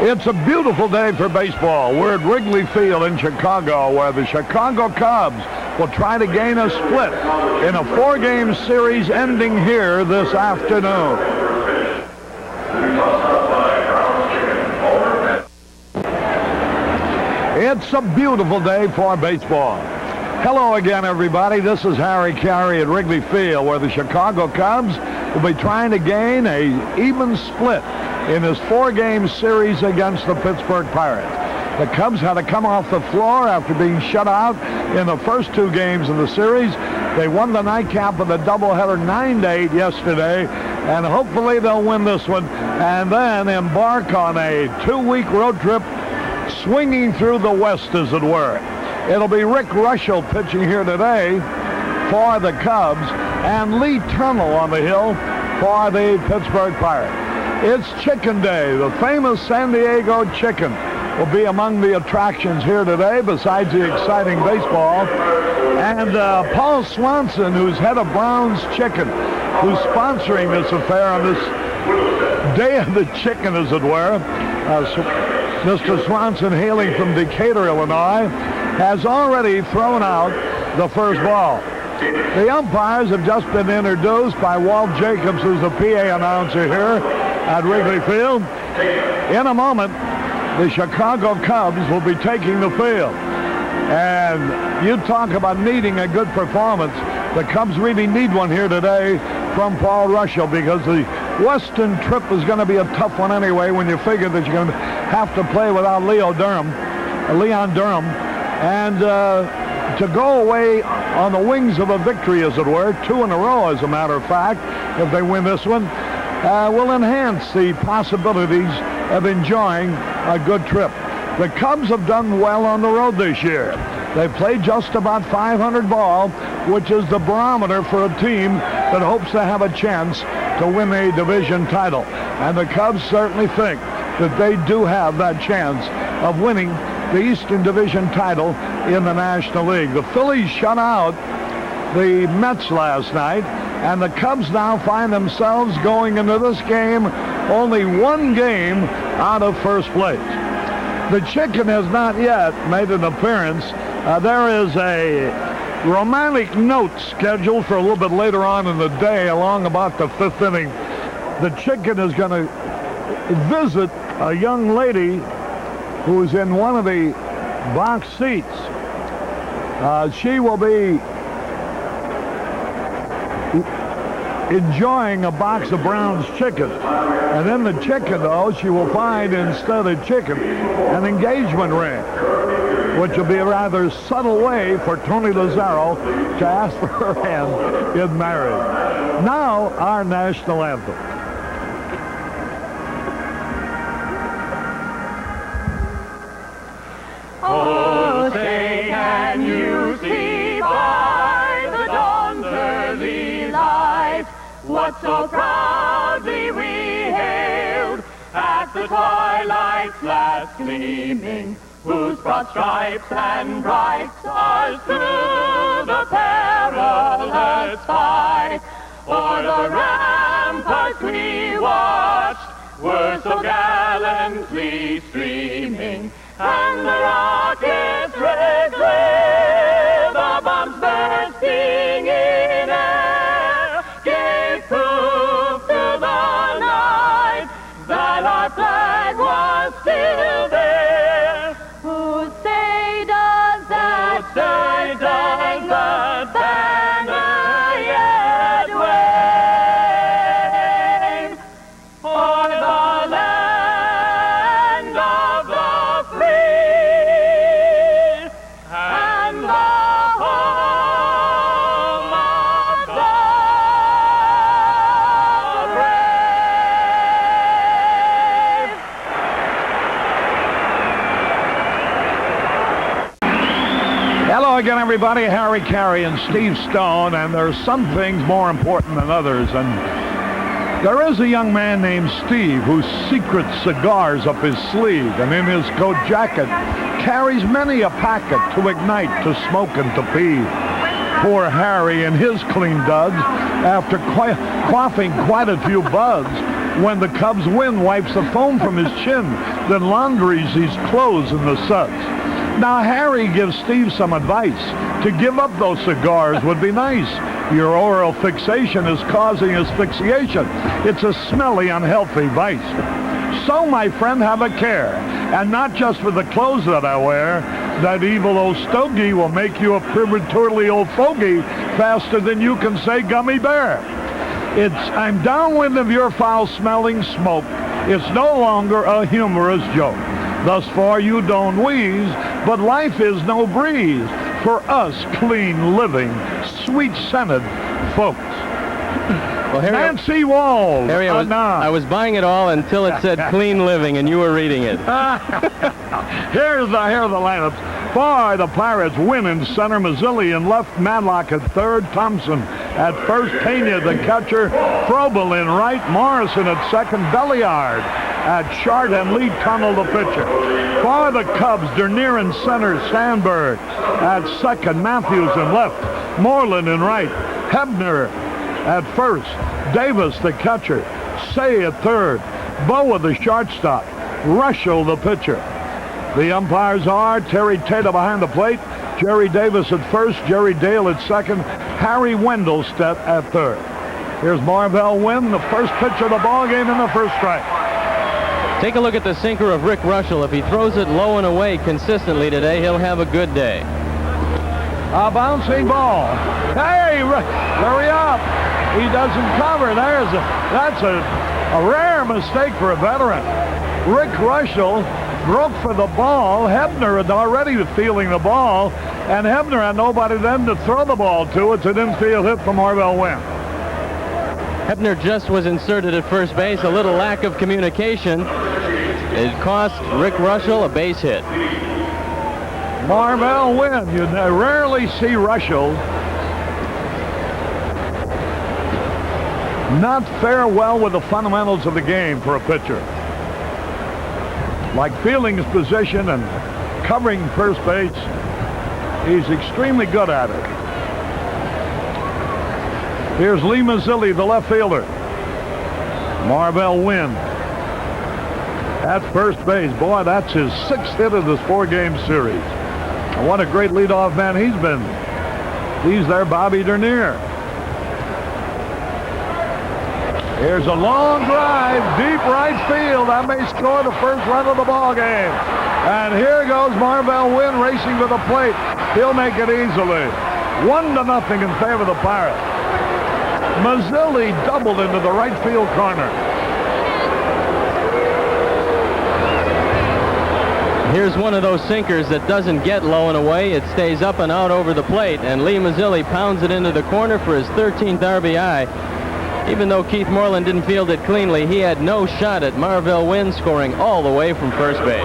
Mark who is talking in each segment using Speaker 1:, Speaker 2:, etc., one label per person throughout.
Speaker 1: It's a beautiful day for baseball. We're at Wrigley Field in Chicago, where the Chicago Cubs will try to gain a split in a 4-game series ending here this afternoon. It's a beautiful day for baseball. Hello again, everybody. This is Harry Caray at Wrigley Field, where the Chicago Cubs will be trying to gain an even split in his 4-game series against the Pittsburgh Pirates. The Cubs had to come off the floor after being shut out in the first 2 games of the series. They won the nightcap with a doubleheader 9-8 yesterday, and hopefully they'll win this one and then embark on a 2-week road trip swinging through the West, as it were. It'll be Rick Reuschel pitching here today for the Cubs and Lee Turnell on the hill for the Pittsburgh Pirates. It's Chicken Day. The famous San Diego chicken will be among the attractions here today, besides the exciting baseball. And Paul Swanson, who's head of Brown's Chicken, who's sponsoring this affair on this Day of the Chicken, as it were. Mr. Swanson, hailing from Decatur, Illinois, has already thrown out the first ball. The umpires have just been introduced by Walt Jacobs, who's the PA announcer here at Wrigley Field. In a moment, the Chicago Cubs will be taking the field. And you talk about needing a good performance. The Cubs really need one here today from Paul Reuschel, because the Western trip is going to be a tough one anyway, when you figure that you're going to have to play without Leon Durham. And to go away on the wings of a victory, as it were, 2 in a row, as a matter of fact, if they win this one, will enhance the possibilities of enjoying a good trip. The Cubs have done well on the road this year. They've played just about 500 ball, which is the barometer for a team that hopes to have a chance to win a division title. And the Cubs certainly think that they do have that chance of winning the Eastern Division title in the National League. The Phillies shut out the Mets last night, and the Cubs now find themselves going into this game only 1 game out of first place. The Chicken has not yet made an appearance. There is a romantic note scheduled for a little bit later on in the day, along about the 5th inning. The Chicken is going to visit a young lady who's in one of the box seats. She will be enjoying a box of Brown's chicken. And in the chicken, though, she will find, instead of chicken, an engagement ring, which will be a rather subtle way for Tony Lazzaro to ask for her hand in marriage. Now, our national anthem.
Speaker 2: Oh, say can you see by the dawn's early light what so proudly we hailed at the twilight's last gleaming, whose broad stripes and bright stars through the perilous fight o'er the ramparts we watched were so gallantly streaming. And the rocket's red glare, the bombs bursting in air, gave proof to the night that our flag was still there. Whose say does that star-spangled banner yet wave? For the land of the free and the home of the brave.
Speaker 1: Hello again, everybody. Harry Caray and Steve Stone, and there's some things more important than others. And there is a young man named Steve who secrets cigars up his sleeve, and in his coat jacket carries many a packet to ignite, to smoke, and to pee. Poor Harry and his clean duds, after quaffing quite a few buds, When the Cubs win, wipes the foam from his chin, then laundries his clothes in the suds. Now Harry gives Steve some advice. To give up those cigars would be nice. Your oral fixation is causing asphyxiation. It's a smelly, unhealthy vice. So, my friend, have a care, and not just for the clothes that I wear. That evil old stogie will make you a prematurely old fogey faster than you can say gummy bear. I'm downwind of your foul-smelling smoke. It's no longer a humorous joke. Thus far you don't wheeze, but life is no breeze for us clean living, sweet-scented folks.
Speaker 3: Well, Harry,
Speaker 1: Nancy Walls.
Speaker 3: Harry, I was buying it all until it said clean living, and you were reading it.
Speaker 1: Here are the lineups. For the Pirates, win in center, Mazzilli in left, Madlock at third, Thompson at first, Pena the catcher, Frobel in right, Morrison at second, Belliard at short, and Lee Tunnell the pitcher. For the Cubs, Dernier in center, Sandberg at second, Matthews in left, Moreland in right, Hebner at first, Davis the catcher, Say at third, Boa the shortstop, Rushell the pitcher. The umpires are Terry Taylor behind the plate, Jerry Davis at first, Jerry Dale at second, Harry Wendelstedt at third. Here's Marvell Wynn, the first pitch of the ball game in the first strike.
Speaker 3: Take a look at the sinker of Rick Rushell. If he throws it low and away consistently today, he'll have a good day.
Speaker 1: A bouncing ball. Hey, hurry up. He doesn't cover. That's a rare mistake for a veteran. Rick Rushell broke for the ball. Hebner had already feeling the ball, and Hebner had nobody then to throw the ball to. It's an infield hit for Marvell Wynn.
Speaker 3: Hebner just was inserted at first base. A little lack of communication. It cost Rick Rushell a base hit.
Speaker 1: Marvell Wynn. You rarely see Rushell not fare well with the fundamentals of the game for a pitcher. Like fielding his position and covering first base, he's extremely good at it. Here's Lee Mazzilli, the left fielder. Marvell Wynn at first base. Boy, that's his sixth hit of this four-game series. And what a great leadoff man he's been. He's there, Bobby Dernier. Here's a long drive, deep right field. That may score the first run of the ball game. And here goes Marvell Wynn racing to the plate. He'll make it easily. 1-0 in favor of the Pirates. Mazzilli doubled into the right field corner.
Speaker 3: Here's one of those sinkers that doesn't get low and away. It stays up and out over the plate, and Lee Mazzilli pounds it into the corner for his 13th RBI. Even though Keith Moreland didn't field it cleanly, he had no shot at Marvell Wynn scoring all the way from first base.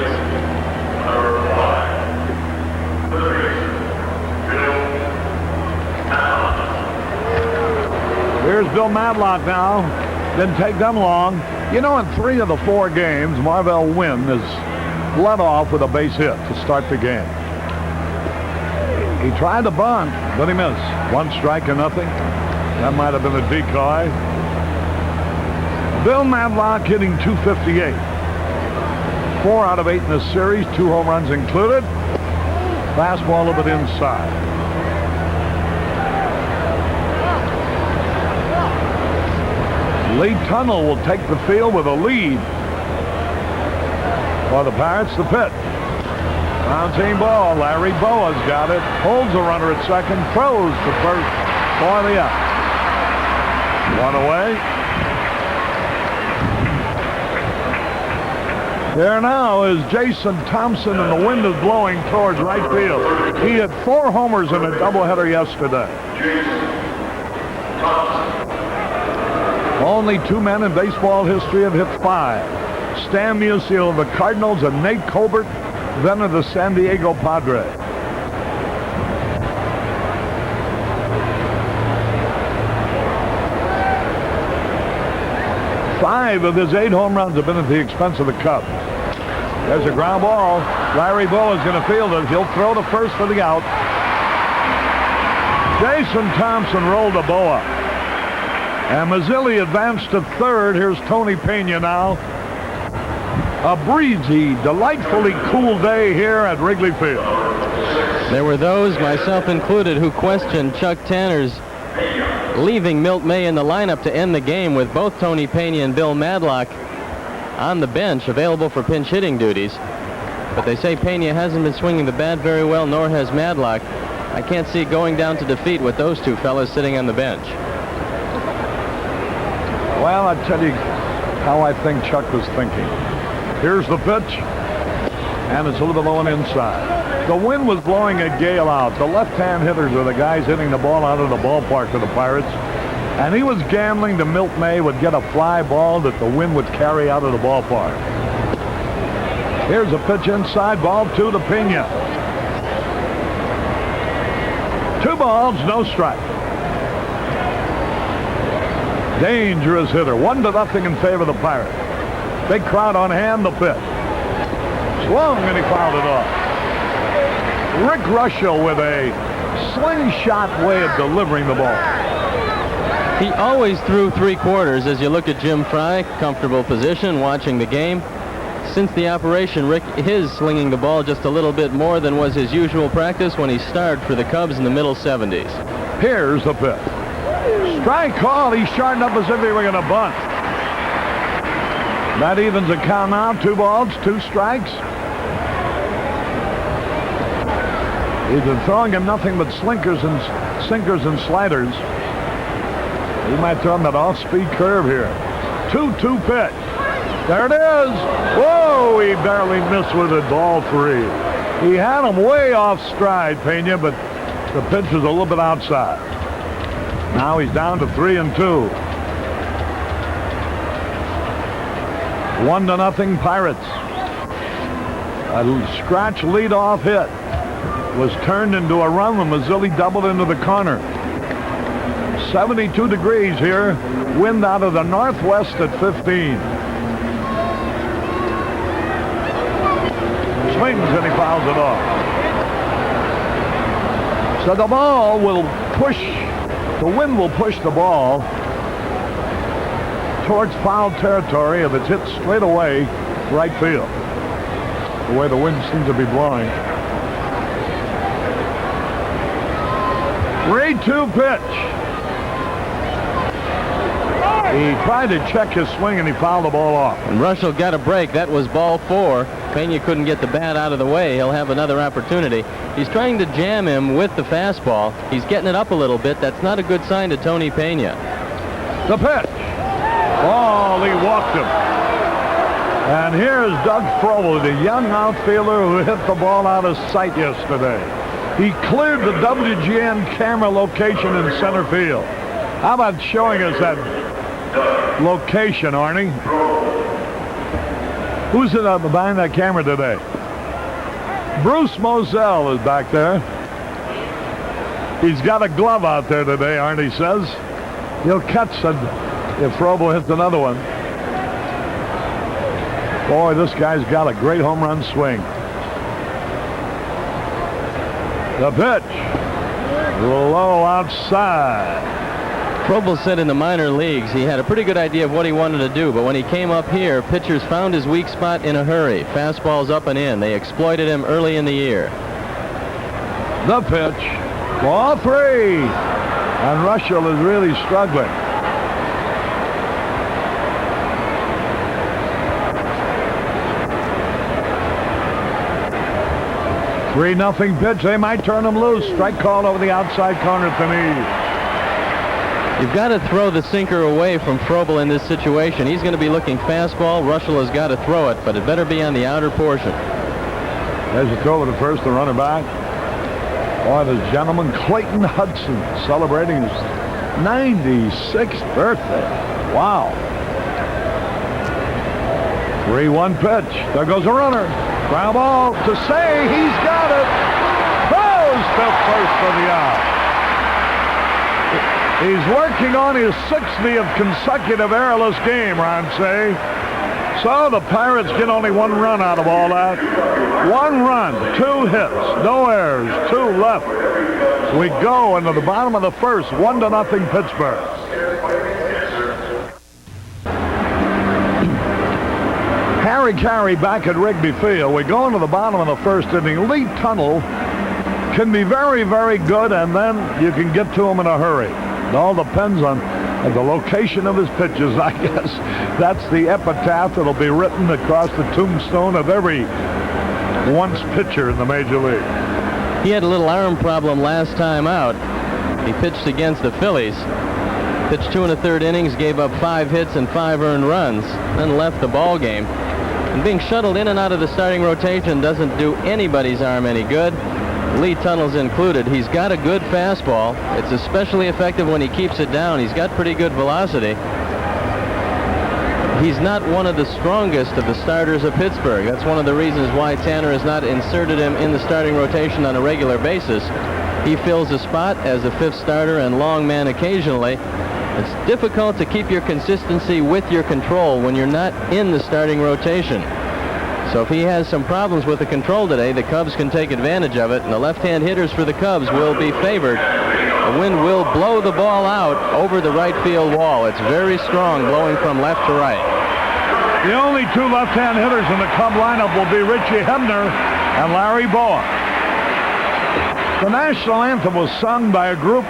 Speaker 1: Here's Bill Madlock now. Didn't take them long. You know, in 3 of the 4 games, Marvell Wynn has led off with a base hit to start the game. He tried to bunt, but he missed. 1 strike and nothing. That might have been a decoy. Bill Madlock hitting .258. 4 out of 8 in this series, 2 home runs included. Fastball a bit inside. Lee Tunnell will take the field with a lead. For the Pirates, the pitch. Bouncing ball. Larry Boa's got it. Holds the runner at second. Throws to first for the out. 1 away. There now is Jason Thompson, and the wind is blowing towards right field. He had 4 homers in a doubleheader yesterday. Only 2 men in baseball history have hit 5. Stan Musial of the Cardinals and Nate Colbert, then of the San Diego Padres. Five of his 8 home runs have been at the expense of the Cubs. There's a ground ball. Larry Boa is going to field it. He'll throw to first for the out. Jason Thompson rolled to Boa. And Mazzilli advanced to third. Here's Tony Pena now. A breezy, delightfully cool day here at Wrigley Field.
Speaker 3: There were those, myself included, who questioned Chuck Tanner's leaving Milt May in the lineup to end the game with both Tony Pena and Bill Madlock on the bench, available for pinch hitting duties. But they say Pena hasn't been swinging the bat very well, nor has Madlock. I can't see going down to defeat with those two fellas sitting on the bench.
Speaker 1: Well, I'll tell you how I think Chuck was thinking. Here's the pitch, and it's a little bit low and inside. The wind was blowing a gale out. The left-hand hitters are the guys hitting the ball out of the ballpark for the Pirates. And he was gambling that Milt May would get a fly ball that the wind would carry out of the ballpark. Here's a pitch inside, ball 2 to Pena. 2 balls, no strike. Dangerous hitter. 1-0 in favor of the Pirates. Big crowd on hand, the pitch. Swung and he fouled it off. Rick Reuschel with a slingshot way of delivering the ball.
Speaker 3: He always threw 3/4 as you look at Jim Fry, comfortable position, watching the game. Since the operation, Rick is slinging the ball just a little bit more than was his usual practice when he started for the Cubs in the middle 70s.
Speaker 1: Here's the pitch. Strike called. He sharpened up as if he were going to bunt. That evens the count now. 2 balls, 2 strikes. He's been throwing him nothing but sinkers and sliders. He might throw him that off-speed curve here. 2-2 pitch. There it is. Whoa, he barely missed with it, ball 3. He had him way off stride, Pena, but the pitch was a little bit outside. Now he's down to 3-2. 1-0 Pirates. A scratch leadoff hit was turned into a run when Mazzilli doubled into the corner. 72 degrees here. Wind out of the northwest at 15. Swings and he fouls it off. So the ball will push, the wind will push the ball towards foul territory if it's hit straight away right field. The way the wind seems to be blowing. 3-2 pitch. He tried to check his swing and he fouled the ball off.
Speaker 3: And Reuschel got a break. That was ball 4. Pena couldn't get the bat out of the way. He'll have another opportunity. He's trying to jam him with the fastball. He's getting it up a little bit. That's not a good sign to Tony Pena.
Speaker 1: The pitch. Oh, he walked him. And here's Doug Frobel, the young outfielder who hit the ball out of sight yesterday. He cleared the WGN camera location in center field. How about showing us that location, Arnie? Who's behind that camera today? Bruce Moselle is back there. He's got a glove out there today, Arnie says. He'll catch it if Frobel hits another one. Boy, this guy's got a great home run swing. The pitch. Low outside.
Speaker 3: Frobel said in the minor leagues he had a pretty good idea of what he wanted to do, but when he came up here, pitchers found his weak spot in a hurry. Fastballs up and in. They exploited him early in the year.
Speaker 1: The pitch. Ball 3. And Reuschel is really struggling. Three nothing pitch. They might turn him loose. Strike call over the outside corner to me.
Speaker 3: You've got to throw the sinker away from Frobel in this situation. He's going to be looking fastball. Reuschel has got to throw it, but it better be on the outer portion.
Speaker 1: There's a throw to the first, the runner back. Boy, this gentleman, Clayton Hudson, celebrating his 96th birthday. Wow. 3-1 pitch. There goes a runner. Ground ball to say he's got it. Throws to first for the out. He's working on his 60th consecutive errorless game, Ron Say. So the Pirates get only 1 run out of all that. 1 run, 2 hits, no errors, 2 left. We go into the bottom of the first, 1-0 Pittsburgh. Harry Carey back at Wrigley Field. We go into the bottom of the first inning. Lee Tunnell can be very, very good, and then you can get to him in a hurry. It all depends on the location of his pitches, I guess. That's the epitaph that'll be written across the tombstone of every once pitcher in the major league.
Speaker 3: He had a little arm problem last time out. He pitched against the Phillies. Pitched 2 1/3 innings, gave up 5 hits and 5 earned runs, then left the ball game. And being shuttled in and out of the starting rotation doesn't do anybody's arm any good. Lee Tunnell's included. He's got a good fastball. It's especially effective when he keeps it down. He's got pretty good velocity. He's not one of the strongest of the starters of Pittsburgh. That's one of the reasons why Tanner has not inserted him in the starting rotation on a regular basis. He fills a spot as a 5th starter and long man occasionally. It's difficult to keep your consistency with your control when you're not in the starting rotation. So if he has some problems with the control today, the Cubs can take advantage of it, and the left-hand hitters for the Cubs will be favored. The wind will blow the ball out over the right field wall. It's very strong, blowing from left to right.
Speaker 1: The only 2 left-hand hitters in the Cub lineup will be Richie Hebner and Larry Bowa. The national anthem was sung by a group,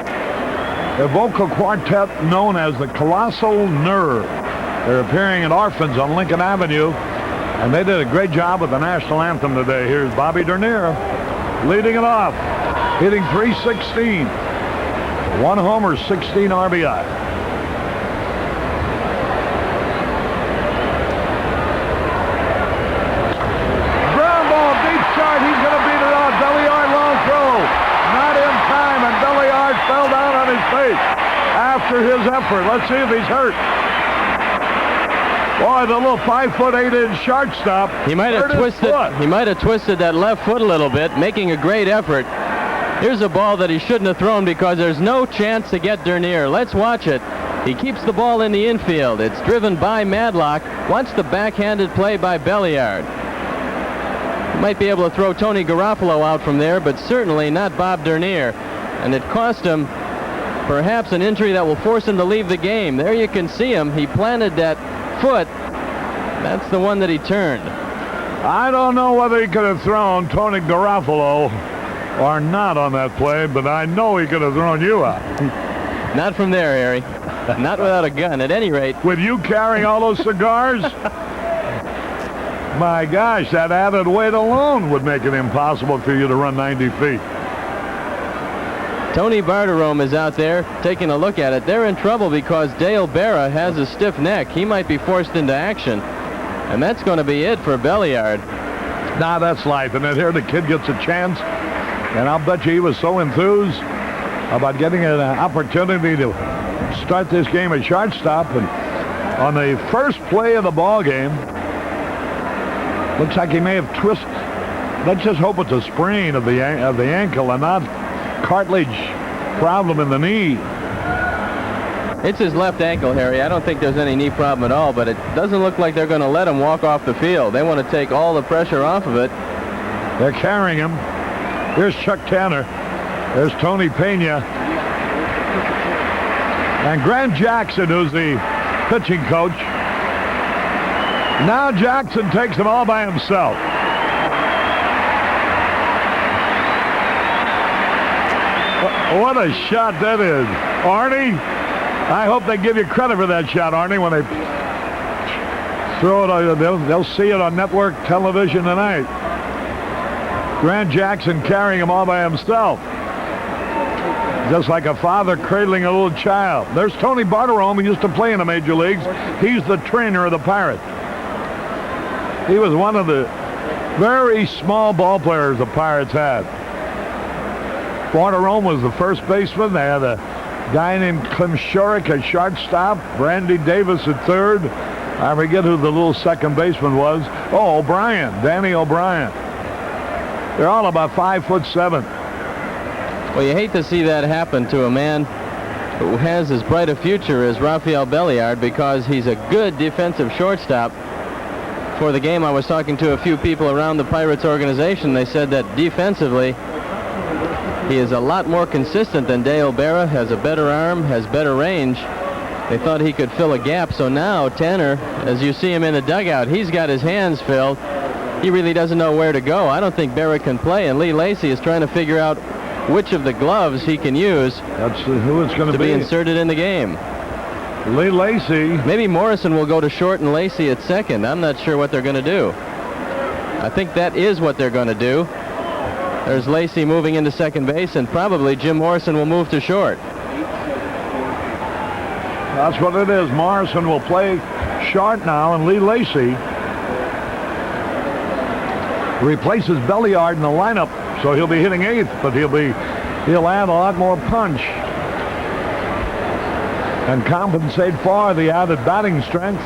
Speaker 1: a vocal quartet known as the Colossal Nerve. They're appearing at Orphans on Lincoln Avenue, and they did a great job with the national anthem today. Here's Bobby Dernier leading it off, hitting .316, 1 homer, 16 RBI. Ground ball, deep shot. He's going to beat it off. Belliard long throw, not in time, and Belliard fell down on his face after his effort. Let's see if he's hurt. Boy, the little 5'8" shortstop.
Speaker 3: He might have twisted that left foot a little bit, making a great effort. Here's a ball that he shouldn't have thrown because there's no chance to get Dernier. Let's watch it. He keeps the ball in the infield. It's driven by Madlock. Watch the backhanded play by Belliard. He might be able to throw Tony Garofalo out from there, but certainly not Bob Dernier. And it cost him perhaps an injury that will force him to leave the game. There you can see him. He planted that foot. That's the one that he turned.
Speaker 1: I don't know whether he could have thrown Tony Garofalo or not on that play, but I know he could have thrown you out.
Speaker 3: Not from there, Harry. Not without a gun, at any rate.
Speaker 1: With you carrying all those cigars? My gosh, that added weight alone would make it impossible for you to run 90 feet.
Speaker 3: Tony Bartiromo is out there taking a look at it. They're in trouble because Dale Berra has a stiff neck. He might be forced into action. And that's going to be it for Belliard.
Speaker 1: Nah, that's life. And then here the kid gets a chance. And I'll bet you he was so enthused about getting an opportunity to start this game at shortstop. And on the first play of the ball game, looks like he may have twisted. Let's just hope it's a sprain of the ankle and not cartilage problem in the knee.
Speaker 3: It's his left ankle, Harry. I don't think there's any knee problem at all, but it doesn't look like they're going to let him walk off the field. They want to take all the pressure off of it.
Speaker 1: They're carrying him. Here's Chuck Tanner. There's Tony Pena. And Grant Jackson, who's the pitching coach. Now Jackson takes them all by himself. What a shot that is. Arnie, I hope they give you credit for that shot, Arnie, when they throw it. They'll see it on network television tonight. Grant Jackson carrying him all by himself. Just like a father cradling a little child. There's Tony Bartiromo, who used to play in the major leagues. He's the trainer of the Pirates. He was one of the very small ball players the Pirates had. Bartiromo was the first baseman. They had a guy named Clem Shurik at shortstop, Randy Davis at third. I forget who the little second baseman was. Oh, O'Brien, Danny O'Brien. They're all about 5'7".
Speaker 3: Well, you hate to see that happen to a man who has as bright a future as Rafael Belliard because he's a good defensive shortstop. For the game, I was talking to a few people around the Pirates organization. They said that defensively, he is a lot more consistent than Dale Berra, has a better arm, has better range. They thought he could fill a gap, so now Tanner, as you see him in the dugout, he's got his hands filled. He really doesn't know where to go. I don't think Barrett can play, and Lee Lacy is trying to figure out which of the gloves he can use
Speaker 1: That's who it's going
Speaker 3: to be inserted in the game.
Speaker 1: Lee Lacy.
Speaker 3: Maybe Morrison will go to short and Lacy at second. I'm not sure what they're going to do. I think that is what they're going to do. There's Lacy moving into second base, and probably Jim Morrison will move to short.
Speaker 1: That's what it is. Morrison will play short now, and Lee Lacy replaces Belliard in the lineup, so he'll be hitting eighth, but he'll add a lot more punch and compensate for the added batting strength.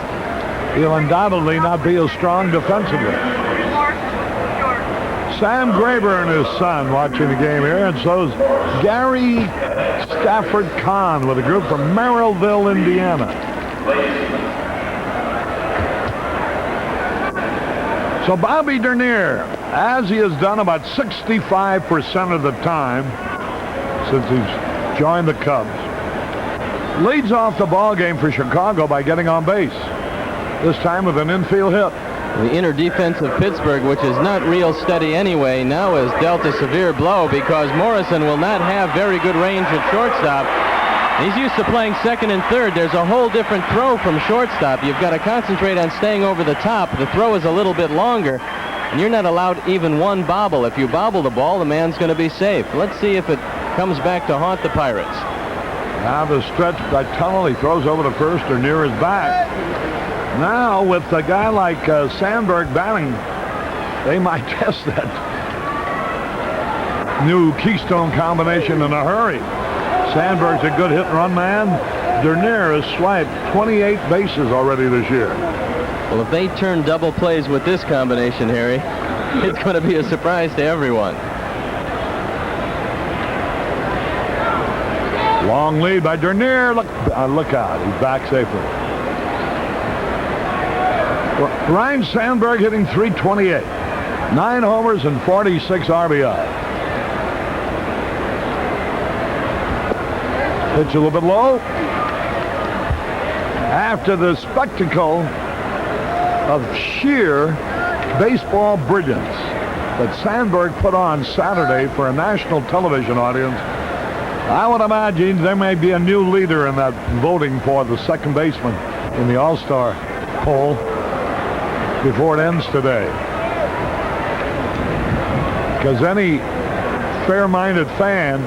Speaker 1: He'll undoubtedly not be as strong defensively. Sam Graber and his son watching the game here, and so's Gary Stafford Kahn with a group from Merrillville, Indiana. So Bobby Dernier, as he has done about 65% of the time since he's joined the Cubs, leads off the ball game for Chicago by getting on base, this time with an infield hit.
Speaker 3: The inner defense of Pittsburgh, which is not real steady anyway, now has dealt a severe blow because Morrison will not have very good range at shortstop. He's used to playing second and third. There's a whole different throw from shortstop. You've got to concentrate on staying over the top. The throw is a little bit longer, and you're not allowed even one bobble. If you bobble the ball, the man's going to be safe. Let's see if it comes back to haunt the Pirates.
Speaker 1: Now the stretch by Tunnel, he throws over to first or near his back. Now with a guy like Sandberg batting, they might test that new Keystone combination in a hurry. Sandberg's a good hit-and-run man. Dernier has swiped 28 bases already this year.
Speaker 3: Well, if they turn double plays with this combination, Harry, it's going to be a surprise to everyone.
Speaker 1: Long lead by Dernier. Look out. He's back safely. Ryne Sandberg hitting .328. 9 homers and 46 RBI. Pitch a little bit low. After the spectacle of sheer baseball brilliance that Sandberg put on Saturday for a national television audience, I would imagine there may be a new leader in that voting for the second baseman in the All-Star poll before it ends today. Because any fair-minded fan,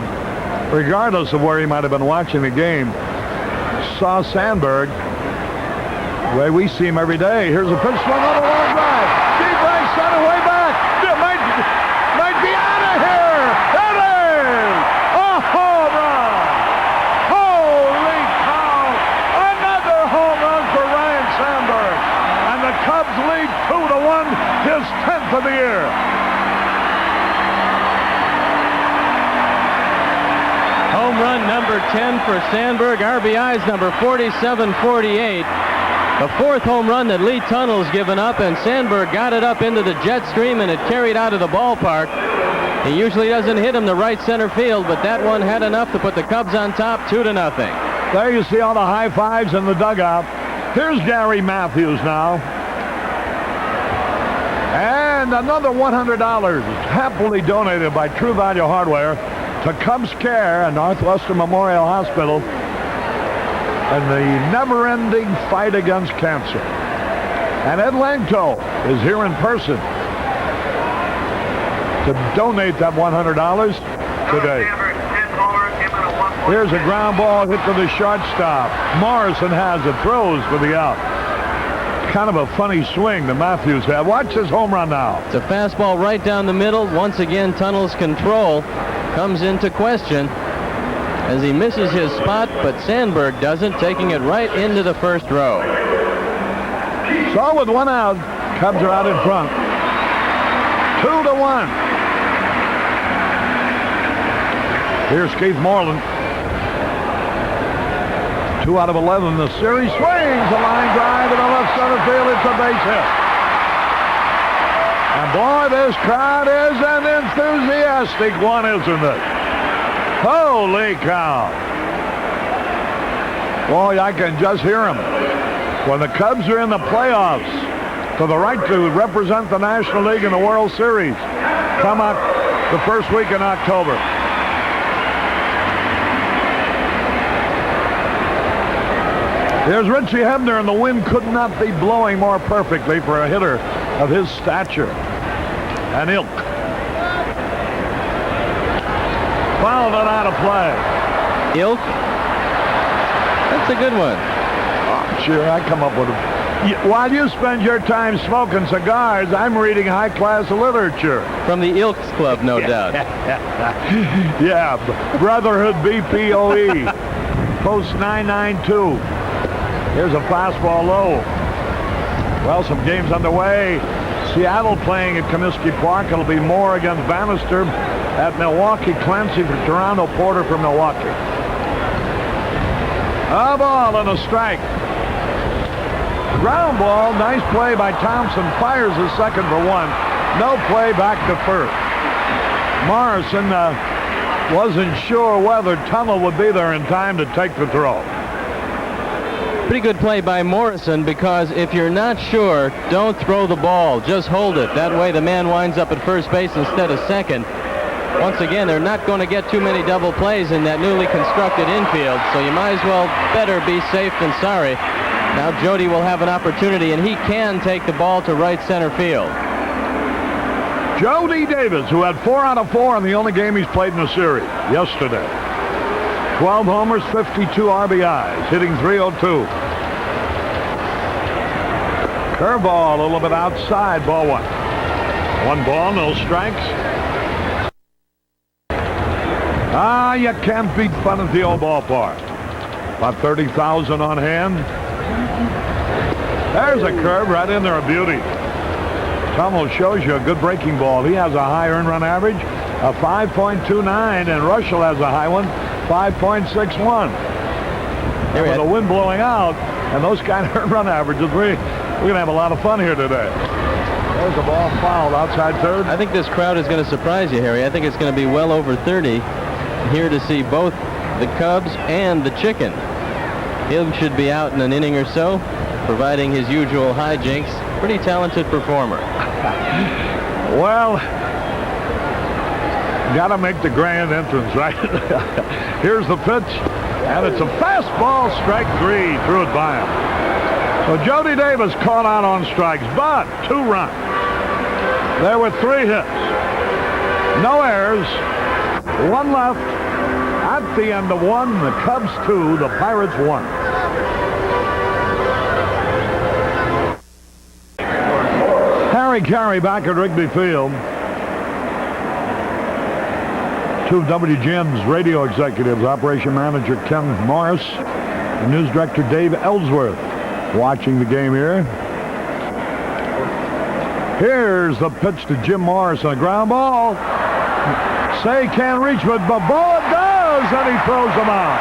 Speaker 1: regardless of where he might have been watching the game, saw Sandberg the way we see him every day. Here's a pitch swung on a long drive. Deep right center, way back. It might be out of here. It is a home run. Holy cow. Another home run for Ryne Sandberg. And the Cubs lead 2-1, his 10th of the year.
Speaker 3: Home run number 10 for Sandberg. RBI's number 47-48. The fourth home run that Lee Tunnell's given up, and Sandberg got it up into the jet stream and it carried out of the ballpark. He usually doesn't hit him to right center field, but that one had enough to put the Cubs on top 2-0.
Speaker 1: There you see all the high fives in the dugout. Here's Gary Matthews now. And another $100 happily donated by True Value Hardware to Cubs Care and Northwestern Memorial Hospital and the never-ending fight against cancer. And Ed Langto is here in person to donate that $100 today. Here's a ground ball hit to the shortstop. Morrison has it, throws for the out. Kind of a funny swing that Matthews had. Watch this home run now.
Speaker 3: It's a fastball right down the middle. Once again, Tunnell's control comes into question as he misses his spot, but Sandberg doesn't, taking it right into the first row.
Speaker 1: So with one out, Cubs are out in front. 2-1. Here's Keith Moreland. 2 out of 11 in the series. Swings a line drive to the left center field. It's a base hit. And boy, this crowd is an enthusiastic one, isn't it? Holy cow. Boy, I can just hear him. When the Cubs are in the playoffs for the right to represent the National League in the World Series, come up the first week in October. There's Richie Hebner, and the wind could not be blowing more perfectly for a hitter of his stature and ilk. Fouled it out of play.
Speaker 3: Ilk? That's a good one.
Speaker 1: Oh, sure, I come up with them. While you spend your time smoking cigars, I'm reading high-class literature.
Speaker 3: From the Ilks Club, no doubt.
Speaker 1: Yeah, Brotherhood BPOE. Post 992. Here's a fastball low. Well, some games underway. Seattle playing at Comiskey Park. It'll be Moore against Bannister at Milwaukee. Clancy for Toronto. Porter for Milwaukee. A ball and a strike. Ground ball. Nice play by Thompson. Fires the second for one. No play back to first. Morrison wasn't sure whether Tunnel would be there in time to take the throw.
Speaker 3: Pretty good play by Morrison, because if you're not sure, don't throw the ball. Just hold it. That way the man winds up at first base instead of second. Once again, they're not going to get too many double plays in that newly constructed infield, so you might as well better be safe than sorry. Now Jody will have an opportunity, and he can take the ball to right center field.
Speaker 1: Jody Davis, who had 4 out of 4 in the only game he's played in the series yesterday. 12 homers, 52 RBIs, hitting .302. Curveball a little bit outside, ball one. 1 ball, no strikes. You can't beat fun at the old ballpark. About 30,000 on hand. There's a curve right in there, a beauty. Tunnel shows you a good breaking ball. He has a high earned run average of 5.29, and Russell has a high one, 5.61. With the wind blowing out and those kind of earned run averages, we're going to have a lot of fun here today. There's the ball fouled outside third.
Speaker 3: I think this crowd is going to surprise you, Harry. I think it's going to be well over 30 here to see both the Cubs and the Chicken. He should be out in an inning or so, providing his usual hijinks. Pretty talented performer.
Speaker 1: Well, got to make the grand entrance, right? Here's the pitch, and it's a fastball, strike 3, threw it by him. So Jody Davis caught out on strikes, but 2 runs. There were 3 hits. No errors. 1 left. At the end of 1, the Cubs 2, the Pirates 1. Harry Caray back at Wrigley Field. 2 of WGN's radio executives, operation manager Ken Morris and news director Dave Ellsworth, watching the game here. Here's the pitch to Jim Morris on a ground ball. Say can't reach, but Boa does, and he throws him out.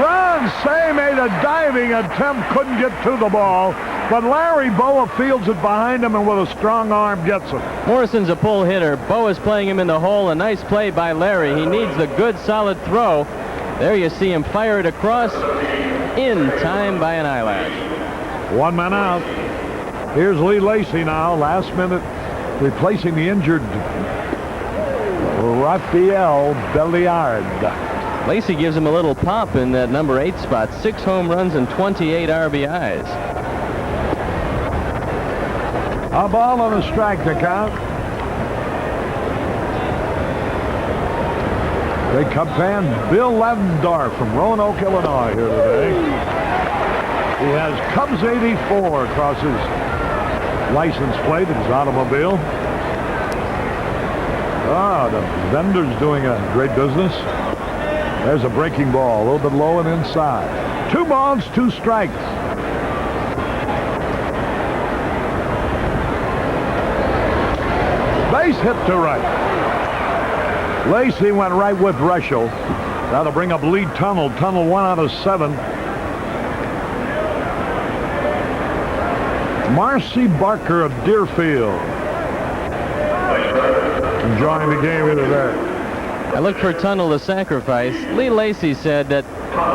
Speaker 1: Ron Say made a diving attempt, couldn't get to the ball, but Larry Boa fields it behind him and with a strong arm gets it.
Speaker 3: Morrison's a pull hitter. Boa's playing him in the hole. A nice play by Larry. He needs the good, solid throw. There you see him fire it across in time by an eyelash.
Speaker 1: 1 man out. Here's Lee Lacy now, last minute, replacing the injured Rafael Belliard.
Speaker 3: Lacy gives him a little pop in that number 8 spot. 6 home runs and 28 RBIs.
Speaker 1: A ball and a strike to count. Big Cub fan Bill Lavendorf from Roanoke, Illinois here today. He has Cubs 84 across his license plate, his automobile. The vendor's doing a great business. There's a breaking ball, a little bit low and inside. 2 balls, 2 strikes. Base hit to right. Lacy went right with Russell. That'll bring up Lee Tunnel. Tunnel 1 out of 7. Marcy Barker of Deerfield enjoying the game here today.
Speaker 3: I looked for Tunnel to sacrifice. Lee Lacy said that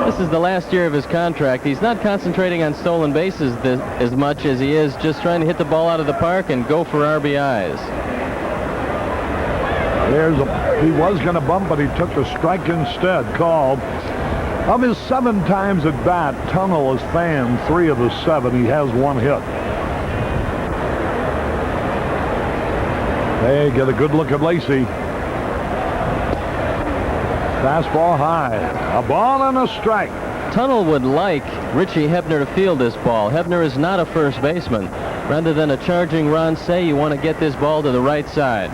Speaker 3: This is the last year of his contract. He's not concentrating on stolen bases as much as he is just trying to hit the ball out of the park and go for RBIs.
Speaker 1: He was going to bump, but he took the strike instead, called. Of his 7 times at bat, Tunnell has fanned 3 of the 7. He has 1 hit. They get a good look at Lacy. Fastball high. A ball and a strike.
Speaker 3: Tunnell would like Richie Hebner to field this ball. Hebner is not a first baseman. Rather than a charging Ron Cey, you want to get this ball to the right side.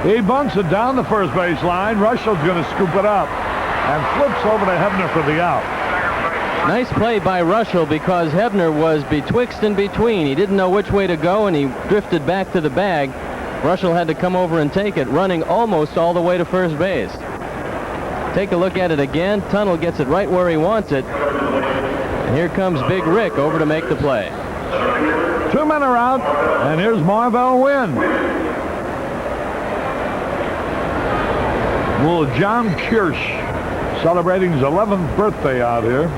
Speaker 1: He bunts it down the first base line. Russell's going to scoop it up and flips over to Hebner for the out.
Speaker 3: Nice play by Russell because Hebner was betwixt and between. He didn't know which way to go, and he drifted back to the bag. Russell had to come over and take it, running almost all the way to first base. Take a look at it again. Tunnell gets it right where he wants it. And here comes Big Rick over to make the play.
Speaker 1: 2 men are out, and here's Marvell Wynn. Well, John Kirsch celebrating his 11th birthday out here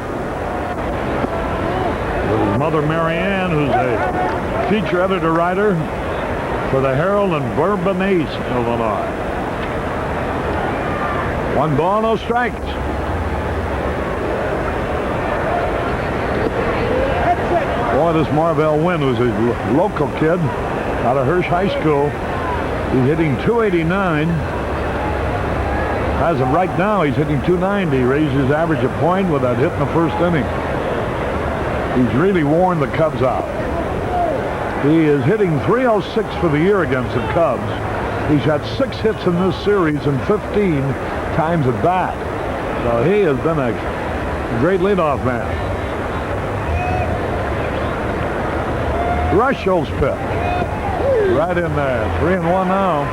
Speaker 1: with his mother, Mary Ann, who's a feature editor writer for the Herald in Bourbonnais, Illinois. 1 ball, no strikes. Boy, this Marvell Wynn was a local kid out of Hirsch High School. He's hitting .289. As of right now, he's hitting .290. Raised his average a point with that hit in the first inning. He's really worn the Cubs out. He is hitting .306 for the year against the Cubs. He's had 6 hits in this series and 15 times at bat. So he has been a great leadoff man. Russell's pitch. Right in there. 3-1 now.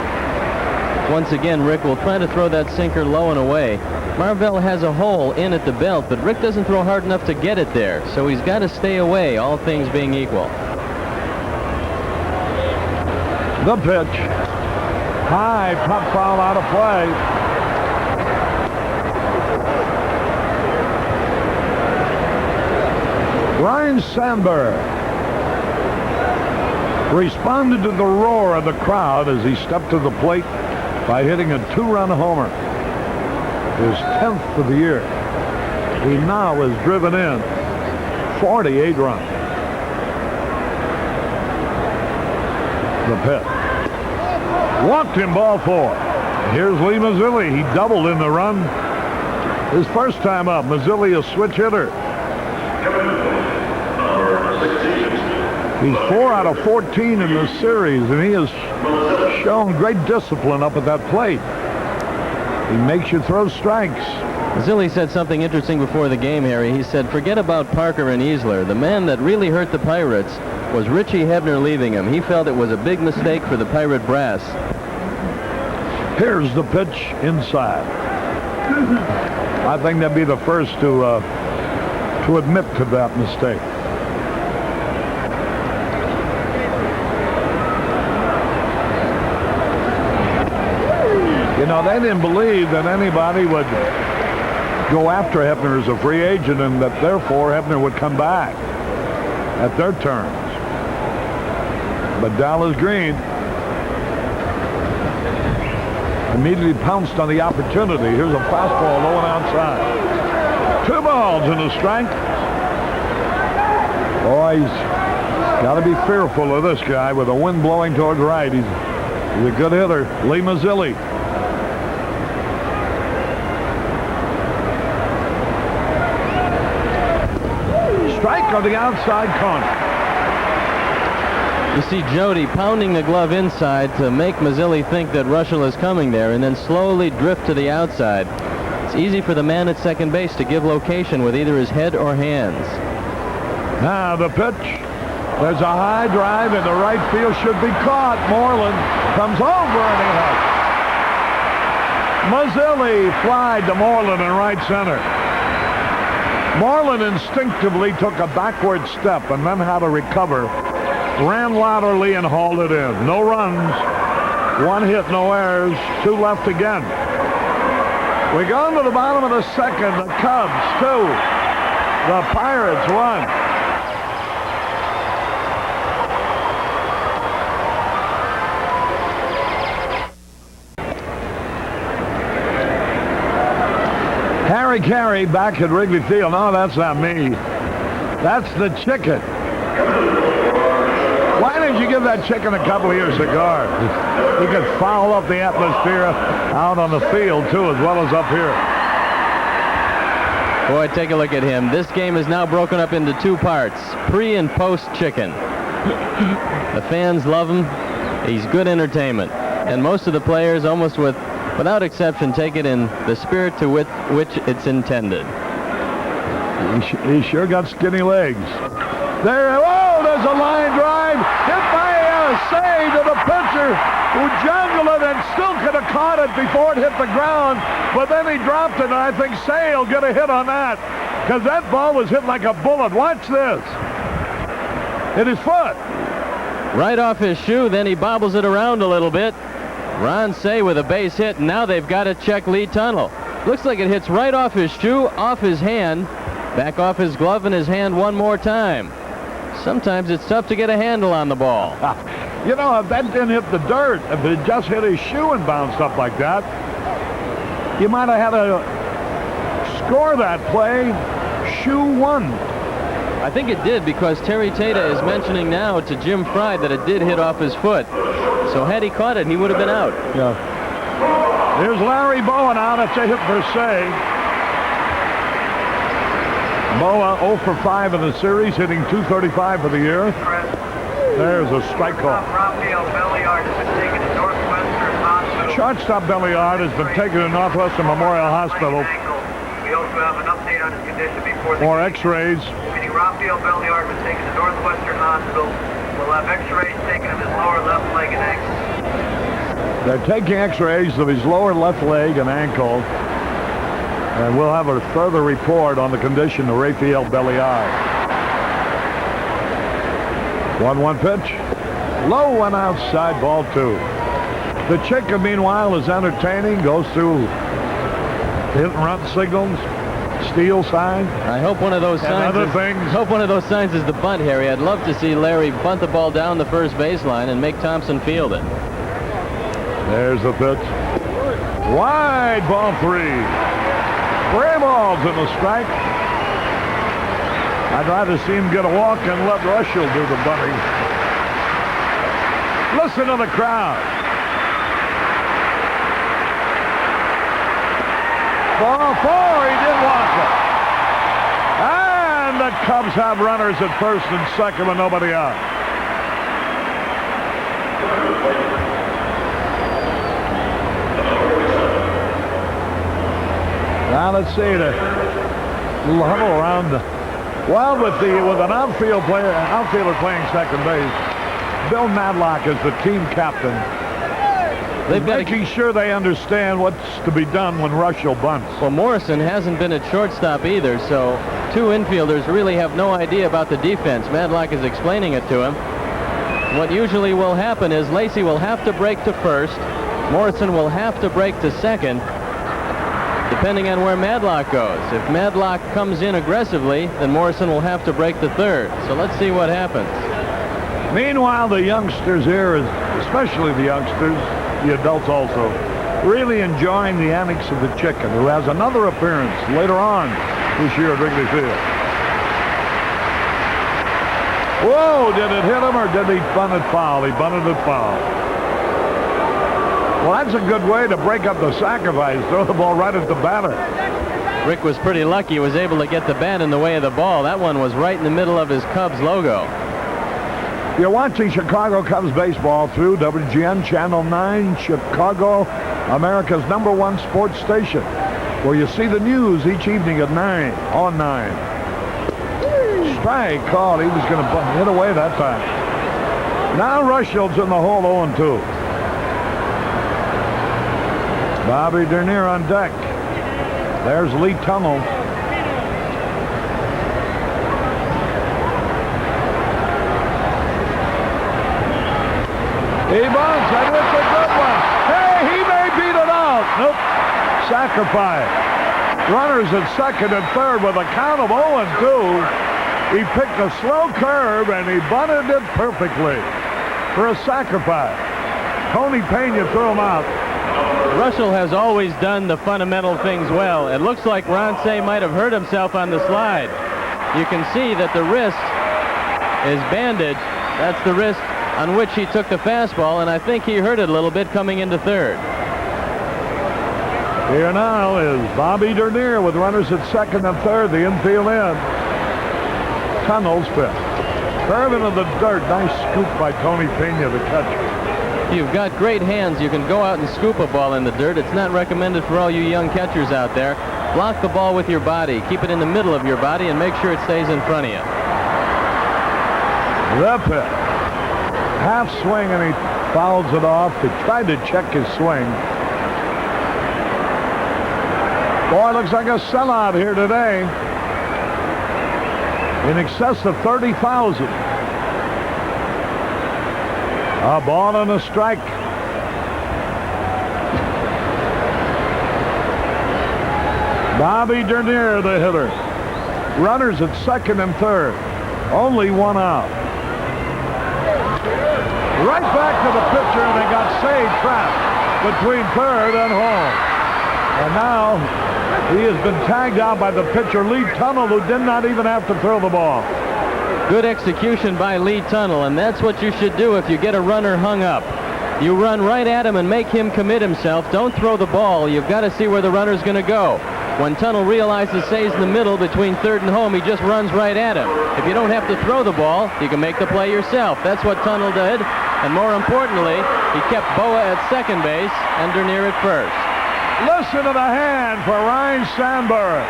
Speaker 3: Once again, Rick will try to throw that sinker low and away. Marvell has a hole in at the belt, but Rick doesn't throw hard enough to get it there, so he's got to stay away, all things being equal.
Speaker 1: The pitch. High, pop foul out of play. Ryne Sandberg responded to the roar of the crowd as he stepped to the plate by hitting a 2-run homer. His 10th for the year. He now has driven in 48 runs. The pitch. Walked him, ball 4. Here's Lee Mazzilli. He doubled in the run. His first time up. Mazzilli, a switch hitter. He's 4 out of 14 in this series, and he has shown great discipline up at that plate. He makes you throw strikes.
Speaker 3: Mazzilli said something interesting before the game, Harry. He said, forget about Parker and Easler. The man that really hurt the Pirates was Richie Hebner leaving him. He felt it was a big mistake for the Pirate brass.
Speaker 1: Here's the pitch inside. I think they'd be the first to admit to that mistake. You know, they didn't believe that anybody would go after Hebner as a free agent and that therefore Hebner would come back at their terms. But Dallas Green immediately pounced on the opportunity. Here's a fastball low and outside. 2 balls and a strike. Boy, he's got to be fearful of this guy with the wind blowing toward right. He's a good hitter. Lee Mazzilli. Strike on the outside corner.
Speaker 3: You see Jody pounding the glove inside to make Mazzilli think that Russell is coming there and then slowly drift to the outside. It's easy for the man at second base to give location with either his head or hands.
Speaker 1: Now the pitch. There's a high drive in the right field. Should be caught. Moreland comes over and he hooks. Mazzilli flied to Moreland in right center. Moreland instinctively took a backward step and then had to recover. Ran laterally and hauled it in. No runs, 1 hit, no errors, 2 left again. We go to the bottom of the second. The Cubs 2. The Pirates 1. Harry Caray back at Wrigley Field. No, that's not me. That's the chicken. Why didn't you give that chicken a couple of years cigar? He could foul up the atmosphere out on the field, too, as well as up here.
Speaker 3: Boy, take a look at him. This game is now broken up into two parts, pre and post chicken. The fans love him. He's good entertainment. And most of the players, almost without exception, take it in the spirit to which it's intended.
Speaker 1: He sure got skinny legs. There's a line drive. Hit by Say to the pitcher, who jungled it and still could have caught it before it hit the ground. But then he dropped it, and I think Say will get a hit on that, because that ball was hit like a bullet. Watch this. Hit his foot.
Speaker 3: Right off his shoe, then he bobbles it around a little bit. Ron Say with a base hit, and now they've got to check Lee Tunnell. Looks like it hits right off his shoe, off his hand, back off his glove and his hand one more time. Sometimes it's tough to get a handle on the ball.
Speaker 1: You know, if that didn't hit the dirt, if it just hit his shoe and bounced up like that, you might have had to score that play shoe one.
Speaker 3: I think it did, because Terry Tata is mentioning now to Jim Fry that it did hit off his foot. So had he caught it, he would have been out.
Speaker 1: Yeah. Here's Larry Bowen out. That's a hit for Say. Boa 0 for 5 in the series, hitting .235 for the year. There's a strike call. Shortstop Belliard has been taken to Northwestern Memorial Hospital.
Speaker 4: We also have an update on his condition before the
Speaker 1: for X-rays.
Speaker 4: Meaning Rafael Belliard was taken to Northwestern Hospital. We'll have X-rays taken of his lower left leg and ankle.
Speaker 1: They're taking X-rays of his lower left leg and ankle. And we'll have a further report on the condition of Rafael Belliard. 1-1 pitch. Low and outside, ball 2. The chicken, meanwhile, is entertaining. Goes through hit and run signals, steal sign.
Speaker 3: I hope one of those signs.
Speaker 1: Other things.
Speaker 3: Hope one of those signs is the bunt, Harry. I'd love to see Larry bunt the ball down the first baseline and make Thompson field it.
Speaker 1: There's the pitch. Wide, ball 3. 3 balls in the strike. I'd rather see him get a walk and let Rushell do the bunting. Listen to the crowd. Ball 4, he did walk it. And the Cubs have runners at first and second with nobody out. Now let's see the little huddle around. Well, with an outfielder playing second base, Bill Madlock is the team captain. They've got making sure they understand what's to be done when Rushell bunts.
Speaker 3: Well, Morrison hasn't been at shortstop either, so two infielders really have no idea about the defense. Madlock is explaining it to him. What usually will happen is Lacy will have to break to first. Morrison will have to break to second, depending on where Madlock goes. If Madlock comes in aggressively, then Morrison will have to break to third. So let's see what happens.
Speaker 1: Meanwhile, the youngsters here, especially the youngsters, the adults also, really enjoying the antics of the chicken, who has another appearance later on this year at Wrigley Field. Whoa, did it hit him or did he bunt it foul? He bunted it foul. Well, that's a good way to break up the sacrifice. Throw the ball right at the batter.
Speaker 3: Rick was pretty lucky. He was able to get the bat in the way of the ball. That one was right in the middle of his Cubs logo.
Speaker 1: You're watching Chicago Cubs baseball through WGN Channel 9, Chicago, America's #1 sports station, where you see the news each evening at 9, on 9. Strike called. He was going to hit away that time. Now Rushell's in the hole 0-2. Bobby Dernier on deck. There's Lee Tunnell. He bunts, and it's a good one. Hey, he may beat it out. Nope. Sacrifice. Runners at second and third with a count of 0-2. He picked a slow curve and he bunted it perfectly for a sacrifice. Tony Pena threw him out.
Speaker 3: Russell has always done the fundamental things well. It looks like Ronce might have hurt himself on the slide. You can see that the wrist is bandaged. That's the wrist on which he took the fastball, and I think he hurt it a little bit coming into third.
Speaker 1: Here now is Bobby Dernier with runners at second and third. The infield in. Tunnels fifth. Curve into the dirt. Nice scoop by Tony Pena, the catcher.
Speaker 3: You've got great hands. You can go out and scoop a ball in the dirt. It's not recommended for all you young catchers out there. Block the ball with your body. Keep it in the middle of your body and make sure it stays in front of you.
Speaker 1: The pitch. Half swing and he fouls it off. He tried to check his swing. Boy, looks like a sellout here today. In excess of 30,000. A ball and a strike. Bobby Dernier, the hitter. Runners at second and third. Only one out. Right back to the pitcher, and they got Sade trapped between third and home. And now he has been tagged out by the pitcher, Lee Tunnell, who did not even have to throw the ball.
Speaker 3: Good execution by Lee Tunnell, and that's what you should do if you get a runner hung up. You run right at him and make him commit himself. Don't throw the ball. You've got to see where the runner's going to go. When Tunnell realizes Say's in the middle between third and home, he just runs right at him. If you don't have to throw the ball, you can make the play yourself. That's what Tunnell did. And more importantly, he kept Boa at second base and Dernier at first.
Speaker 1: Listen to the hand for Ryne Sandberg.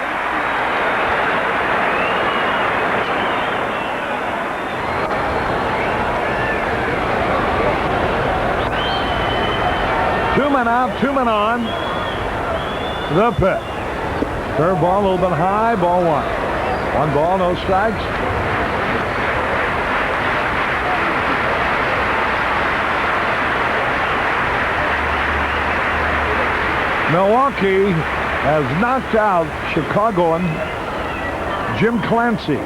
Speaker 1: Two men out, 2 men on. The pitch. Curveball a little bit high, ball one. 1 ball, no strikes. Milwaukee has knocked out Chicagoan Jim Clancy,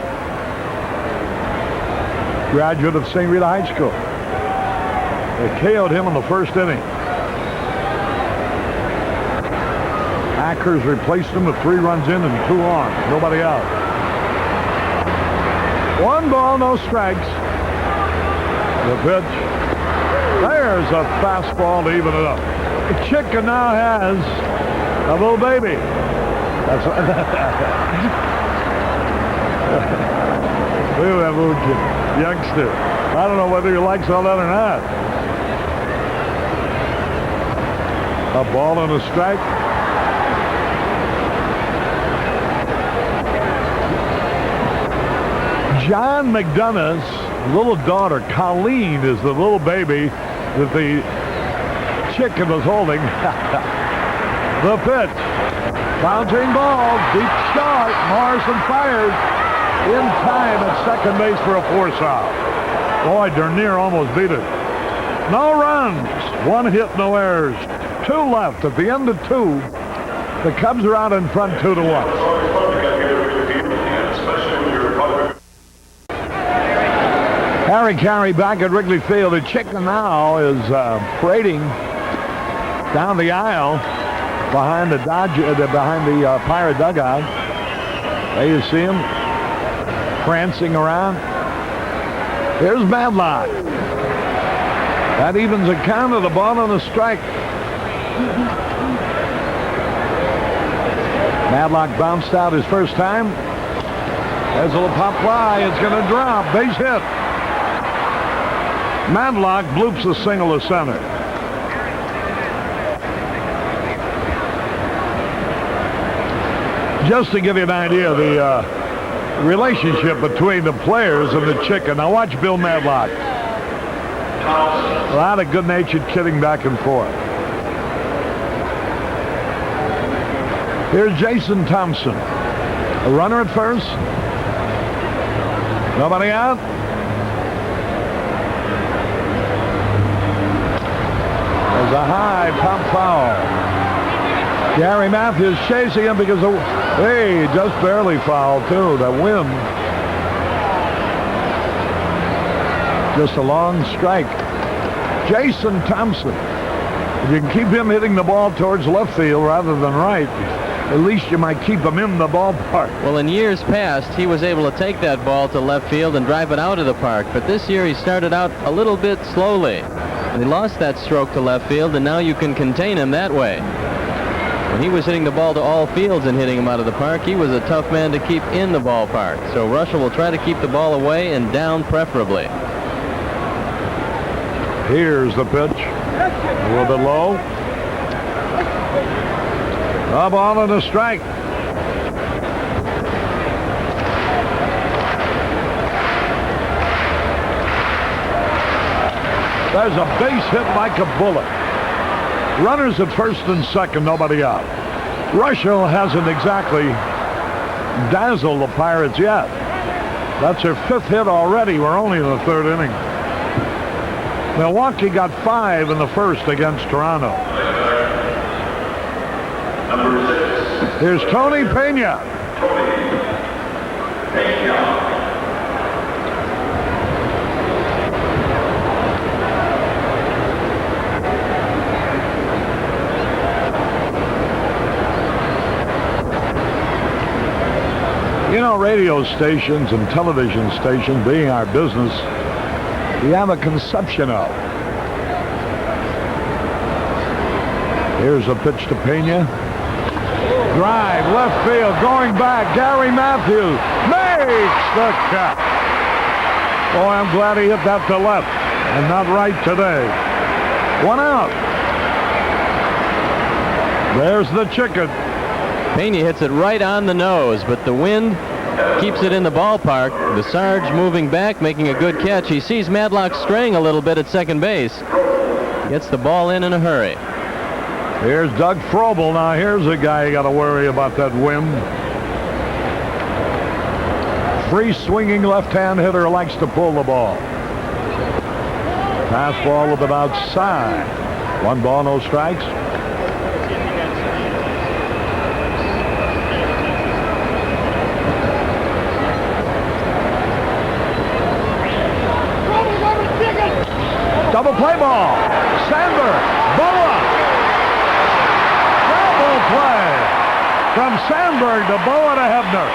Speaker 1: graduate of St. Rita High School. They KO'd him in the first inning. Ackers replaced him with 3 runs in and 2 on. Nobody out. 1 ball, no strikes. The pitch. There's a fastball to even it up. The chicken now has a little baby. That's look at that little kid, youngster. I don't know whether he likes all that or not. A ball and a strike. John McDonough's little daughter, Colleen, is the little baby that the chicken was holding. The pitch. Bouncing ball, deep shot. Morrison fires in time at second base for a force out. Boy, Dernier almost beat it. No runs. 1 hit, no errors. 2 left. At the end of 2, the Cubs are out in front 2-1. Harry Caray back at Wrigley Field. The chicken now is parading down the aisle behind the Pirate dugout. There you see him prancing around. Here's Madlock. That evens a count of the ball and a strike. Madlock bounced out his first time. There's a little pop fly. It's going to drop. Base hit. Madlock bloops a single to center. Just to give you an idea of the relationship between the players and the chicken. Now watch Bill Madlock. A lot of good-natured kidding back and forth. Here's Jason Thompson. A runner at first. Nobody out. There's a high pop foul. Gary Matthews chasing him because of, hey, just barely fouled too. The wind. Just a long strike. Jason Thompson. If you can keep him hitting the ball towards left field rather than right, at least you might keep him in the ballpark.
Speaker 3: Well, in years past, he was able to take that ball to left field and drive it out of the park. But this year, he started out a little bit slowly. And he lost that stroke to left field, and now you can contain him that way. When he was hitting the ball to all fields and hitting him out of the park, he was a tough man to keep in the ballpark. So Russell will try to keep the ball away and down preferably.
Speaker 1: Here's the pitch. A little bit low. A ball and a strike. There's a base hit like a bullet. Runners at first and second, nobody out. Russell hasn't exactly dazzled the Pirates yet. That's their 5th hit already. We're only in the 3rd inning. Milwaukee got 5 in the 1st against Toronto. Here's Tony Pena. You know, radio stations and television stations being our business, we have a conception of. Here's a pitch to Pena. Drive, left field, going back. Gary Matthews makes the catch. Boy, I'm glad he hit that to left and not right today. 1 out. There's the chicken.
Speaker 3: Pena hits it right on the nose, but the wind keeps it in the ballpark. The Sarge moving back, making a good catch. He sees Madlock straying a little bit at second base. Gets the ball in a hurry.
Speaker 1: Here's Doug Frobel. Now here's a guy you got to worry about that wind. Free swinging left-hand hitter, likes to pull the ball. Fastball a little bit outside. 1 ball, no strikes. Double play ball. Sandberg. Boa. Double play. From Sandberg to Boa to Hebner.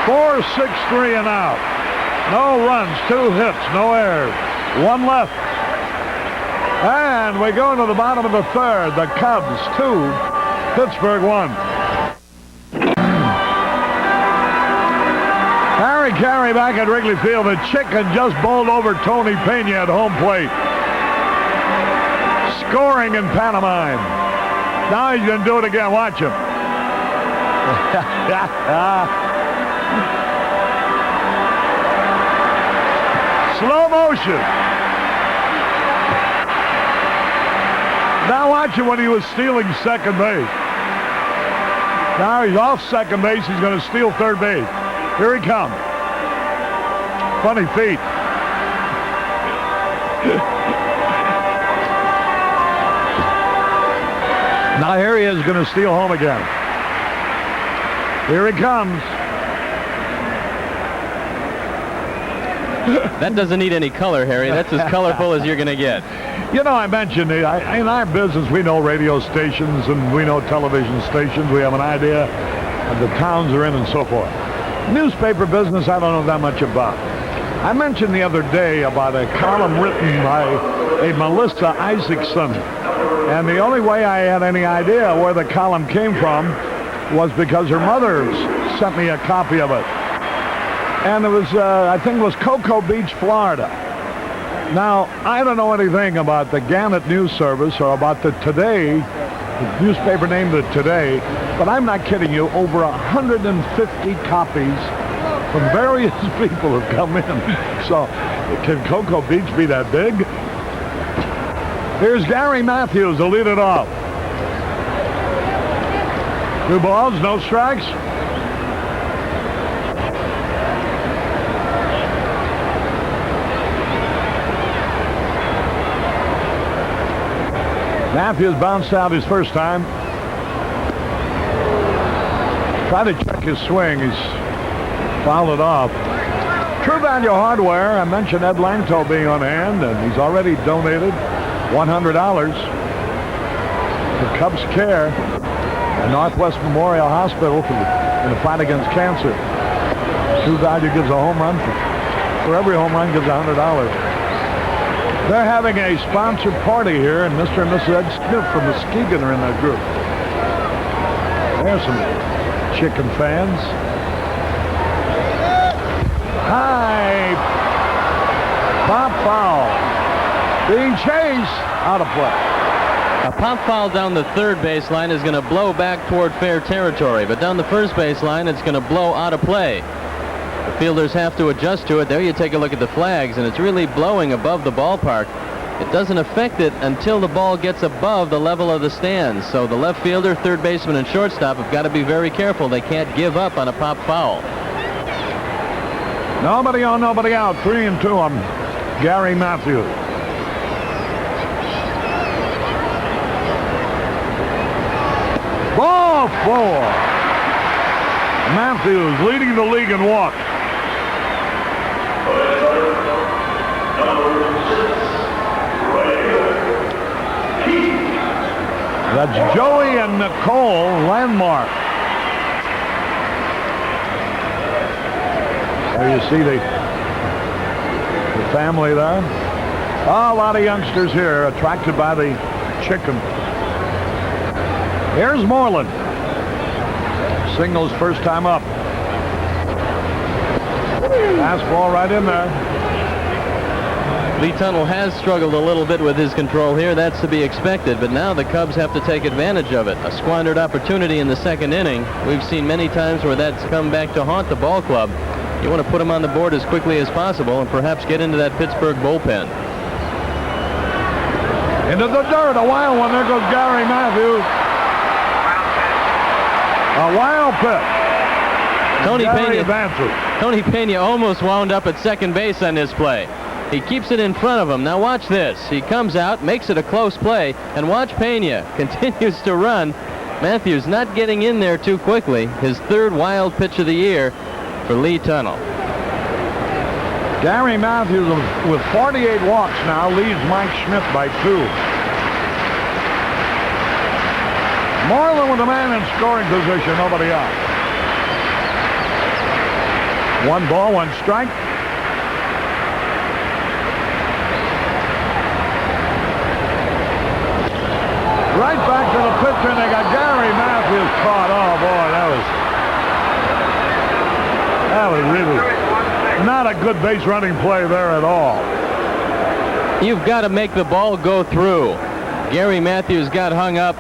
Speaker 1: 4-6-3 and out. No runs, 2 hits, no errors. 1 left. And we go into the bottom of the 3rd. The Cubs 2, Pittsburgh 1. Harry Caray back at Wrigley Field. The chicken just bowled over Tony Pena at home plate. Scoring in pantomime. Now he's going to do it again. Watch him. Slow motion. Now watch him when he was stealing second base. Now he's off second base. He's going to steal third base. Here he comes. Funny feet. Now here he is going to steal home again. Here he comes.
Speaker 3: That doesn't need any color, Harry. That's as colorful as you're going to get.
Speaker 1: You know, I mentioned in our business, we know radio stations and we know television stations. We have an idea of the towns they're in and so forth. Newspaper business, I don't know that much about. I mentioned the other day about a column written by a Melissa Isaacson. And the only way I had any idea where the column came from was because her mother sent me a copy of it. And it was, I think it was Cocoa Beach, Florida. Now, I don't know anything about the Gannett News Service or about the Today, the newspaper named the Today, but I'm not kidding you, over 150 copies from various people have come in. So, can Cocoa Beach be that big? Here's Gary Matthews to lead it off. 2 balls, no strikes. Matthews bounced out his first time. Try to check his swing. He's fouled it off. True Value Hardware. I mentioned Ed Langto being on hand, and he's already donated $100 to Cubs Care at Northwest Memorial Hospital in the fight against cancer. True Value gives a home run. For every home run, gives $100. They're having a sponsored party here, and Mr. and Mrs. Ed Smith from Muskegon are in that group. There's some Chicken fans. High pop foul. Being chased out of play.
Speaker 3: A pop foul down the third baseline is going to blow back toward fair territory, but down the first baseline, it's going to blow out of play. The fielders have to adjust to it. There you take a look at the flags, and it's really blowing above the ballpark. It doesn't affect it until the ball gets above the level of the stands. So the left fielder, third baseman, and shortstop have got to be very careful. They can't give up on a pop foul.
Speaker 1: Nobody on, nobody out. 3-2 on Gary Matthews. Ball 4. Matthews leading the league in walks. That's Joey and Nicole Landmark. There you see the family there. Oh, a lot of youngsters here attracted by the chicken. Here's Moreland. Singles first time up. Fastball right in there.
Speaker 3: Lee Tunnell has struggled a little bit with his control here. That's to be expected, but now the Cubs have to take advantage of it. A squandered opportunity in the second inning. We've seen many times where that's come back to haunt the ball club. You want to put them on the board as quickly as possible and perhaps get into that Pittsburgh bullpen.
Speaker 1: Into the dirt, a wild one. There goes Gary Matthews. A wild pitch.
Speaker 3: Tony Pena almost wound up at second base on this play. He keeps it in front of him. Now watch this. He comes out, makes it a close play, and watch Pena continues to run. Matthews not getting in there too quickly. His third wild pitch of the year for Lee Tunnell.
Speaker 1: Gary Matthews with 48 walks now leads Mike Schmidt by 2. Moreland with a man in scoring position, nobody out. 1 ball, 1 strike. Right back to the pitcher, and they got Gary Matthews caught. Oh, boy, that was really not a good base running play there at all.
Speaker 3: You've got to make the ball go through. Gary Matthews got hung up.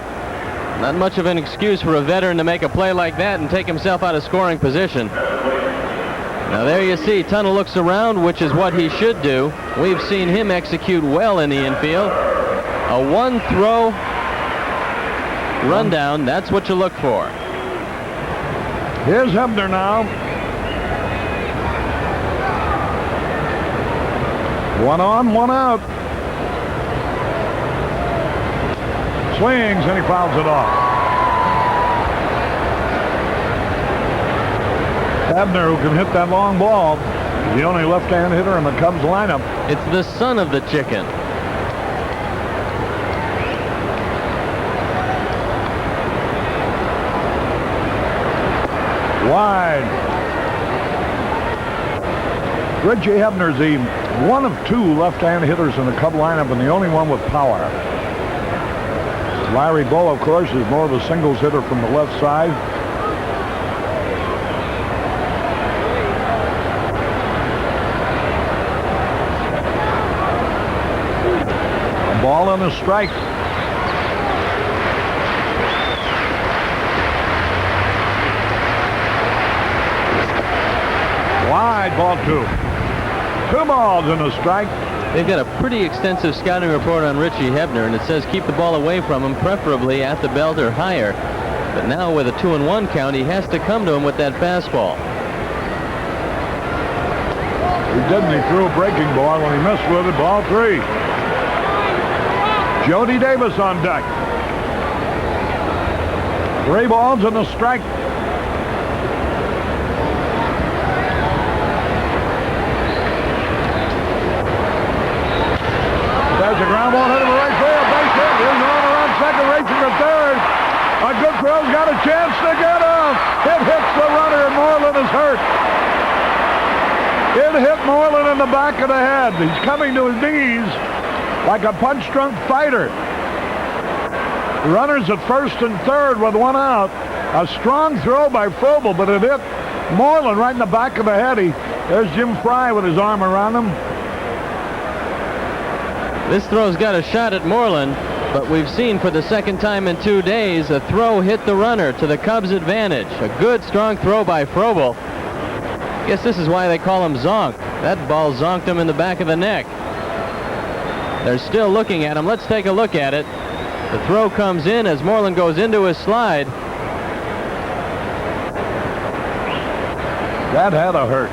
Speaker 3: Not much of an excuse for a veteran to make a play like that and take himself out of scoring position. Now there you see, Tunnell looks around, which is what he should do. We've seen him execute well in the infield. A 1-throw rundown, that's what you look for.
Speaker 1: Here's Hebner now. 1 on, 1 out. Swings, and he fouls it off. Hebner, who can hit that long ball, is the only left-hand hitter in the Cubs lineup.
Speaker 3: It's the son of the chicken.
Speaker 1: Wide. Reggie Hebner's the one of 2 left-hand hitters in the Cub lineup and the only one with power. Larry Bow, of course, is more of a singles hitter from the left side. A ball and a strike. Wide, ball 2. 2 balls and a strike.
Speaker 3: They've got a pretty extensive scouting report on Richie Hebner, and it says keep the ball away from him, preferably at the belt or higher. But now with a 2-1 count, he has to come to him with that fastball.
Speaker 1: He didn't. He threw a breaking ball when he missed with it. Ball 3. Jody Davis on deck. 3 balls and a strike. It hit Moreland in the back of the head. He's coming to his knees like a punch-drunk fighter. Runners at first and third with one out. A strong throw by Froebel, but it hit Moreland right in the back of the head. There's Jim Fry with his arm around him.
Speaker 3: This throw's got a shot at Moreland, but we've seen for the second time in 2 days a throw hit the runner to the Cubs' advantage. A good, strong throw by Froebel. Guess this is why they call him Zonk. That ball zonked him in the back of the neck. They're still looking at him. Let's take a look at it. The throw comes in as Moreland goes into his slide.
Speaker 1: That had to hurt.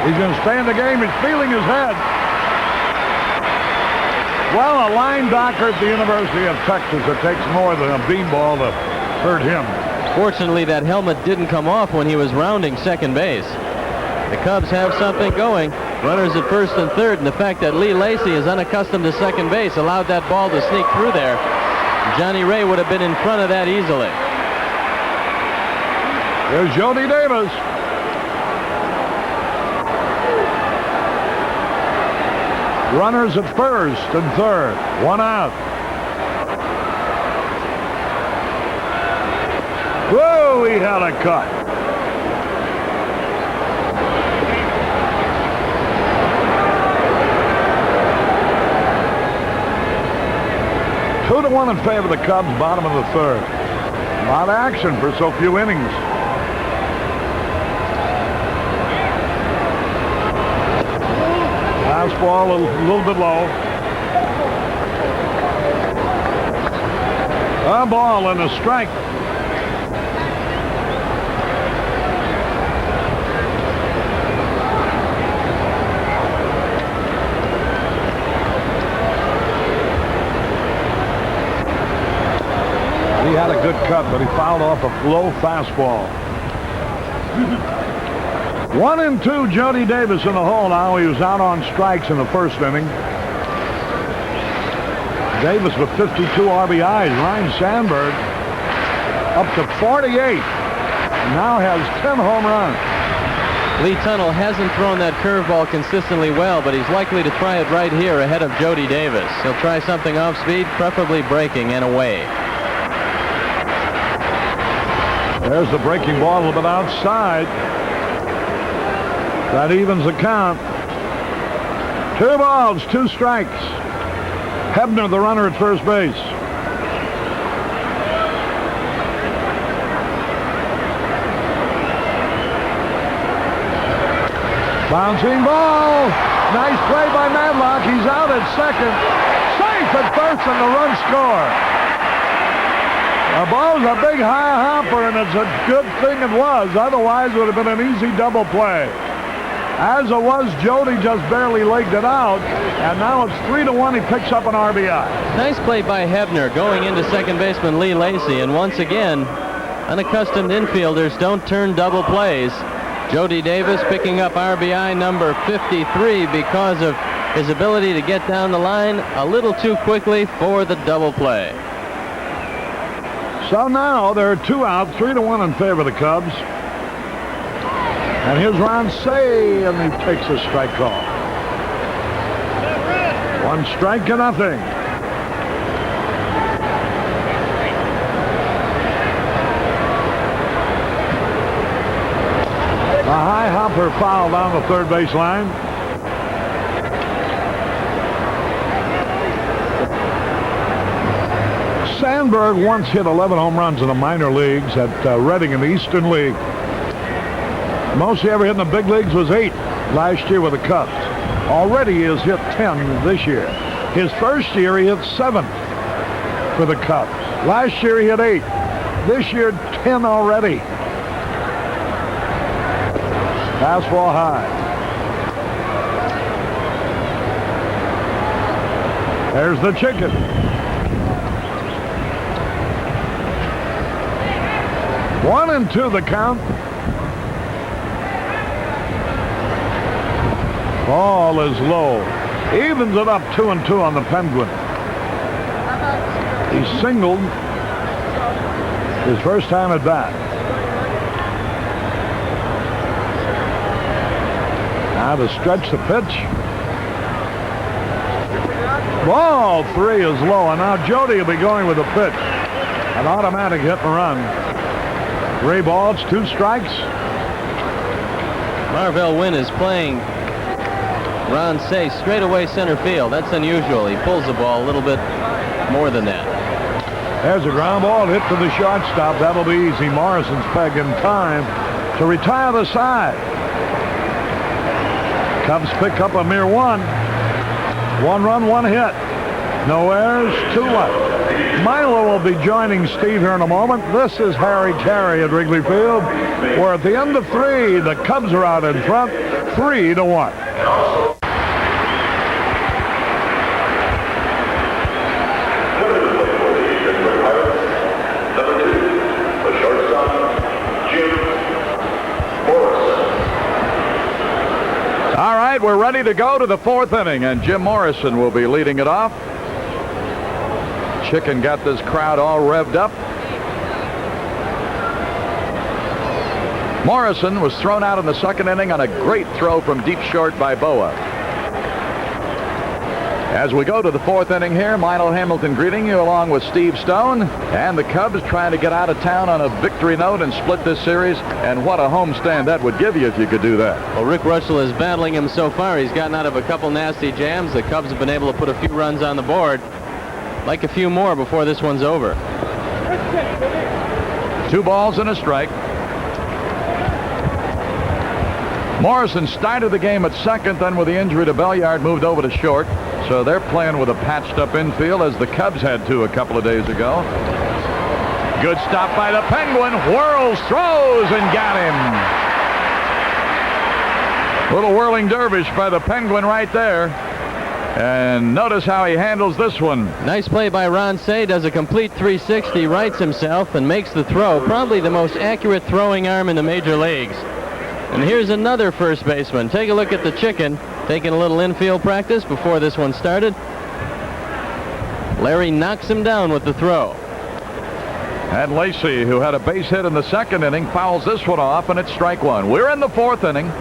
Speaker 1: He's going to stay in the game. He's feeling his head. Well, a linebacker at the University of Texas, it takes more than a beanball to hurt him.
Speaker 3: Fortunately, that helmet didn't come off when he was rounding second base. The Cubs have something going. Runners at first and third, and the fact that Lee Lacy is unaccustomed to second base allowed that ball to sneak through there. Johnny Ray would have been in front of that easily.
Speaker 1: There's Jody Davis. Runners at first and third. One out. Whoa, he had a cut. Two to one in favor of the Cubs, bottom of the third. A lot of action for so few innings. Fastball a little bit low. A ball and a strike. He had a good cut, but he fouled off a low fastball. 1-2, Jody Davis in the hole now. He was out on strikes in the first inning. Davis with 52 RBIs. Ryne Sandberg up to 48. Now has 10 home runs.
Speaker 3: Lee Tunnell hasn't thrown that curveball consistently well, but he's likely to try it right here ahead of Jody Davis. He'll try something off speed, preferably breaking and away.
Speaker 1: There's the breaking ball a little bit outside. That evens the count. 2 balls, 2 strikes. Hebner, the runner at first base. Bouncing ball. Nice play by Madlock. He's out at second. Safe at first, and the run score. The ball's a big high hopper, and it's a good thing it was. Otherwise, it would have been an easy double play. As it was, Jody just barely legged it out, and now it's 3-1. He picks up an RBI.
Speaker 3: Nice play by Hebner going into second baseman Lee Lacy, and once again, unaccustomed infielders don't turn double plays. Jody Davis picking up RBI number 53 because of his ability to get down the line a little too quickly for the double play.
Speaker 1: So now there are 2 out, 3-1 in favor of the Cubs. And here's Ron Cey, and he takes a strike call. 1 strike to nothing. A high hopper foul down the third base line. Sandberg once hit 11 home runs in the minor leagues at Reading in the Eastern League. Most he ever hit in the big leagues was 8 last year with the Cubs. Already he has hit 10 this year. His first year he hit 7 for the Cubs. Last year he hit 8. This year 10 already. Fastball high. There's the chicken. One and two the count. Ball is low. Evens it up 2-2 on the Penguin. He singled his first time at bat. Now to stretch the pitch. Ball 3 is low, and now Jody will be going with the pitch. An automatic hit and run. 3 balls, 2 strikes.
Speaker 3: Marvell Wynn is playing Ron Cey straight away center field. That's unusual. He pulls the ball a little bit more than that.
Speaker 1: There's a ground ball hit to the shortstop. That'll be easy. Morrison's peg in time to retire the side. Cubs pick up a mere 1. 1 run, 1 hit. No errors, 2 left. Milo will be joining Steve here in a moment. This is Harry Caray at Wrigley Field, where at the end of 3, the Cubs are out in front, 3-1. All right, we're ready to go to the 4th inning, and Jim Morrison will be leading it off. Chicken got this crowd all revved up. Morrison was thrown out in the 2nd inning on a great throw from deep short by Boa. As we go to the 4th inning here, Milo Hamilton greeting you along with Steve Stone, and the Cubs trying to get out of town on a victory note and split this series, and what a homestand that would give you if you could do that.
Speaker 3: Well, Rick Rutschel is battling him so far. He's gotten out of a couple nasty jams. The Cubs have been able to put a few runs on the board. Like a few more before this one's over.
Speaker 1: 2 balls and a strike. Morrison started the game at second, then with the injury to Belliard moved over to short. So they're playing with a patched up infield as the Cubs had to a couple of days ago. Good stop by the Penguin. Whirls, throws, and got him. Little whirling dervish by the Penguin right there. And notice how he handles this one.
Speaker 3: Nice play by Ron Cey. Does a complete 360, rights himself, and makes the throw. Probably the most accurate throwing arm in the major leagues. And here's another first baseman. Take a look at the Chicken, taking a little infield practice before this one started. Larry knocks him down with the throw.
Speaker 1: And Lacey, who had a base hit in the 2nd inning, fouls this one off, and it's strike 1. We're in the 4th inning.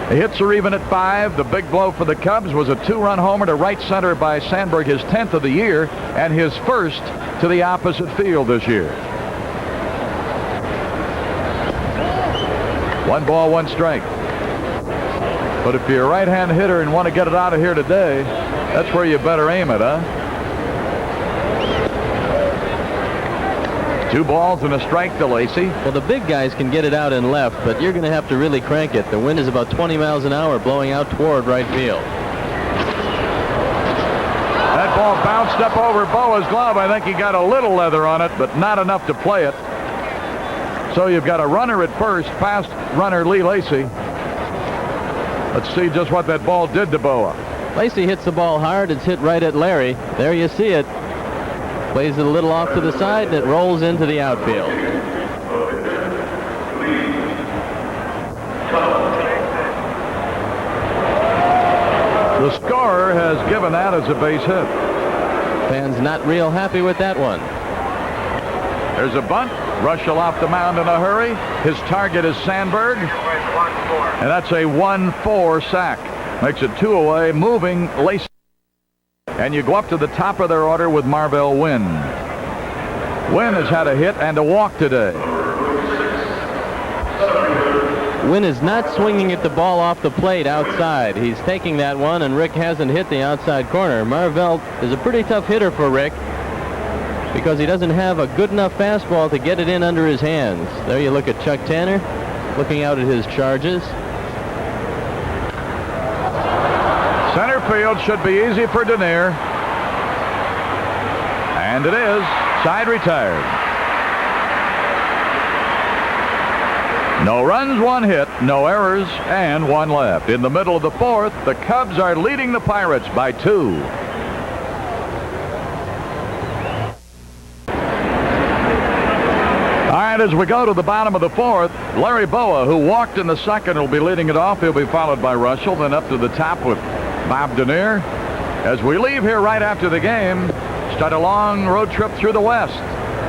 Speaker 1: The hits are even at 5. The big blow for the Cubs was a 2-run homer to right center by Sandberg, his 10th of the year, and his first to the opposite field this year. 1 ball, 1 strike. But if you're a right-hand hitter and want to get it out of here today, that's where you better aim it, huh? 2 balls and a strike to Lacey.
Speaker 3: Well, the big guys can get it out in left, but you're going to have to really crank it. The wind is about 20 miles an hour blowing out toward right field.
Speaker 1: That ball bounced up over Boa's glove. I think he got a little leather on it, but not enough to play it. So you've got a runner at first, fast runner Lee Lacey. Let's see just what that ball did to Boa.
Speaker 3: Lacey hits the ball hard. It's hit right at Larry. There you see it. Plays it a little off to the side, and it rolls into the outfield.
Speaker 1: The scorer has given that as a base hit.
Speaker 3: Fans not real happy with that one.
Speaker 1: There's a bunt. Rutschel off the mound in a hurry. His target is Sandberg. And that's a 1-4 sack. Makes it 2 away, moving Lacey. And you go up to the top of their order with Marvell Wynn. Wynn has had a hit and a walk today.
Speaker 3: Wynn is not swinging at the ball off the plate outside. He's taking that one, and Rick hasn't hit the outside corner. Marvell is a pretty tough hitter for Rick because he doesn't have a good enough fastball to get it in under his hands. There you look at Chuck Tanner looking out at his charges.
Speaker 1: Center field should be easy for Denier. And it is. Side retired. No runs, 1 hit, no errors, and 1 left. In the middle of the 4th, the Cubs are leading the Pirates by 2. All right, as we go to the bottom of the 4th, Larry Boa, who walked in the 2nd, will be leading it off. He'll be followed by Rutschel, then up to the top with Bob Denier. As we leave here right after the game, start a long road trip through the West.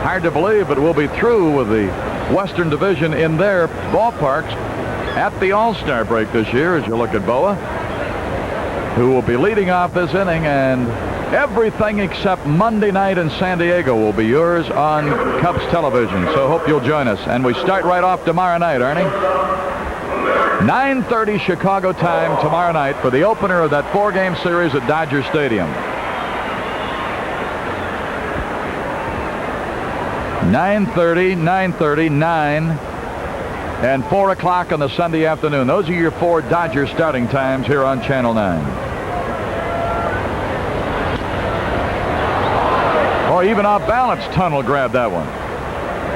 Speaker 1: Hard to believe, but we'll be through with the Western Division in their ballparks at the All-Star break this year as you look at Boa, who will be leading off this inning, and everything except Monday night in San Diego will be yours on Cubs television. So hope you'll join us. And we start right off tomorrow night, Ernie. 9:30 Chicago time tomorrow night for the opener of that 4-game series at Dodger Stadium. 9:30, 9:30, 9, and 4 o'clock on the Sunday afternoon. Those are your 4 Dodger starting times here on Channel 9. Oh, even off balance, Tunnel grabbed that one.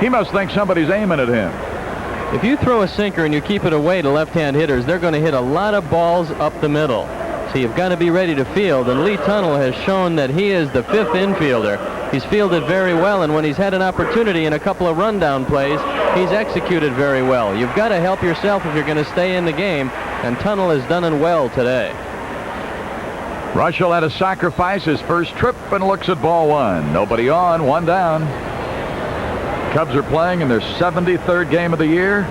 Speaker 1: He must think somebody's aiming at him.
Speaker 3: If you throw a sinker and you keep it away to left-hand hitters, they're going to hit a lot of balls up the middle. So you've got to be ready to field, and Lee Tunnel has shown that he is the 5th infielder. He's fielded very well, and when he's had an opportunity in a couple of rundown plays, he's executed very well. You've got to help yourself if you're going to stay in the game, and Tunnel has done it well today.
Speaker 1: Russell had to sacrifice his first trip and looks at ball 1. Nobody on, 1 down. Cubs are playing in their 73rd game of the year.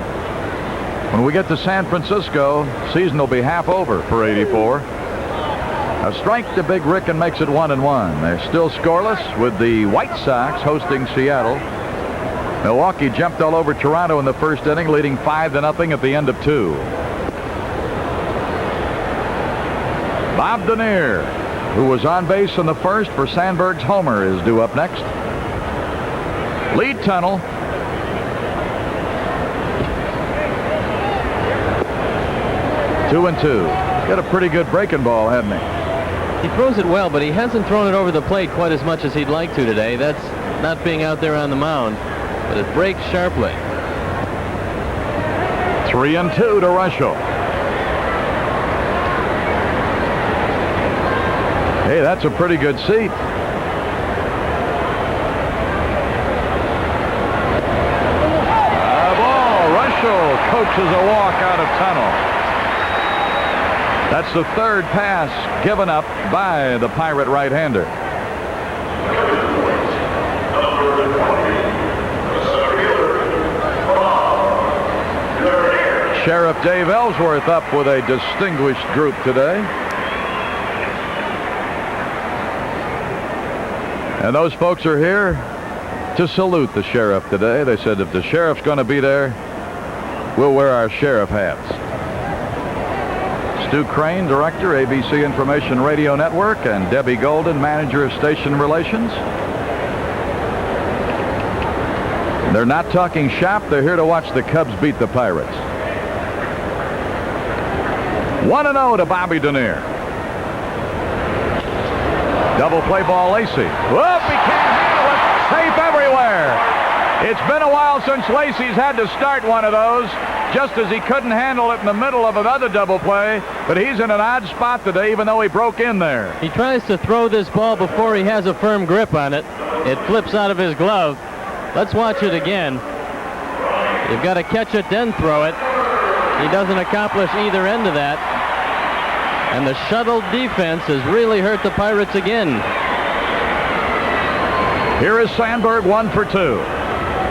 Speaker 1: When we get to San Francisco, season will be half over for 84. A strike to Big Rick and makes it 1-1. They're still scoreless with the White Sox hosting Seattle. Milwaukee jumped all over Toronto in the first inning, leading 5-0 at the end of 2. Bob Denier, who was on base in the first for Sandberg's homer, is due up next. Lead Tunnel. Two and 2. Got a pretty good breaking ball, hadn't he?
Speaker 3: He throws it well, but he hasn't thrown it over the plate quite as much as he'd like to today. That's not being out there on the mound, but it breaks sharply.
Speaker 1: 3-2 to Russell. Hey, that's a pretty good seat. A ball. Russell coaches a walk out of Tunnel. That's the 3rd pass given up by the Pirate right-hander. Sheriff Dave Ellsworth up with a distinguished group today. And those folks are here to salute the sheriff today. They said if the sheriff's going to be there, we'll wear our sheriff hats. Stu Crane, director, ABC Information Radio Network, and Debbie Golden, manager of station relations. They're not talking shop. They're here to watch the Cubs beat the Pirates. 1-0 to Bobby Denier. Double play ball, Lacy. Whoop, he can't handle it. Safe everywhere. It's been a while since Lacy's had to start one of those, just as he couldn't handle it in the middle of another double play, but he's in an odd spot today, even though he broke in there.
Speaker 3: He tries to throw this ball before he has a firm grip on it. It flips out of his glove. Let's watch it again. You've got to catch it, then throw it. He doesn't accomplish either end of that. And the shuttle defense has really hurt the Pirates again.
Speaker 1: Here is Sandberg, 1 for 2.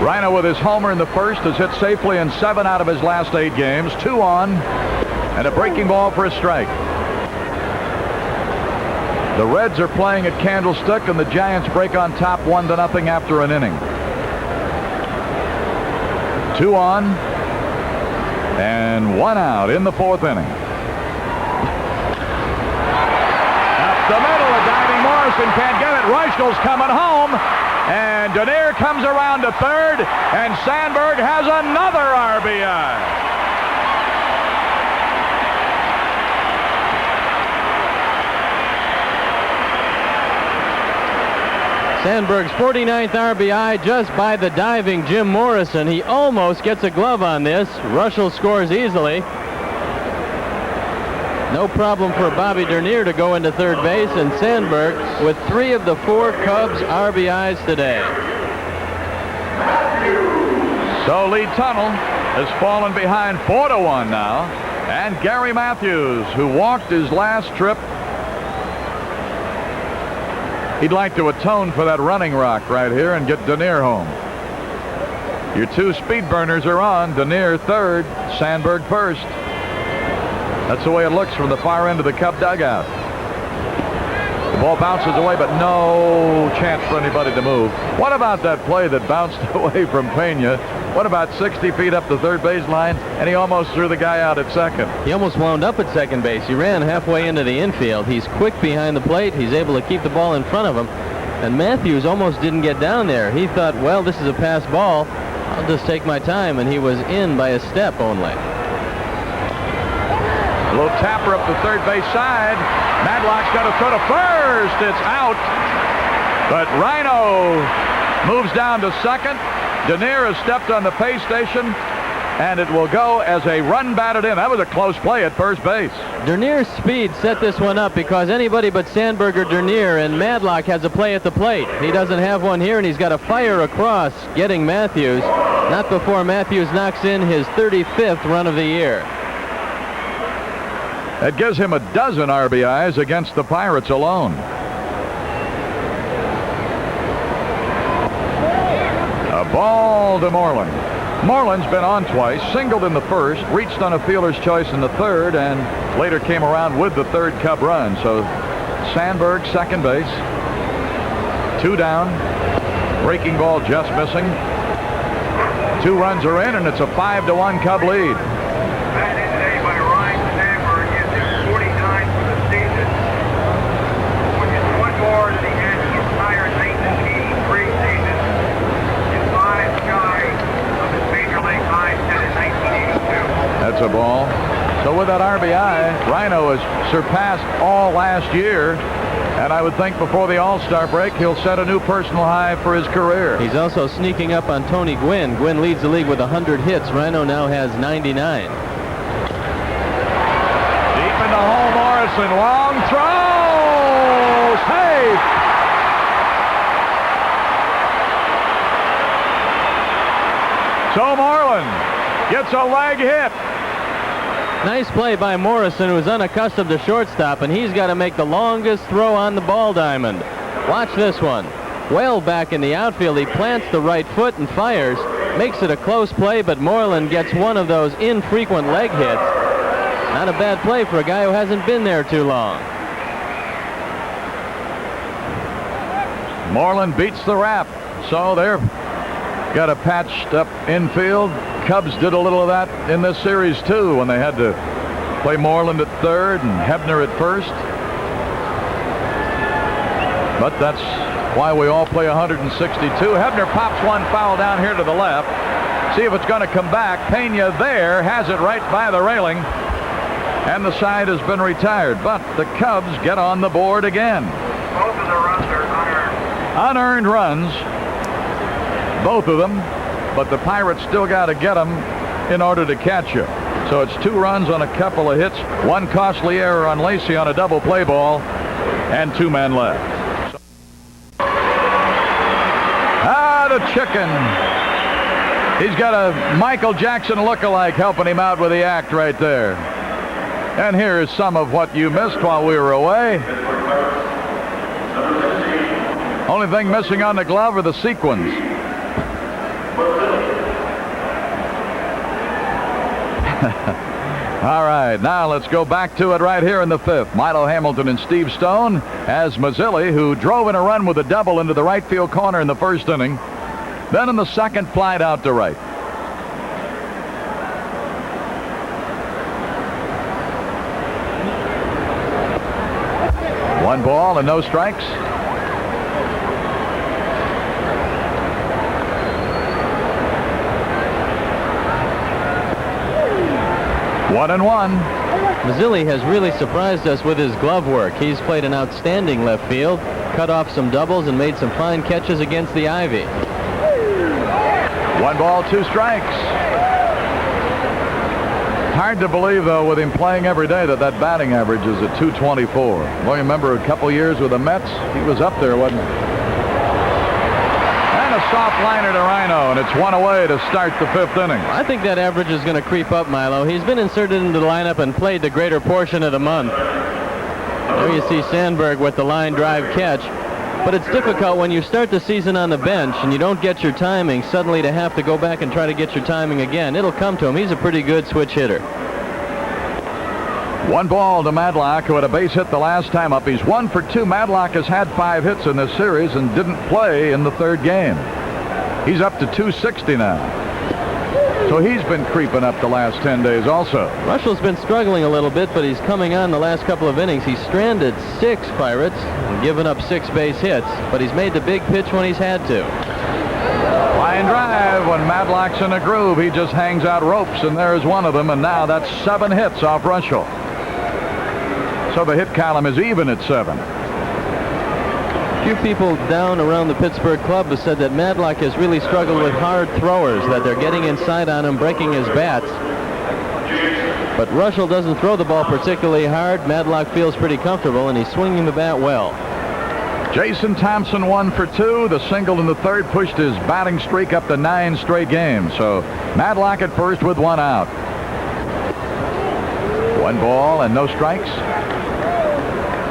Speaker 1: Rhino with his homer in the first has hit safely in 7 out of his last 8 games. 2 on, and a breaking ball for a strike. The Reds are playing at Candlestick, and the Giants break on top 1-0 after an inning. 2 on, and 1 out in the 4th inning. The middle of diving Morrison can't get it. Ruschel's coming home, and Denier comes around to third, and Sandberg has another RBI.
Speaker 3: Sandberg's 49th RBI just by the diving Jim Morrison. He almost gets a glove on this. Ruschel scores easily. No problem for Bobby Denier to go into third base, and Sandberg with 3 of the 4 Cubs RBIs today.
Speaker 1: So Lee Tunnel has fallen behind 4-1 now, and Gary Matthews, who walked his last trip, he'd like to atone for that running rock right here and get Denier home. Your two speed burners are on. Dernier third, Sandberg first. That's the way it looks from the far end of the Cub dugout. The ball bounces away, but no chance for anybody to move. What about that play that bounced away from Pena? What about 60 feet up the third base line, and he almost threw the guy out at second?
Speaker 3: He almost wound up at second base. He ran halfway into the infield. He's quick behind the plate. He's able to keep the ball in front of him. And Matthews almost didn't get down there. He thought, well, this is a pass ball. I'll just take my time, and he was in by a step only.
Speaker 1: A little tapper up the third base side. Madlock's got to throw to first. It's out. But Rhino moves down to second. Dernier has stepped on the pay station, and it will go as a run batted in. That was a close play at first base.
Speaker 3: Dernier's speed set this one up because anybody but Sandberg or Dernier, and Madlock has a play at the plate. He doesn't have one here, and he's got to fire across, getting Matthews. Not before Matthews knocks in his 35th run of the year.
Speaker 1: That gives him a dozen RBIs against the Pirates alone. A ball to Moreland. Moreland's been on twice, singled in the first, reached on a fielder's choice in the third, and later came around with the third Cub run. So Sandberg, second base. 2 down. Breaking ball just missing. 2 runs are in, and it's a 5-1 Cub lead.
Speaker 4: Batted in today by Ryan Sandberg is his 49th for the season, which is 1 more than he had in his entire 1983 season, and 5 shy of his major league high set in 1982.
Speaker 1: That's a ball. So with that RBI, Rhino has surpassed all last year. And I would think before the All-Star break, he'll set a new personal high for his career.
Speaker 3: He's also sneaking up on Tony Gwynn. Gwynn leads the league with 100 hits. Rhino now has 99.
Speaker 1: Deep in the hole, Morrison. Long throw. Safe. So Moreland gets a leg hit.
Speaker 3: Nice play by Morrison, who's unaccustomed to shortstop, and he's got to make the longest throw on the ball diamond. Watch this one. Well back in the outfield, he plants the right foot and fires. Makes it a close play, but Moreland gets one of those infrequent leg hits. Not a bad play for a guy who hasn't been there too long.
Speaker 1: Moreland beats the rap. So they're got a patched up infield. Cubs did a little of that in this series too, when they had to play Moreland at third and Hebner at first. But that's why we all play 162. Hebner pops one foul down here to the left. See if it's going to come back. Pena there has it right by the railing, and the side has been retired. But the Cubs get on the board again.
Speaker 4: Both of the runs are unearned.
Speaker 1: Unearned runs, both of them. But the Pirates still got to get them in order to catch you. So it's 2 runs on a couple of hits, 1 costly error on Lacey on a double play ball, and 2 men left. The chicken. He's got a Michael Jackson lookalike helping him out with the act right there. And here is some of what you missed while we were away. Only thing missing on the glove are the sequins. All right, now let's go back to it right here in the 5th. Milo Hamilton and Steve Stone as Mazzilli, who drove in a run with a double into the right field corner in the first inning. Then in the second, flied out to right. One ball and no strikes. One and one.
Speaker 3: Mazzilli has really surprised us with his glove work. He's played an outstanding left field, cut off some doubles, and made some fine catches against the ivy.
Speaker 1: 1 ball, 2 strikes. Hard to believe, though, with him playing every day, that batting average is at 224. Well, you remember a couple years with the Mets, he was up there, wasn't he? And a soft liner to Rhino, and it's 1 away to start the 5th inning.
Speaker 3: I think that average is going to creep up, Milo. He's been inserted into the lineup and played the greater portion of the month. There you see Sandberg with the line drive catch. But it's difficult when you start the season on the bench and you don't get your timing, suddenly to have to go back and try to get your timing again. It'll come to him. He's a pretty good switch hitter.
Speaker 1: 1 ball to Madlock, who had a base hit the last time up. He's 1 for 2. Madlock has had 5 hits in this series and didn't play in the 3rd game. He's up to 260 now. So he's been creeping up the last 10 days also.
Speaker 3: Russell's been struggling a little bit, but he's coming on the last couple of innings. He's stranded 6 Pirates and given up 6 base hits, but he's made the big pitch when he's had to.
Speaker 1: Line drive. When Madlock's in a groove, he just hangs out ropes, and there's one of them, and now that's 7 hits off Russell. So the hit column is even at 7.
Speaker 3: A few people down around the Pittsburgh club have said that Madlock has really struggled with hard throwers, that they're getting inside on him, breaking his bats. But Russell doesn't throw the ball particularly hard. Madlock feels pretty comfortable, and he's swinging the bat well.
Speaker 1: Jason Thompson 1 for 2. The single in the 3rd pushed his batting streak up to 9 straight games. So Madlock at first with 1 out. 1 ball and no strikes.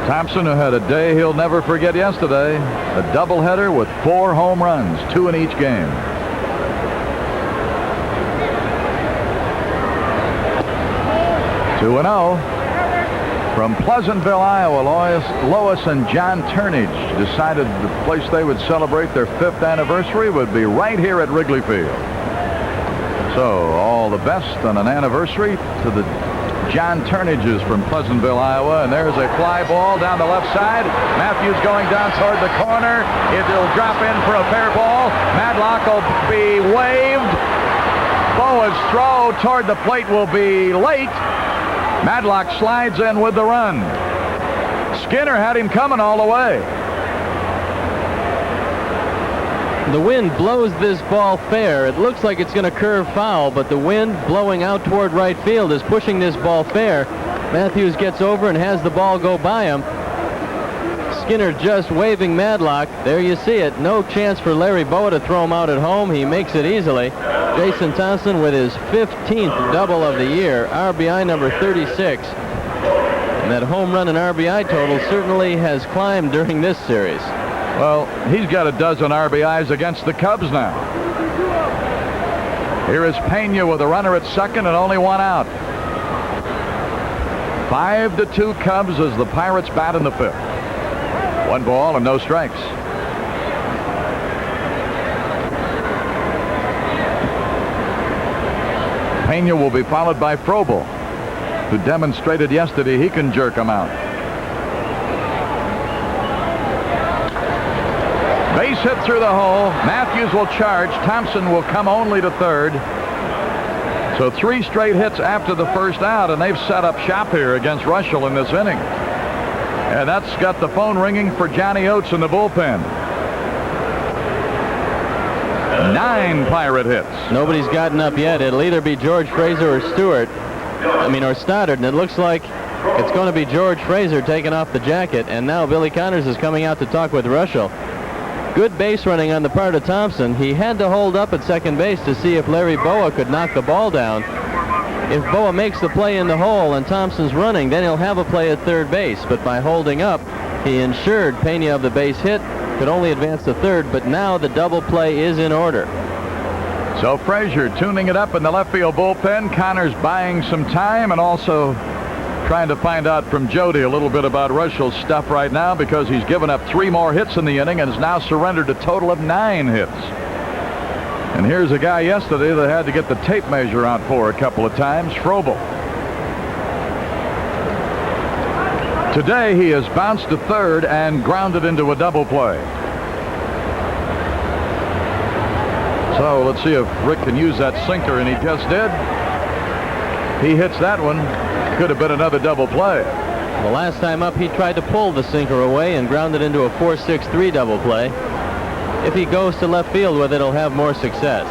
Speaker 1: Thompson, who had a day he'll never forget yesterday, a doubleheader with 4 home runs, 2 in each game. Two and 0. From Pleasantville, Iowa, Lois and John Turnage decided the place they would celebrate their 5th anniversary would be right here at Wrigley Field. So all the best on an anniversary to the John Turnages from Pleasantville, Iowa, and there's a fly ball down the left side. Matthews going down toward the corner. It'll drop in for a fair ball. Madlock will be waved. Boa's throw toward the plate will be late. Madlock slides in with the run. Skinner had him coming all the way.
Speaker 3: The wind blows this ball fair. It looks like it's going to curve foul, but the wind blowing out toward right field is pushing this ball fair. Matthews gets over and has the ball go by him. Skinner just waving Madlock. There you see it. No chance for Larry Boa to throw him out at home. He makes it easily. Jason Thompson with his 15th double of the year, RBI number 36. And that home run and RBI total certainly has climbed during this series.
Speaker 1: Well, he's got a dozen RBIs against the Cubs now. Here is Pena with a runner at second and only 1 out. 5-2 Cubs as the Pirates bat in the 5th. 1 ball and no strikes. Pena will be followed by Froebel, who demonstrated yesterday he can jerk him out. Base hit through the hole. Matthews will charge. Thompson will come only to 3rd. So 3 straight hits after the 1st out, and they've set up shop here against Russell in this inning. And that's got the phone ringing for Johnny Oates in the bullpen. 9 Pirate hits.
Speaker 3: Nobody's gotten up yet. It'll either be George Fraser or Stoddard, and it looks like it's going to be George Fraser taking off the jacket, and now Billy Connors is coming out to talk with Russell. Good base running on the part of Thompson. He had to hold up at second base to see if Larry Boa could knock the ball down. If Boa makes the play in the hole and Thompson's running, then he'll have a play at 3rd base. But by holding up, he ensured Pena of the base hit could only advance to 3rd, but now the double play is in order.
Speaker 1: So Frazier tuning it up in the left field bullpen. Connors buying some time and also trying to find out from Jody a little bit about Russell's stuff right now, because he's given up 3 more hits in the inning and has now surrendered a total of 9 hits. And here's a guy yesterday that had to get the tape measure out for a couple of times, Froebel. Today he has bounced to 3rd and grounded into a double play. So let's see if Rick can use that sinker, and he just did. He hits that one. Could have been another double play.
Speaker 3: The last time up, he tried to pull the sinker away and grounded into a 4-6-3 double play. If he goes to left field with it, he'll have more success.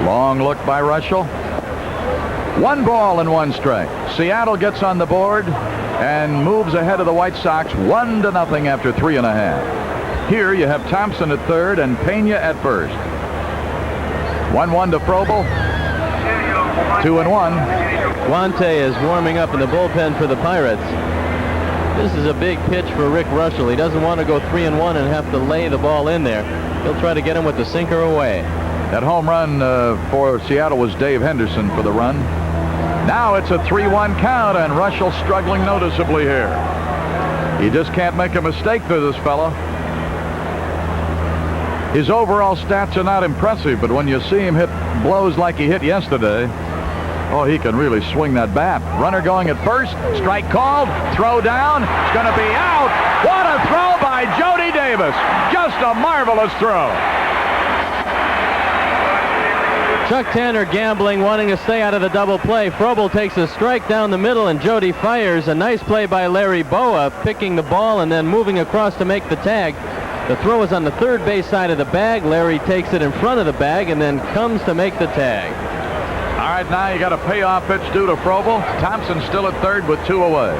Speaker 1: Long look by Russell. 1 ball and 1 strike. Seattle gets on the board and moves ahead of the White Sox 1-0 after 3.5. Here you have Thompson at 3rd and Pena at 1st. 1-1 to Froebel. 2-1.
Speaker 3: Guante is warming up in the bullpen for the Pirates. This is a big pitch for Rick Russell. He doesn't want to go 3-1 and have to lay the ball in there. He'll try to get him with the sinker away.
Speaker 5: That home run for Seattle was Dave Henderson for the run. Now it's a 3-1 count, and Russell struggling noticeably here. You just can't make a mistake to this fella. His overall stats are not impressive, but when you see him hit blows like he hit yesterday, oh, he can really swing that bat. Runner going at first. Strike called. Throw down. It's going to be out. What a throw by Jody Davis. Just a marvelous throw.
Speaker 3: Chuck Tanner gambling, wanting to stay out of the double play. Frobel takes a strike down the middle, and Jody fires. A nice play by Larry Boa, picking the ball and then moving across to make the tag. The throw is on the third base side of the bag. Larry takes it in front of the bag and then comes to make the tag.
Speaker 5: All right, now you got a payoff pitch due to Frobel. Thompson still at third with 2 away.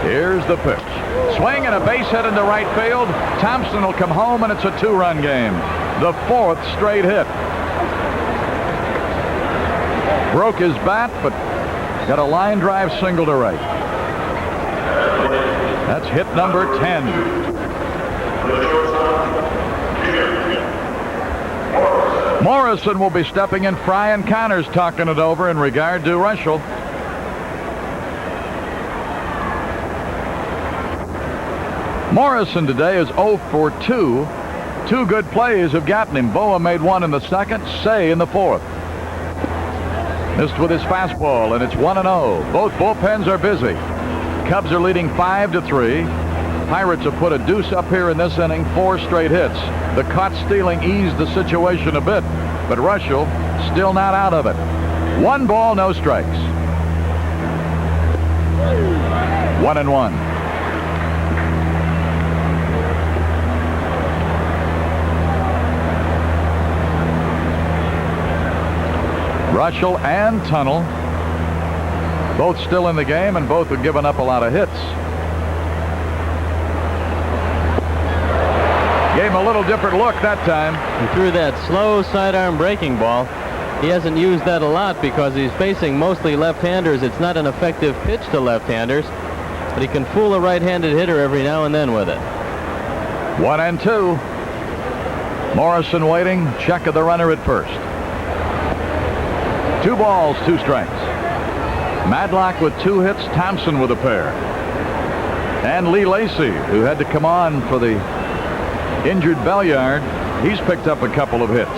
Speaker 5: Here's the pitch. Swing and a base hit into right field. Thompson will come home, and it's a 2-run game. The 4th straight hit. Broke his bat, but got a line drive single to right. That's hit number 10. Morrison will be stepping in. Fry and Connors talking it over in regard to Russell. Morrison today is 0 for 2. 2 good plays have gotten him. Boa made one in the second, Say in the 4th. Missed with his fastball, and it's 1-0. Both bullpens are busy. Cubs are leading 5-3. Pirates have put a deuce up here in this inning, 4 straight hits. The caught stealing eased the situation a bit, but Russell still not out of it. 1 ball, no strikes. 1-1. Russell and Tunnel both still in the game, and both have given up a lot of hits. Gave him a little different look that time.
Speaker 3: He threw that slow sidearm breaking ball. He hasn't used that a lot because he's facing mostly left-handers. It's not an effective pitch to left-handers, but he can fool a right-handed hitter every now and then with it.
Speaker 5: 1-2. Morrison waiting. Check of the runner at first. 2 balls, 2 strikes. Madlock with 2 hits. Thompson with a pair. And Lee Lacy, who had to come on for the injured Belliard, he's picked up a couple of hits.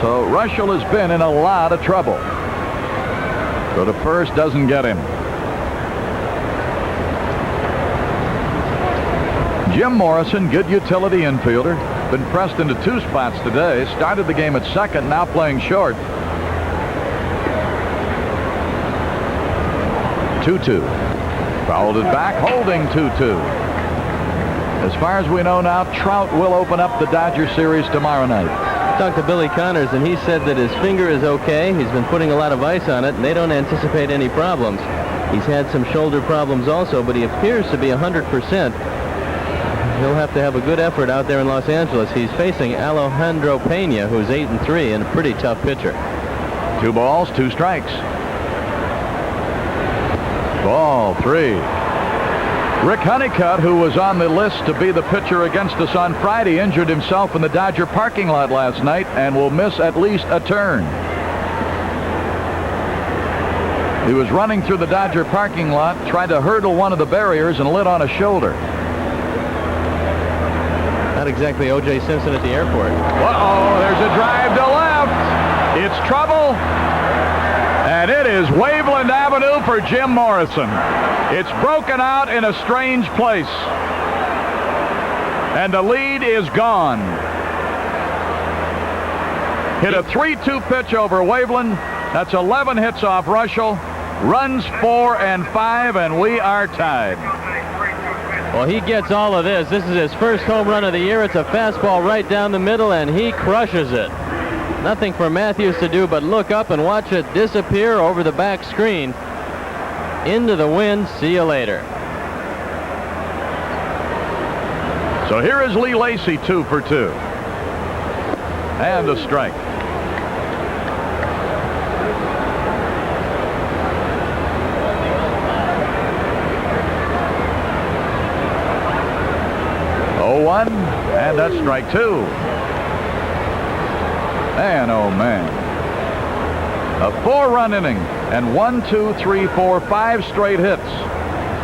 Speaker 5: So Russell has been in a lot of trouble. So the first doesn't get him. Jim Morrison, good utility infielder, been pressed into 2 spots today. Started the game at second, now playing short. 2-2. Fouled it back, holding 2-2. As far as we know now, Trout will open up the Dodger series tomorrow night.
Speaker 3: I talked to Billy Connors, and he said that his finger is okay. He's been putting a lot of ice on it, and they don't anticipate any problems. He's had some shoulder problems also, but he appears to be 100%. He'll have to have a good effort out there in Los Angeles. He's facing Alejandro Pena, who's 8-3 and a pretty tough pitcher.
Speaker 5: 2 balls, 2 strikes. Ball 3. Rick Honeycutt, who was on the list to be the pitcher against us on Friday, injured himself in the Dodger parking lot last night and will miss at least a turn. He was running through the Dodger parking lot, tried to hurdle one of the barriers and lit on a shoulder.
Speaker 3: Not exactly O.J. Simpson at the airport.
Speaker 5: Uh-oh, there's a drive to left. It's trouble. And it is Waveland Avenue for Jim Morrison. It's broken out in a strange place. And the lead is gone. Hit a 3-2 pitch over Waveland. That's 11 hits off Russell. Runs 4 and 5, and we are tied.
Speaker 3: Well, he gets all of this. This is his first home run of the year. It's a fastball right down the middle, and he crushes it. Nothing for Matthews to do but look up and watch it disappear over the back screen. Into the wind. See you later.
Speaker 5: So here is Lee Lacy, 2 for 2. And a strike. And that's strike 2. Man, oh man. A 4-run inning and 1, 2, 3, 4, 5 straight hits.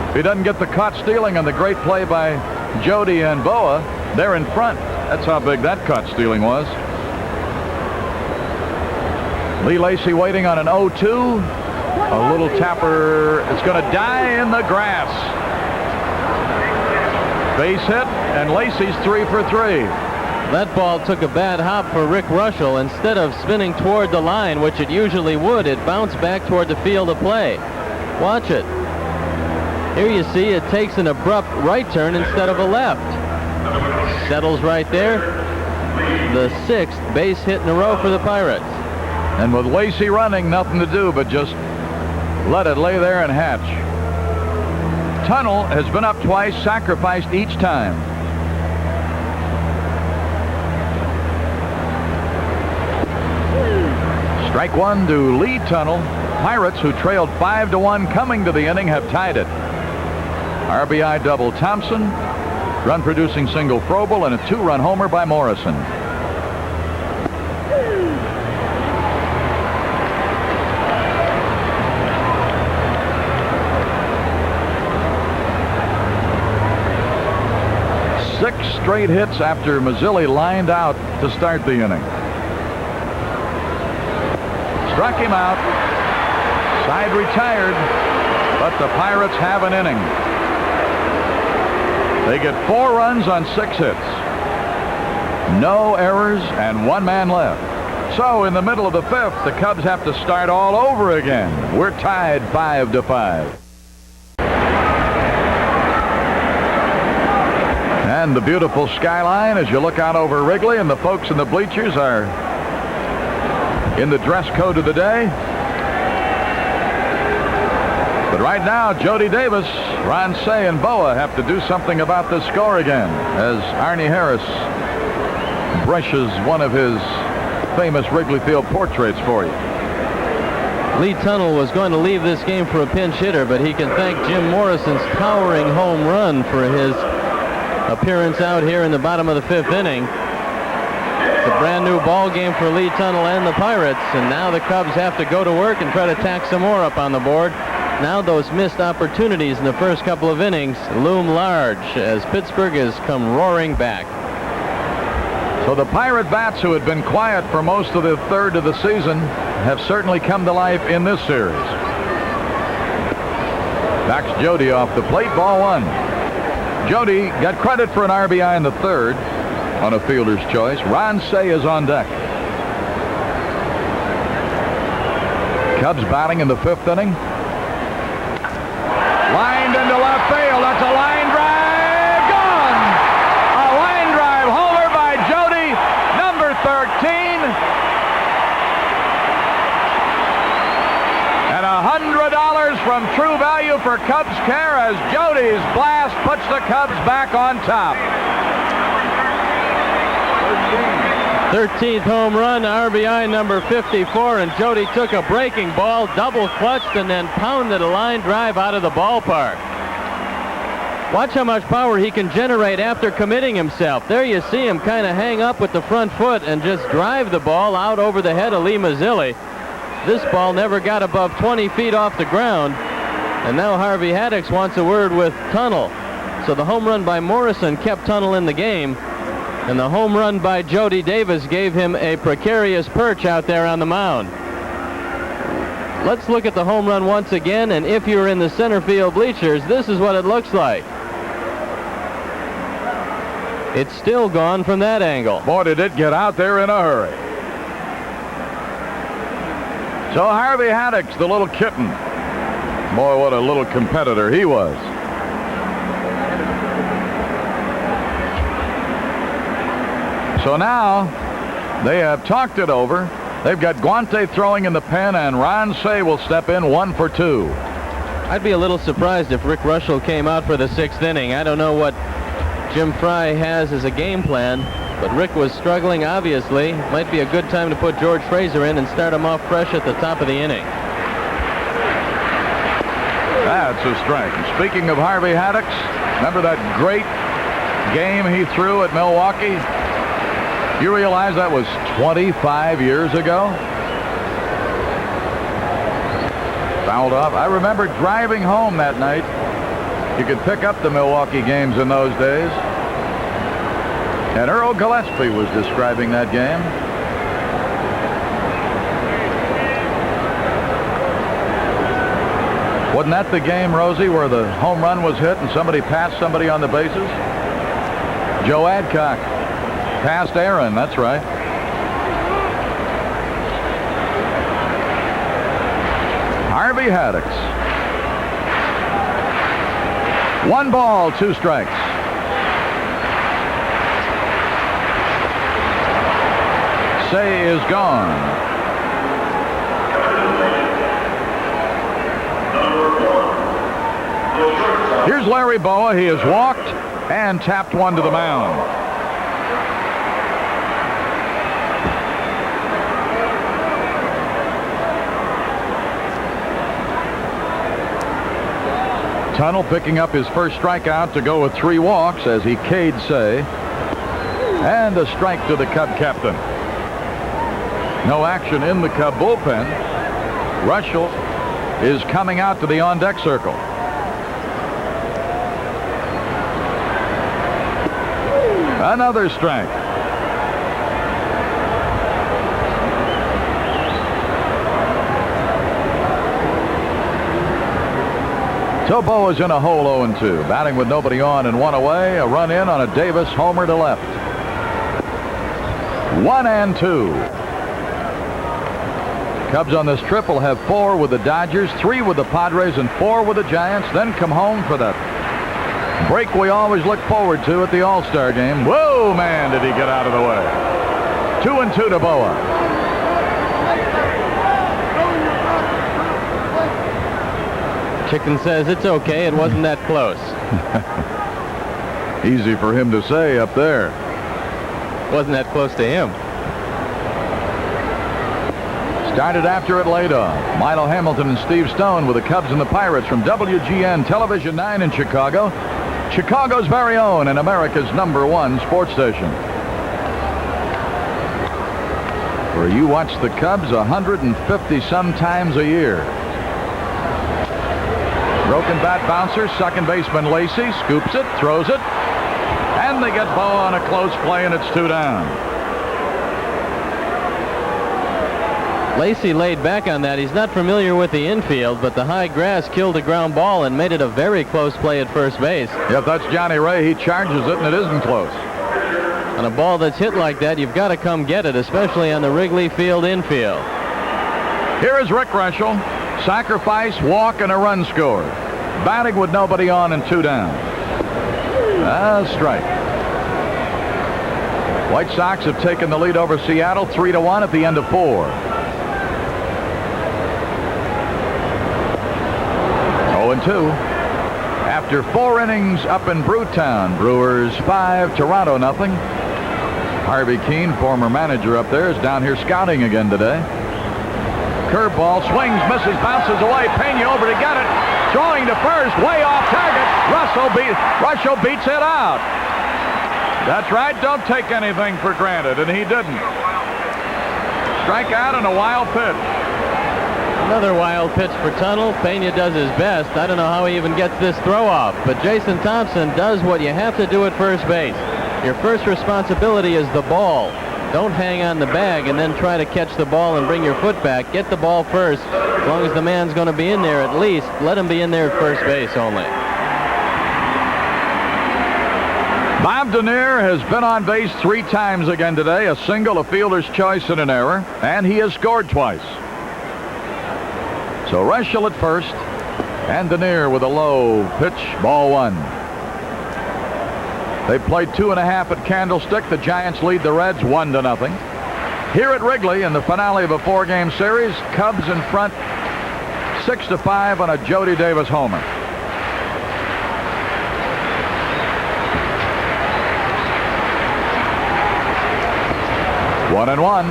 Speaker 5: If he doesn't get the caught stealing on the great play by Jody and Boa, they're in front. That's how big that caught stealing was. Lee Lacy waiting on an 0-2. A little tapper. It's going to die in the grass. Base hit, and Lacy's 3 for 3.
Speaker 3: That ball took a bad hop for Rick Russell. Instead of spinning toward the line, which it usually would, it bounced back toward the field of play. Watch it. Here you see it takes an abrupt right turn instead of a left. Settles right there. The 6th base hit in a row for the Pirates.
Speaker 5: And with Lacy running, nothing to do but just let it lay there and hatch. Tunnel has been up twice, sacrificed each time. Strike 1 to Lee Tunnel. Pirates, who trailed 5-1 coming to the inning, have tied it. RBI double Thompson, run-producing single Froebel, and a 2-run homer by Morrison. Six straight hits after Mazzilli lined out to start the inning. Struck him out. Side retired, but the Pirates have an inning. They get 4 runs on 6 hits. No errors and 1 man left. So in the middle of the 5th, the Cubs have to start all over again. We're tied 5-5. And the beautiful skyline as you look out over Wrigley, and the folks in the bleachers are in the dress code of the day. But right now, Jody Davis, Ron Cey, and Boa have to do something about this score again as Arnie Harris brushes one of his famous Wrigley Field portraits for you.
Speaker 3: Lee Tunnel was going to leave this game for a pinch hitter, but he can thank Jim Morrison's towering home run for his appearance out here in the bottom of the 5th inning. It's a brand new ball game for Lee Tunnel and the Pirates, and now the Cubs have to go to work and try to tack some more up on the board. Now those missed opportunities in the first couple of innings loom large as Pittsburgh has come roaring back.
Speaker 5: So the Pirate bats, who had been quiet for most of the 3rd of the season, have certainly come to life in this series. Backs Jody off the plate, ball 1. Jody got credit for an RBI in the 3rd on a fielder's choice. Ron Cey is on deck. Cubs batting in the 5th inning. Lined into left field. That's a line drive. Gone. A line drive homer by Jody, number 13. And $100 from True Value for Cubs Care as Jody's blast puts the Cubs back on top.
Speaker 3: 13th home run, RBI number 54, and Jody took a breaking ball, double clutched, and then pounded a line drive out of the ballpark. Watch how much power he can generate after committing himself. There you see him kind of hang up with the front foot and just drive the ball out over the head of Lee Mazzilli. This ball never got above 20 feet off the ground, and now Harvey Haddix wants a word with Tunnel. So the home run by Morrison kept Tunnel in the game, and the home run by Jody Davis gave him a precarious perch out there on the mound. Let's look at the home run once again, and if you're in the center field bleachers, this is what it looks like. It's still gone from that angle.
Speaker 5: Boy, did it get out there in a hurry. So Harvey Haddix, the little kitten. Boy, what a little competitor he was. So now they have talked it over. They've got Guante throwing in the pen, and Ron Cey will step in 1 for 2.
Speaker 3: I'd be a little surprised if Rick Russell came out for the 6th inning. I don't know what Jim Fry has as a game plan, but Rick was struggling, obviously. Might be a good time to put George Fraser in and start him off fresh at the top of the inning.
Speaker 5: That's a strike. Speaking of Harvey Haddix, remember that great game he threw at Milwaukee? You realize that was 25 years ago? Fouled off. I remember driving home that night. You could pick up the Milwaukee games in those days. And Earl Gillespie was describing that game. Wasn't that the game, Rosie, where the home run was hit and somebody passed somebody on the bases? Joe Adcock passed Aaron, that's right. Harvey Haddix. 1 ball, 2 strikes. Say is gone. Here's Larry Boa. He has walked and tapped one to the mound. Tunnel picking up his first strikeout to go with 3 walks as he K'd Say. And a strike to the Cub captain. No action in the Cub bullpen. Russell is coming out to the on-deck circle. Another strike. Tobo is in a hole 0-2, batting with nobody on and 1 away. A run in on a Davis homer to left. 1-2. Cubs on this trip will have 4 with the Dodgers, 3 with the Padres, and 4 with the Giants. Then come home for that break we always look forward to at the All-Star game. Whoa, man, did he get out of the way. 2-2 to Boa.
Speaker 3: Chicken says it's okay. It wasn't that close.
Speaker 5: Easy for him to say up there.
Speaker 3: Wasn't that close to him.
Speaker 5: Started after it laid off. Milo Hamilton and Steve Stone with the Cubs and the Pirates from WGN Television 9 in Chicago. Chicago's very own and America's #1 sports station. Where you watch the Cubs 150 some times a year. Broken bat bouncer, second baseman Lacy scoops it, throws it, and they get Boa on a close play, and it's 2 down.
Speaker 3: Lacy laid back on that. He's not familiar with the infield, but the high grass killed a ground ball and made it a very close play at first base.
Speaker 5: If that's Johnny Ray, he charges it, and it isn't close.
Speaker 3: On a ball that's hit like that, you've got to come get it, especially on the Wrigley Field infield.
Speaker 5: Here is Rick Russell. Sacrifice, walk, and a run scored. Batting with nobody on and 2 down. A strike. White Sox have taken the lead over Seattle 3-1 at the end of 4. 0-2. After 4 innings up in Brewtown, Brewers 5, Toronto nothing. Harvey Keene, former manager up there, is down here scouting again today. Curveball, swings, misses, bounces away. Pena over to get it. Throwing to first, way off target. Russell beats it out. That's right, don't take anything for granted, and he didn't. Strikeout and a wild pitch.
Speaker 3: Another wild pitch for Tunnel. Pena does his best. I don't know how he even gets this throw off, but Jason Thompson does what you have to do at first base. Your first responsibility is the ball. Don't hang on the bag and then try to catch the ball and bring your foot back. Get the ball first. As long as the man's going to be in there, at least let him be in there at first base only.
Speaker 5: Bob Denier has been on base 3 times again today. A single, a fielder's choice, and an error. And he has scored twice. So Russell at first. And Denier with a low pitch, ball 1. They played 2.5 at Candlestick. The Giants lead the Reds 1-0. Here at Wrigley in the finale of a 4-game series, Cubs in front 6-5 on a Jody Davis homer. One and 1.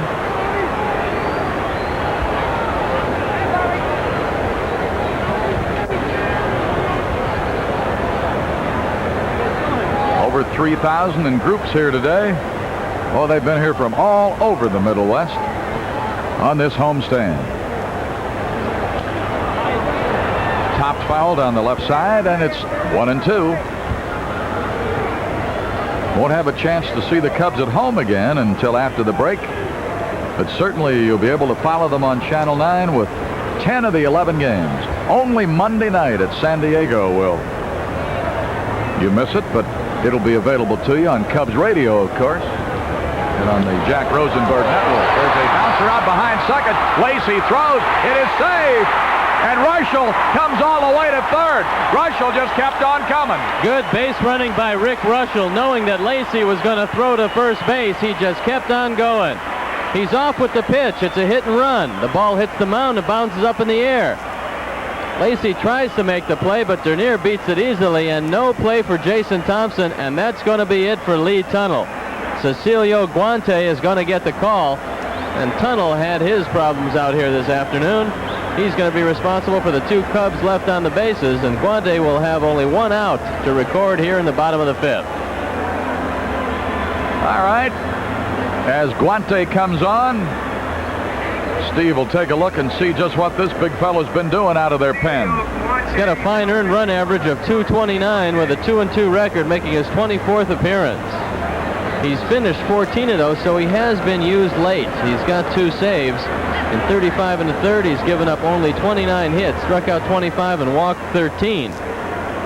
Speaker 5: over 3,000 in groups here today. Oh, they've been here from all over the Middle West on this homestand. Top foul down the left side, and it's 1-2. Won't have a chance to see the Cubs at home again until after the break, but certainly you'll be able to follow them on Channel 9 with 10 of the 11 games. Only Monday night at San Diego will you miss it, but it'll be available to you on Cubs radio, of course, and on the Jack Rosenberg Network. There's a bouncer out behind second. Lacy throws. It is safe. And Rushell comes all the way to third. Rushell just kept on coming.
Speaker 3: Good base running by Rick Rushell. Knowing that Lacy was going to throw to first base, he just kept on going. He's off with the pitch. It's a hit and run. The ball hits the mound and bounces up in the air. Lacy tries to make the play, but Dernier beats it easily, and no play for Jason Thompson, and that's going to be it for Lee Tunnell. Cecilio Guante is going to get the call, and Tunnell had his problems out here this afternoon. He's going to be responsible for the two Cubs left on the bases, and Guante will have only one out to record here in the bottom of the fifth.
Speaker 5: All right. As Guante comes on, Steve will take a look and see just what this big fellow's been doing out of their pen.
Speaker 3: He's got a fine earned run average of .229 with a 2-2 record, making his 24th appearance. He's finished 14 of those, so he has been used late. He's got 2 saves. In 35 1/3, he's given up only 29 hits, struck out 25 and walked 13.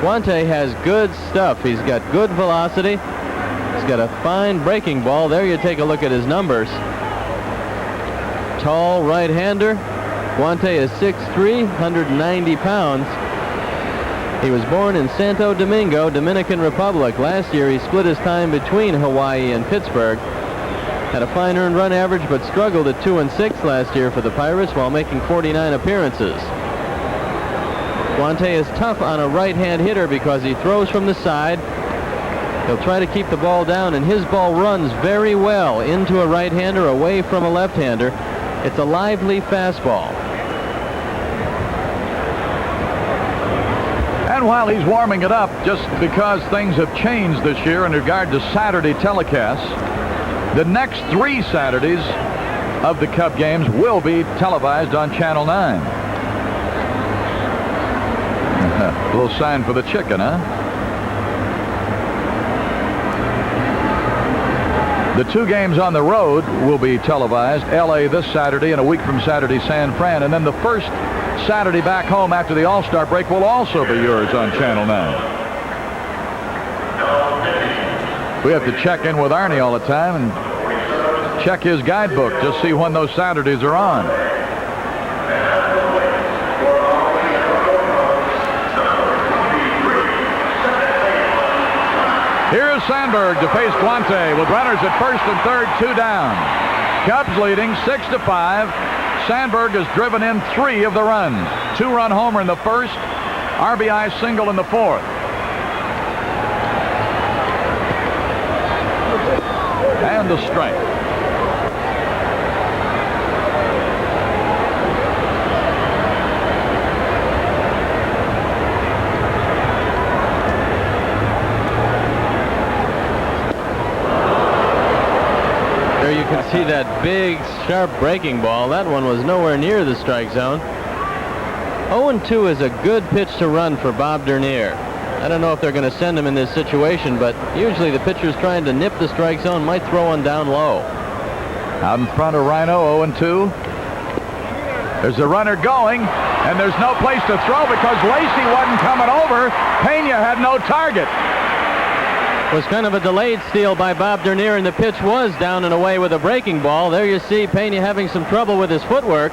Speaker 3: Guante has good stuff. He's got good velocity. He's got a fine breaking ball. There you take a look at his numbers. Tall right-hander. Guante is 6'3", 190 pounds. He was born in Santo Domingo, Dominican Republic. Last year he split his time between Hawaii and Pittsburgh. Had a fine earned run average, but struggled at 2-6 last year for the Pirates while making 49 appearances. Guante is tough on a right-hand hitter because he throws from the side. He'll try to keep the ball down, and his ball runs very well into a right-hander, away from a left-hander. It's a lively fastball.
Speaker 5: And while he's warming it up, just because things have changed this year in regard to Saturday telecasts, the next 3 Saturdays of the Cub games will be televised on Channel 9. A little sign for the chicken, huh? The 2 games on the road will be televised. L.A. this Saturday, and a week from Saturday, San Fran. And then the first Saturday back home after the All-Star break will also be yours on Channel 9. We have to check in with Arnie all the time and check his guidebook, just see when those Saturdays are on. Here's Sandberg to face Guante with runners at first and third, 2 down. Cubs leading 6-5. Sandberg has driven in 3 of the runs. 2-run homer in the first, RBI single in the fourth. And the strike.
Speaker 3: There you can see that big, sharp breaking ball. That one was nowhere near the strike zone. 0-2 is a good pitch to run for Bob Dernier. I don't know if they're going to send him in this situation, but usually the pitchers trying to nip the strike zone might throw one down low.
Speaker 5: Out in front of Rhino, 0-2. There's a runner going, and there's no place to throw because Lacy wasn't coming over. Pena had no target.
Speaker 3: It was kind of a delayed steal by Bob Dernier, and the pitch was down and away with a breaking ball. There you see Pena having some trouble with his footwork.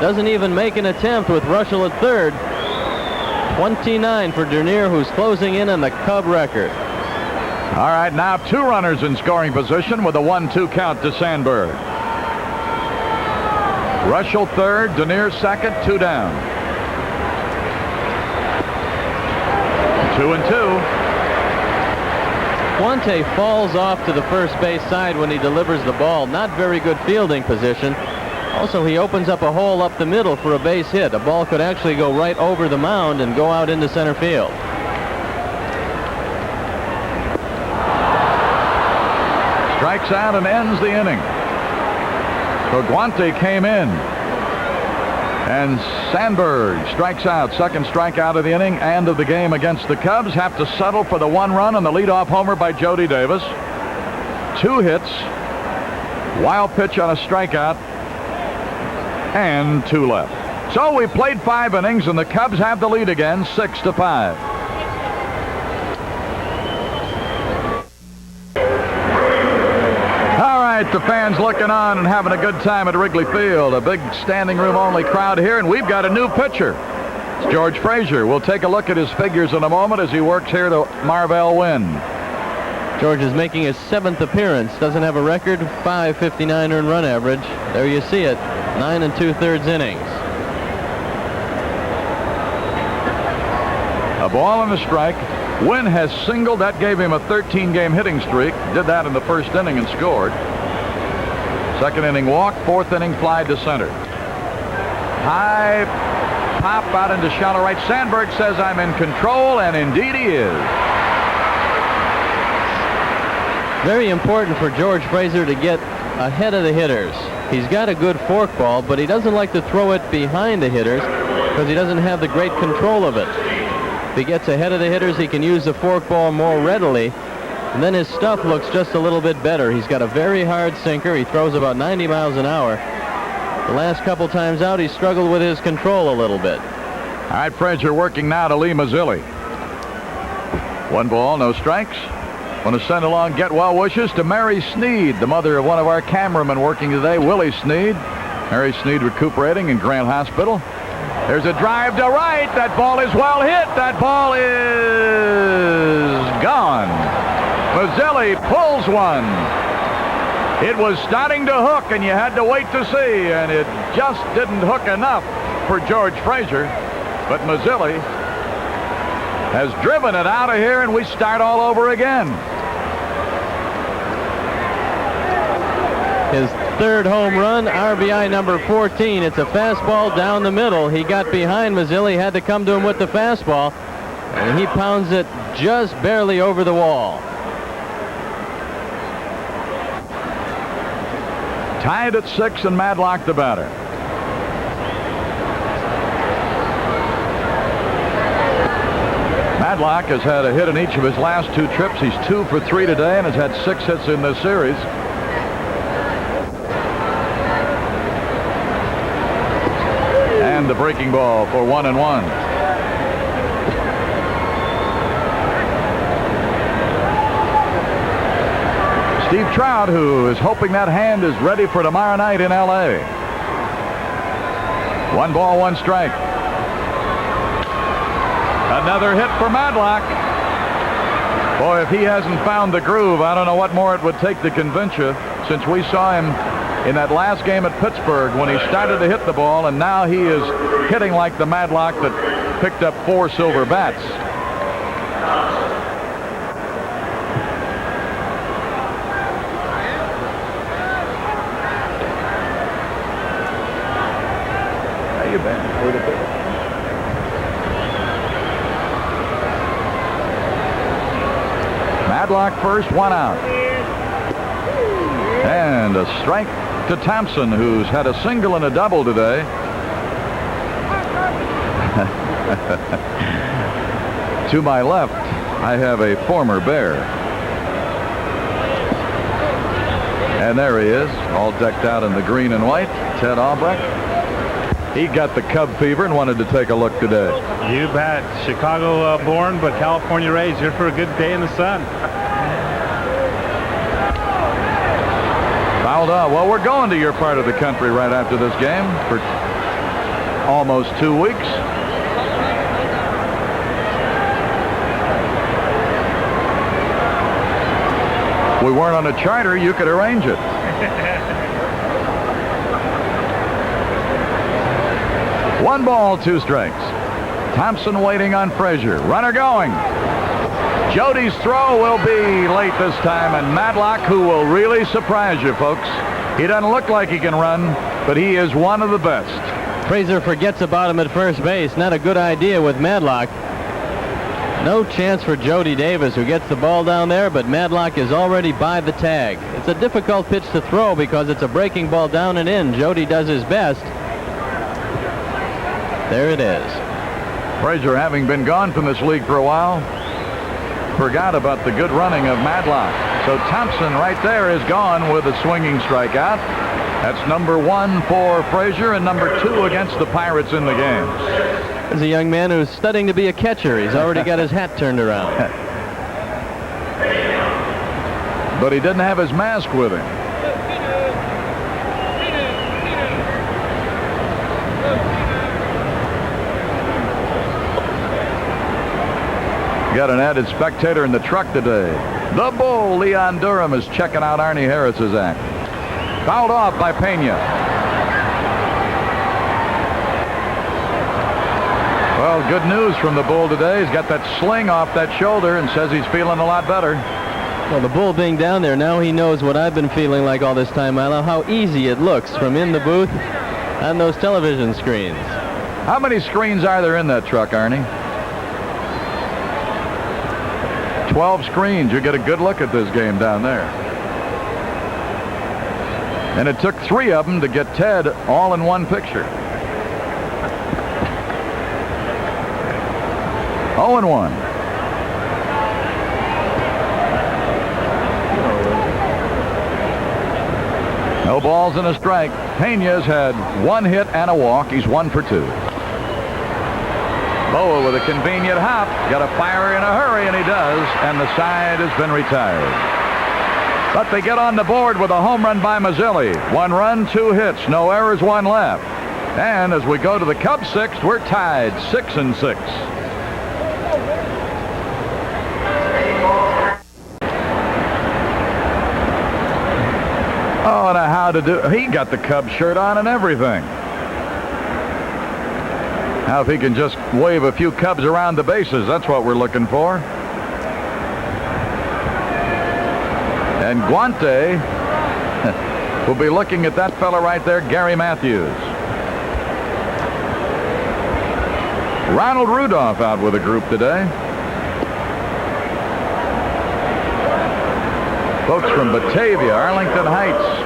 Speaker 3: Doesn't even make an attempt with Rushell at third. 29 for Dernier, who's closing in on the Cub record.
Speaker 5: All right, now 2 runners in scoring position with a 1-2 count to Sandberg. Rushell third, Dernier second, 2 down. 2-2.
Speaker 3: Guante falls off to the first base side when he delivers the ball. Not very good fielding position. Also, he opens up a hole up the middle for a base hit. A ball could actually go right over the mound and go out into center field.
Speaker 5: strikes out and ends the inning. So Guante came in. And Sandberg strikes out. Second strikeout of the inning and of the game against the Cubs. Have to settle for the 1 run on the leadoff homer by Jody Davis. 2 hits. Wild pitch on a strikeout. And 2 left. So we played 5 innings, and the Cubs have the lead again, 6-5. The fans looking on and having a good time at Wrigley Field. A big standing room only crowd here, and we've got a new pitcher. It's George Frazier. We'll take a look at his figures in a moment as he works here to Marvell win.
Speaker 3: George is making his 7th appearance. Doesn't have a record. .559 earned run average. There you see it. 9 2/3 innings.
Speaker 5: A ball and a strike. Wynn has singled. That gave him a 13-game hitting streak. Did that in the first inning and scored. Second inning walk, 4th inning fly to center. High pop out into shallow right. Sandberg says I'm in control, and indeed he is.
Speaker 3: Very important for George Frazier to get ahead of the hitters. He's got a good forkball, but he doesn't like to throw it behind the hitters because he doesn't have the great control of it. If he gets ahead of the hitters, he can use the forkball more readily. And then his stuff looks just a little bit better. He's got a very hard sinker. He throws about 90 miles an hour. The last couple times out, he struggled with his control a little bit.
Speaker 5: All right, Frazier working now to Lee Mazzilli. 1 ball, no strikes. Want to send along get well wishes to Mary Sneed, the mother of one of our cameramen working today, Willie Sneed. Mary Sneed recuperating in Grant Hospital. There's a drive to right. That ball is well hit. That ball is gone. Mazzilli pulls one. It was starting to hook, and you had to wait to see, and it just didn't hook enough for George Frazier. But Mazzilli has driven it out of here, and we start all over again.
Speaker 3: His 3rd home run, RBI number 14. It's a fastball down the middle. He got behind Mazzilli, had to come to him with the fastball, and he pounds it just barely over the wall.
Speaker 5: Tied at 6, and Madlock the batter. Madlock has had a hit in each of his last 2 trips. He's 2 for 3 today and has had 6 hits in this series. And the breaking ball for 1-1. Steve Trout, who is hoping that hand is ready for tomorrow night in L.A. 1 ball, 1 strike. Another hit for Madlock. Boy, if he hasn't found the groove, I don't know what more it would take to convince you, since we saw him in that last game at Pittsburgh when he started to hit the ball, and now he is hitting like the Madlock that picked up 4 silver bats. How you been? Madlock first, 1 out. And a strike to Thompson, who's had a single and a double today. To my left, I have a former Bear. And there he is, all decked out in the green and white, Ted Albrecht. He got the Cub fever and wanted to take a look today.
Speaker 6: You bet. Chicago born, but California raised. Here for a good day in the sun.
Speaker 5: Fouled off. Well, we're going to your part of the country right after this game for almost 2 weeks. If we weren't on a charter, you could arrange it. One ball, 2 strikes. Thompson waiting on Frazier. Runner going. Jody's throw will be late this time, and Madlock, who will really surprise you, folks. He doesn't look like he can run, but he is one of the best.
Speaker 3: Frazier forgets about him at first base. Not a good idea with Madlock. No chance for Jody Davis, who gets the ball down there, but Madlock is already by the tag. It's a difficult pitch to throw because it's a breaking ball down and in. Jody does his best. There it is.
Speaker 5: Frazier, having been gone from this league for a while, forgot about the good running of Madlock. So Thompson right there is gone with a swinging strikeout. That's number 1 for Frazier and number 2 against the Pirates in the game.
Speaker 3: There's a young man who's studying to be a catcher. He's already got his hat turned around.
Speaker 5: But he didn't have his mask with him. Got an added spectator in the truck today. The Bull, Leon Durham, is checking out Arnie Harris's act. Fouled off by Pena. Well, good news from the Bull today. He's got that sling off that shoulder and says he's feeling a lot better.
Speaker 3: Well, the Bull being down there, now he knows what I've been feeling like all this time, Milo, how easy it looks from in the booth on those television screens.
Speaker 5: How many screens are there in that truck, Arnie? 12 screens. You get a good look at this game down there. And it took 3 of them to get Ted all in one picture. 0-1. No balls and a strike. Pena's had 1 hit and a walk. He's 1 for 2. Boa with a convenient hop. Got to fire in a hurry, and he does. And the side has been retired. But they get on the board with a home run by Mazzilli. 1 run, 2 hits. No errors, 1 left. And as we go to the Cubs 6th, we're tied 6-6. Oh, now how to do. He got the Cubs shirt on and everything. Now if he can just wave a few Cubs around the bases, that's what we're looking for. And Guante will be looking at that fella right there, Gary Matthews. Ronald Rudolph out with a group today. Folks from Batavia, Arlington Heights,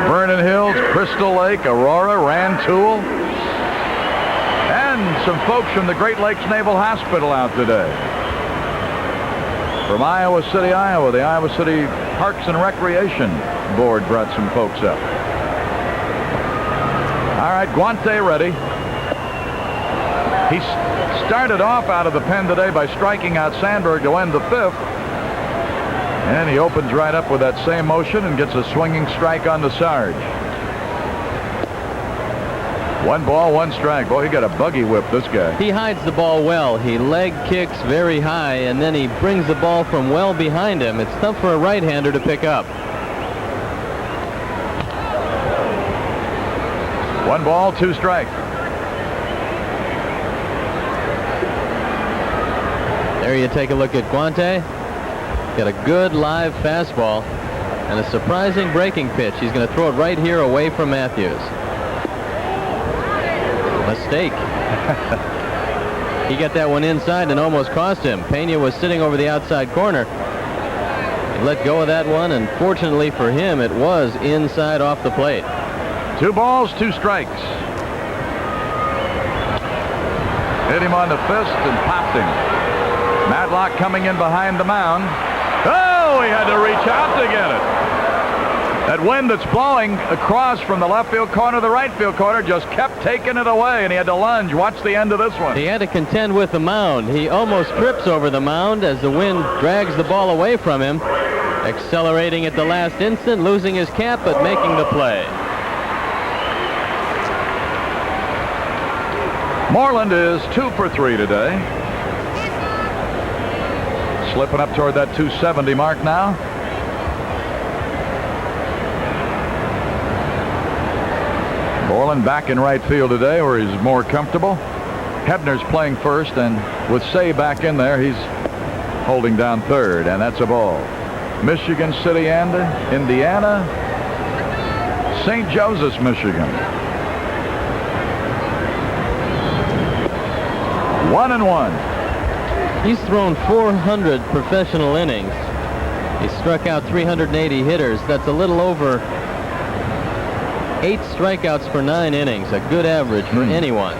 Speaker 5: Vernon Hills, Crystal Lake, Aurora, Rantoul, and some folks from the Great Lakes Naval Hospital out today. From Iowa City, Iowa, the Iowa City Parks and Recreation Board brought some folks up. All right, Guante ready. He started off out of the pen today by striking out Sandberg to end the 5th. And he opens right up with that same motion and gets a swinging strike on the Sarge. 1 ball, 1 strike. Boy, he got a buggy whip, this guy.
Speaker 3: He hides the ball well. He leg kicks very high, and then he brings the ball from well behind him. It's tough for a right-hander to pick up.
Speaker 5: 1 ball, 2 strikes.
Speaker 3: There you take a look at Guante. Got a good live fastball and a surprising breaking pitch. He's going to throw it right here away from Matthews. Mistake. He got that one inside and almost cost him. Pena was sitting over the outside corner. He let go of that one, and fortunately for him, it was inside off the plate.
Speaker 5: 2 balls, 2 strikes. Hit him on the fist and popped him. Madlock coming in behind the mound. Oh, he had to reach out to get it. That wind that's blowing across from the left field corner to the right field corner just kept taking it away, and he had to lunge. Watch the end of this one.
Speaker 3: He had to contend with the mound. He almost trips over the mound as the wind drags the ball away from him. Accelerating at the last instant, losing his cap, but making the play.
Speaker 5: Moreland is 2 for 3 today. Slipping up toward that 270 mark now. Moreland back in right field today where he's more comfortable. Hebner's playing first, and with Say back in there, he's holding down third, and that's a ball. Michigan City, Indiana, St. Joseph's, Michigan. 1-1.
Speaker 3: He's thrown 400 professional innings. He struck out 380 hitters. That's a little over 8 strikeouts per 9 innings. A good average for anyone.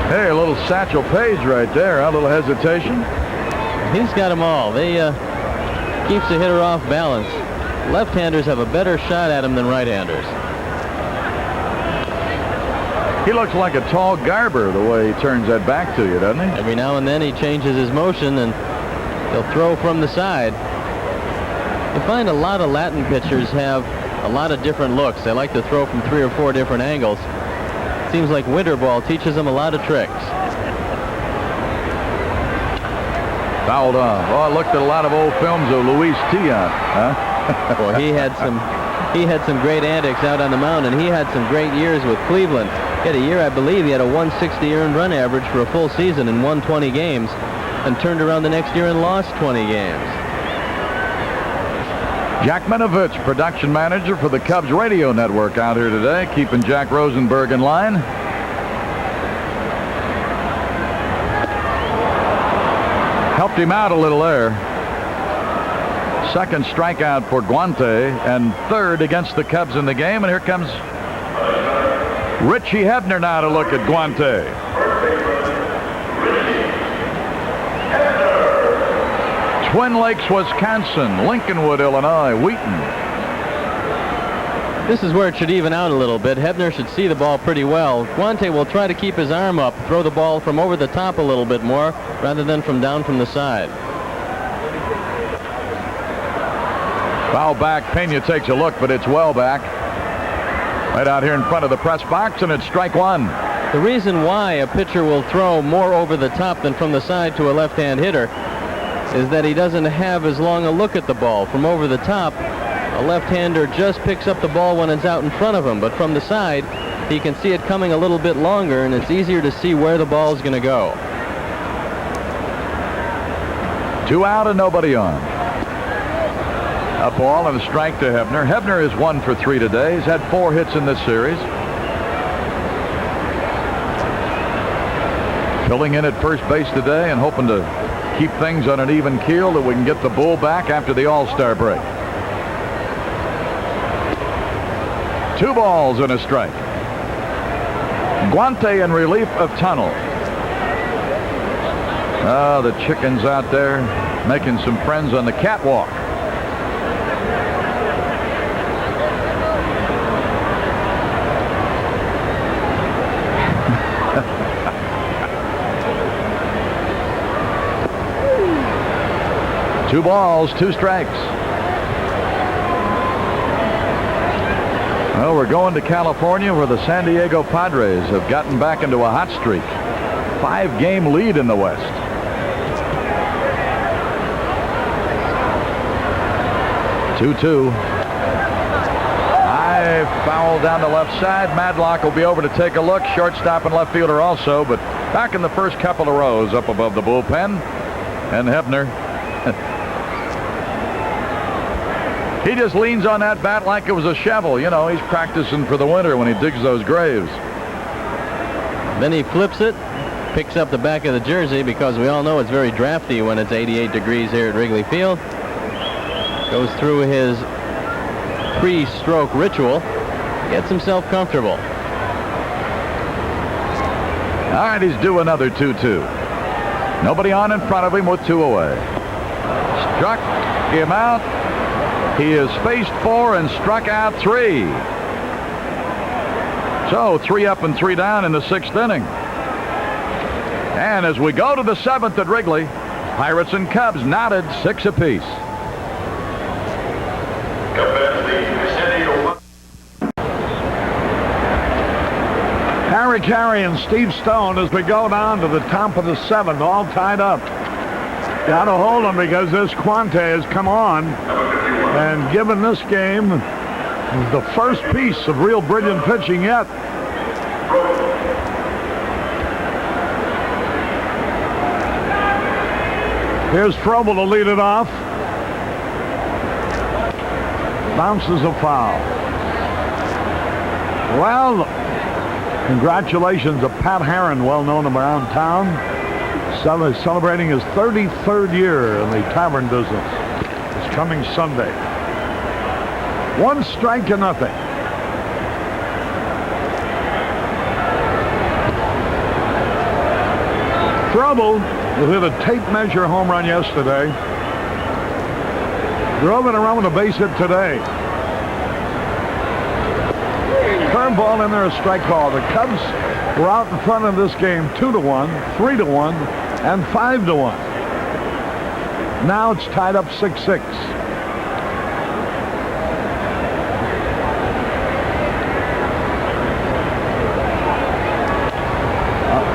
Speaker 5: Hey, a little Satchel Paige right there. A little hesitation.
Speaker 3: He's got them all. They keeps the hitter off balance. Left-handers have a better shot at him than right-handers.
Speaker 5: He looks like a tall Garber the way he turns that back to you, doesn't he?
Speaker 3: Every now and then he changes his motion and he'll throw from the side. You find a lot of Latin pitchers have a lot of different looks. They like to throw from 3 or 4 different angles. Seems like winter ball teaches them a lot of tricks.
Speaker 5: Fouled off. Oh, I looked at a lot of old films of Luis Tiant. Huh?
Speaker 3: Well, he had some great antics out on the mound, and he had some great years with Cleveland. He had a year, I believe, he had a 160 earned run average for a full season and won 20 games, and turned around the next year and lost 20 games.
Speaker 5: Jack Minovich, production manager for the Cubs radio network, out here today, keeping Jack Rosenberg in line. Helped him out a little there. Second strikeout for Guante and third against the Cubs in the game. And here comes Richie Hebner now to look at Guante. Twin Lakes, Wisconsin, Lincolnwood, Illinois, Wheaton.
Speaker 3: This is where it should even out a little bit. Hebner should see the ball pretty well. Guante will try to keep his arm up, throw the ball from over the top a little bit more rather than from down from the side.
Speaker 5: Foul back. Pena takes a look, but it's well back. Right out here in front of the press box, and it's strike one.
Speaker 3: The reason why a pitcher will throw more over the top than from the side to a left-hand hitter is that he doesn't have as long a look at the ball. From over the top, a left-hander just picks up the ball when it's out in front of him, but from the side, he can see it coming a little bit longer, and it's easier to see where the ball is going to go.
Speaker 5: 2 out and nobody on. A ball and a strike to Hebner. Hebner is 1 for 3 today. He's had 4 hits in this series. Filling in at first base today and hoping to keep things on an even keel that we can get the bull back after the All-Star break. 2 balls and a strike. Guante in relief of Tunnel. Oh, the chickens out there making some friends on the catwalk. Two balls, 2 strikes. Well, we're going to California where the San Diego Padres have gotten back into a hot streak. 5-game lead in the West. Two. High foul down the left side. Madlock will be over to take a look. Shortstop and left fielder also, but back in the first couple of rows up above the bullpen. And Hebner. He just leans on that bat like it was a shovel. You know, he's practicing for the winter when he digs those graves.
Speaker 3: Then he flips it, picks up the back of the jersey because we all know it's very drafty when it's 88 degrees here at Wrigley Field. Goes through his pre-stroke ritual, gets himself comfortable.
Speaker 5: All right, he's due another 2-2. Nobody on in front of him with 2 away. Struck him out. He has faced 4 and struck out 3. So 3 up and 3 down in the 6th inning. And as we go to the 7th at Wrigley, Pirates and Cubs knotted 6 apiece.
Speaker 1: Harry Caray and Steve Stone as we go down to the top of the 7th, all tied up. Got to hold them because this Guante has come on and given this game the first piece of real brilliant pitching yet. Here's Frobel to lead it off. Bounces a foul. Well, congratulations to Pat Herron, well known around town. celebrating his 33rd year in the tavern business. It's coming Sunday. 1 strike to nothing. Trouble, who hit a tape measure home run yesterday, drove it around with a base hit today. Curveball in there, a strike call. The Cubs were out in front of this game 2-1, 3-1, and 5-1. Now it's tied up 6-6.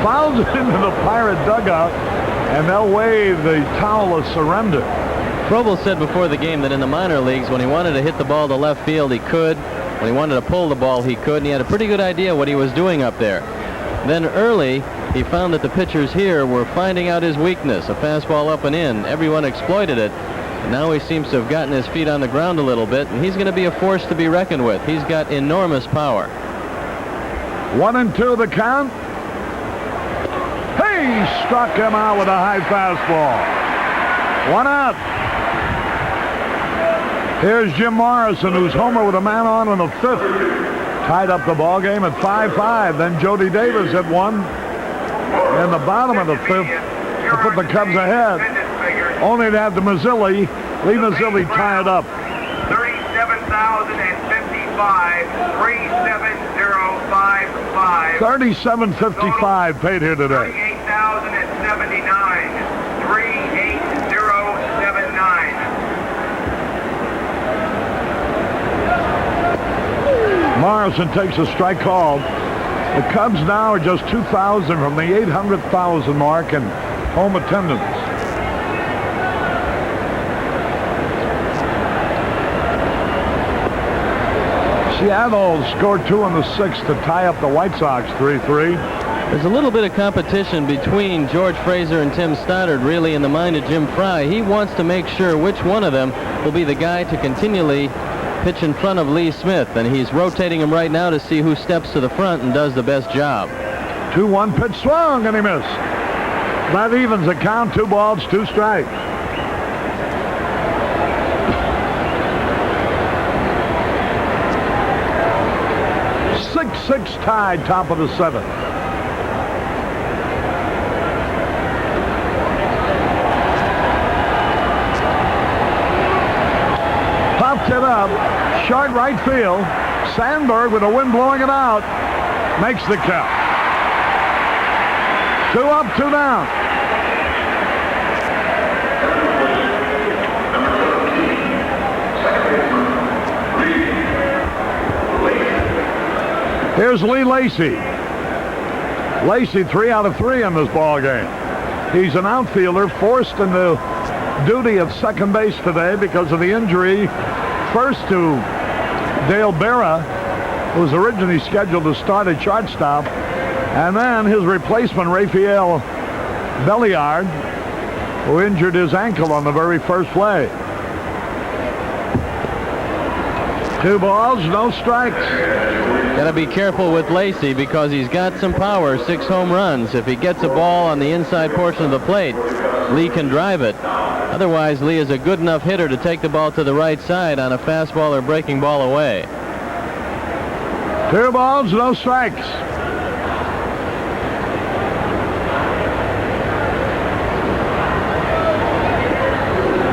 Speaker 1: Fouls it into the Pirate dugout, and they'll wave the towel of surrender.
Speaker 3: Frobel said before the game that in the minor leagues, when he wanted to hit the ball to left field, he could. When he wanted to pull the ball, he could, and he had a pretty good idea what he was doing up there. Then early, he found that the pitchers here were finding out his weakness, a fastball up and in. Everyone exploited it. And now he seems to have gotten his feet on the ground a little bit, and he's going to be a force to be reckoned with. He's got enormous power.
Speaker 1: 1-2 the count. He struck him out with a high fastball. 1 out. Here's Jim Morrison, who's homer with a man on in the 5th. Tied up the ball game at 5-5. Then Jody Davis hit one in the bottom of the 5th to put the Cubs ahead. Only to have the Mazzilli, Lee Mazzilli, tie it up.
Speaker 4: 37,055, 37055.
Speaker 1: 37.55 paid here today.
Speaker 4: 38,079, 38079.
Speaker 1: Morrison takes a strike call. The Cubs now are just 2,000 from the 800,000 mark in home attendance. Seattle scored 2 in the 6th to tie up the White Sox 3-3.
Speaker 3: There's a little bit of competition between George Fraser and Tim Stoddard, really, in the mind of Jim Fry. He wants to make sure which one of them will be the guy to continually pitch in front of Lee Smith, and he's rotating him right now to see who steps to the front and does the best job.
Speaker 1: 2-1 pitch swung, and he missed. That evens the count. 2 balls, 2 strikes. Six tied, top of the 7th. Popped it up, short right field. Sandberg, with the wind blowing it out, makes the count. 2 up, 2 down. Here's Lee Lacy. Lacy 3 out of 3 in this ball game. He's an outfielder forced into duty at second base today because of the injury first to Dale Berra, who was originally scheduled to start at shortstop, and then his replacement, Rafael Belliard, who injured his ankle on the very first play. 2 balls, no strikes.
Speaker 3: Got to be careful with Lacy because he's got some power, 6 home runs. If he gets a ball on the inside portion of the plate, Lee can drive it. Otherwise, Lee is a good enough hitter to take the ball to the right side on a fastball or breaking ball away.
Speaker 1: 2 balls, no strikes.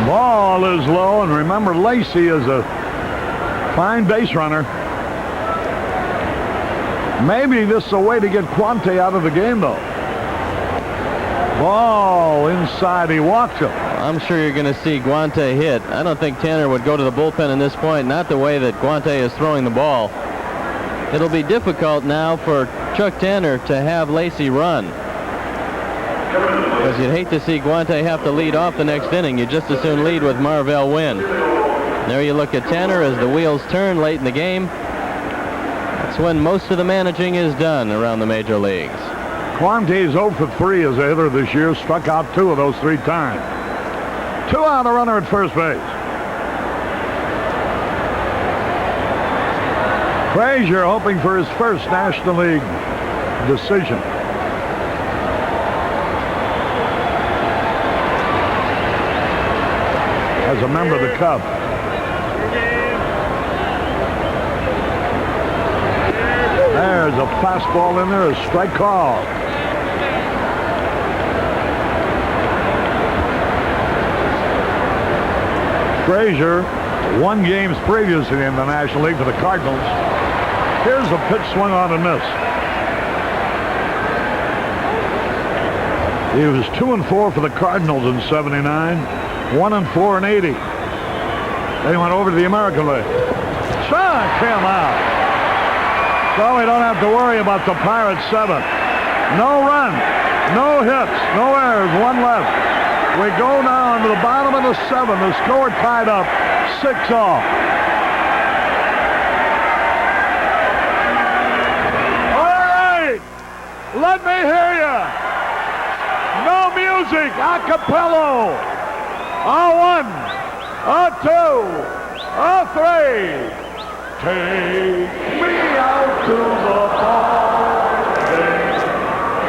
Speaker 1: Ball is low, and remember, Lacy is a fine base runner. Maybe this is a way to get Quante out of the game, though. Ball inside. He walks him.
Speaker 3: I'm sure you're going to see Guante hit. I don't think Tanner would go to the bullpen in this point, not the way that Guante is throwing the ball. It'll be difficult now for Chuck Tanner to have Lacy run, because you'd hate to see Guante have to lead off the next inning. You'd just as soon lead with Marvell Wynn. There you look at Tanner as the wheels turn late in the game. That's when most of the managing is done around the major leagues.
Speaker 1: Quante's 0 for 3 as a hitter this year. Struck out 2 of those 3 times. 2 out, a runner at first base. Frazier hoping for his first National League decision. a member of the Cubs. There's a fastball in there, a strike call. Frazier won games previously in the National League for the Cardinals. Here's a pitch swung on and miss. He was 2-4 for the Cardinals in '79, 1-4 in '80. They went over to the American League. Struck him out. So we don't have to worry about the Pirates' 7th. No run, no hits, no errors, one left. We go now to the bottom of the 7th. The score tied up 6-all. All right, let me hear you. No music, a cappello. A 1, a 2, a 3. Take me out to the ball game.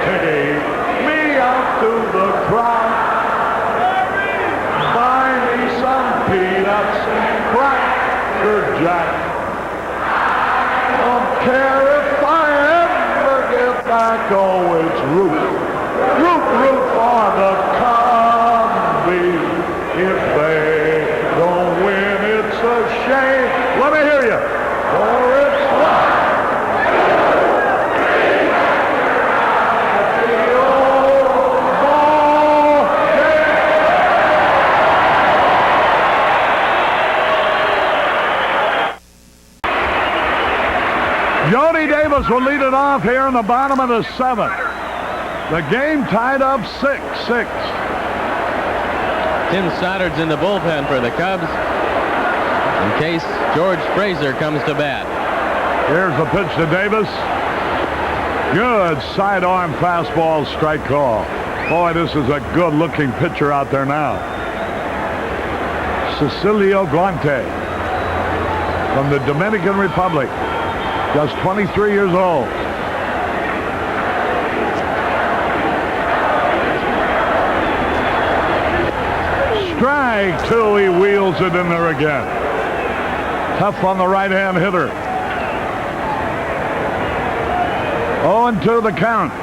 Speaker 1: Take me out to the crowd. Buy me some peanuts and Cracker Jack. Don't care if I ever get back. Oh, it's root. Root for the Cubbies. If they don't win, it's a shame. Let me hear you. For it's the old ball game. Jody Davis will lead it off here in the bottom of the 7th. The game tied up 6-6.
Speaker 3: Tim Stoddard's in the bullpen for the Cubs in case George Frazier comes to bat.
Speaker 1: Here's the pitch to Davis. Good sidearm fastball, strike call. Boy, this is a good-looking pitcher out there now. Cecilio Guante from the Dominican Republic, just 23 years old. Strike 2, he wheels it in there again. Tough on the right-hand hitter. 0-2 the count.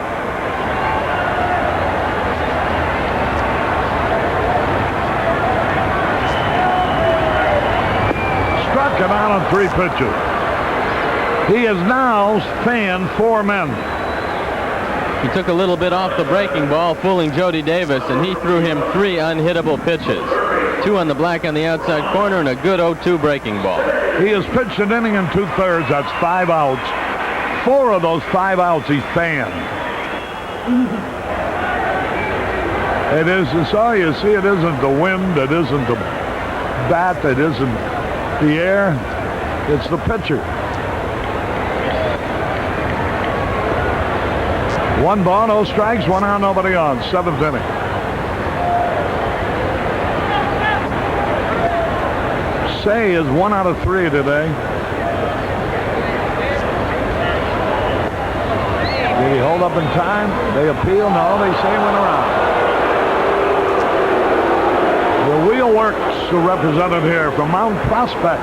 Speaker 1: Struck him out on 3 pitches. He has now fanned 4 men.
Speaker 3: He took a little bit off the breaking ball, fooling Jody Davis, and he threw him 3 unhittable pitches. 2 on the black on the outside corner and a good 0-2 breaking ball.
Speaker 1: He has pitched an inning and 2/3. That's 5 outs. 4 of those 5 outs he fanned. It isn't, so you see, it isn't the wind, it isn't the bat, it isn't the air, it's the pitcher. 1 ball, no strikes, 1 out, nobody on. 7th inning. Say is 1 out of 3 today. Did he hold up in time? They appeal? No, they say he went around. The Wheel Works are represented here from Mount Prospect.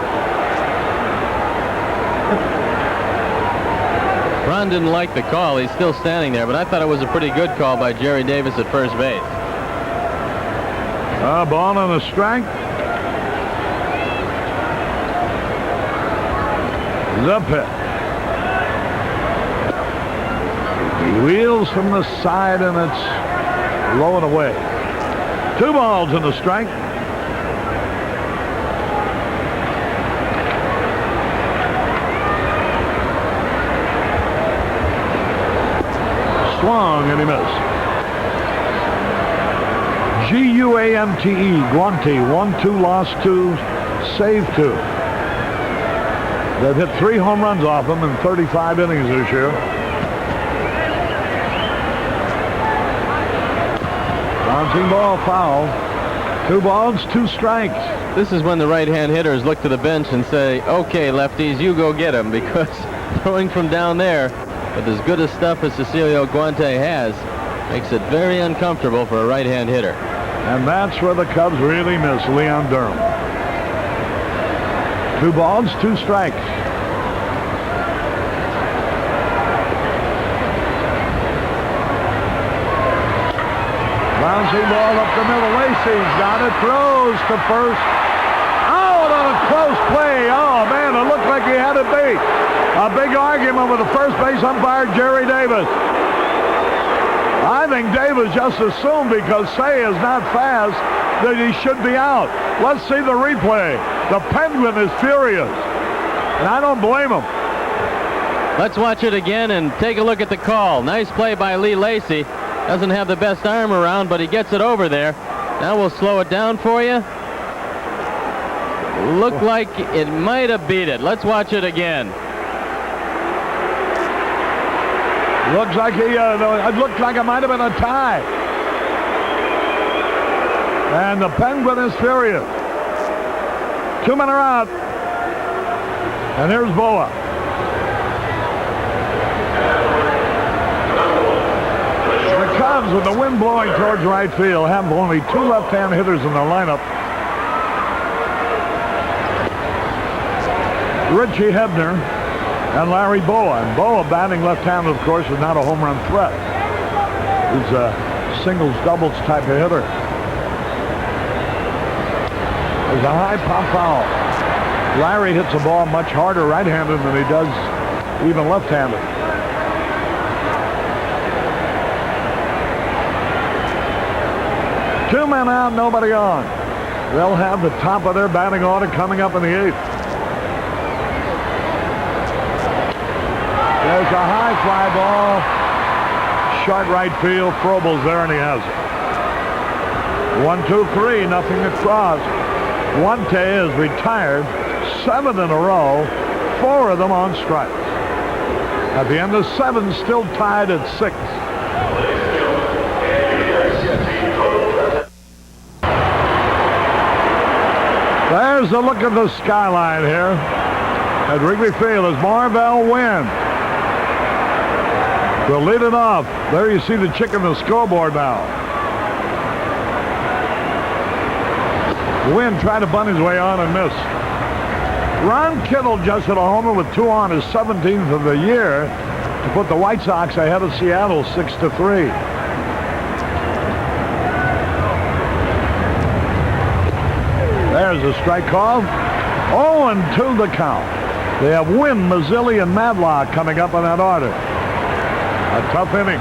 Speaker 3: Ron didn't like the call. He's still standing there, but I thought it was a pretty good call by Jerry Davis at first base.
Speaker 1: Ball on the strike. The pitch. He wheels from the side and it's low and away. 2 balls in the strike. Swung and he missed. G-U-A-N-T-E, Guante, 1-2, lost 2, saved 2. They've hit 3 home runs off him in 35 innings this year. Bouncing ball, foul. 2 balls, 2 strikes.
Speaker 3: This is when the right-hand hitters look to the bench and say, okay, lefties, you go get him, because throwing from down there with as good a stuff as Cecilio Guante has makes it very uncomfortable for a right-hand hitter.
Speaker 1: And that's where the Cubs really miss Leon Durham. 2 balls, 2 strikes. Bouncing ball up the middle. Lacey's got it. Throws to first. Out on a close play. Oh, man, it looked like he had it beat. A big argument with the first base umpire, Jerry Davis. I think Davis just assumed because Say is not fast that he should be out. Let's see the replay. The Penguin is furious, and I don't blame him.
Speaker 3: Let's watch it again and take a look at the call. Nice play by Lee Lacy. Doesn't have the best arm around, but he gets it over there. Now we'll slow it down for you. Looked like it might have beat it. Let's watch it again.
Speaker 1: Looks like it looked like it might have been a tie. And the Penguin is furious. 2 men are out. And here's Boa. The Cubs, with the wind blowing towards right field, have only 2 left-hand hitters in the lineup. Richie Hebner and Larry Boa. And Boa, batting left-handed, of course, is not a home run threat. He's a singles, doubles type of hitter. There's a high pop foul. Larry hits the ball much harder right-handed than he does even left-handed. Two men out, nobody on. They'll have the top of their batting order coming up in the 8th. There's a high fly ball. Short right field. Frobel's there, and he has it. 1, 2, 3, nothing across. Guante is retired. 7 in a row. 4 of them on strikes. At the end of 7, still tied at 6. There's a look at the skyline here at Wrigley Field as Marvell Wynn will lead it off. There you see the chick on the scoreboard now. Wynn tried to bunt his way on and missed. Ron Kittle just hit a homer with 2 on, his 17th of the year, to put the White Sox ahead of Seattle 6-3. There's a strike call. 0-2 the count. They have Wynn, Mazzilli, and Madlock coming up on that order. A tough inning.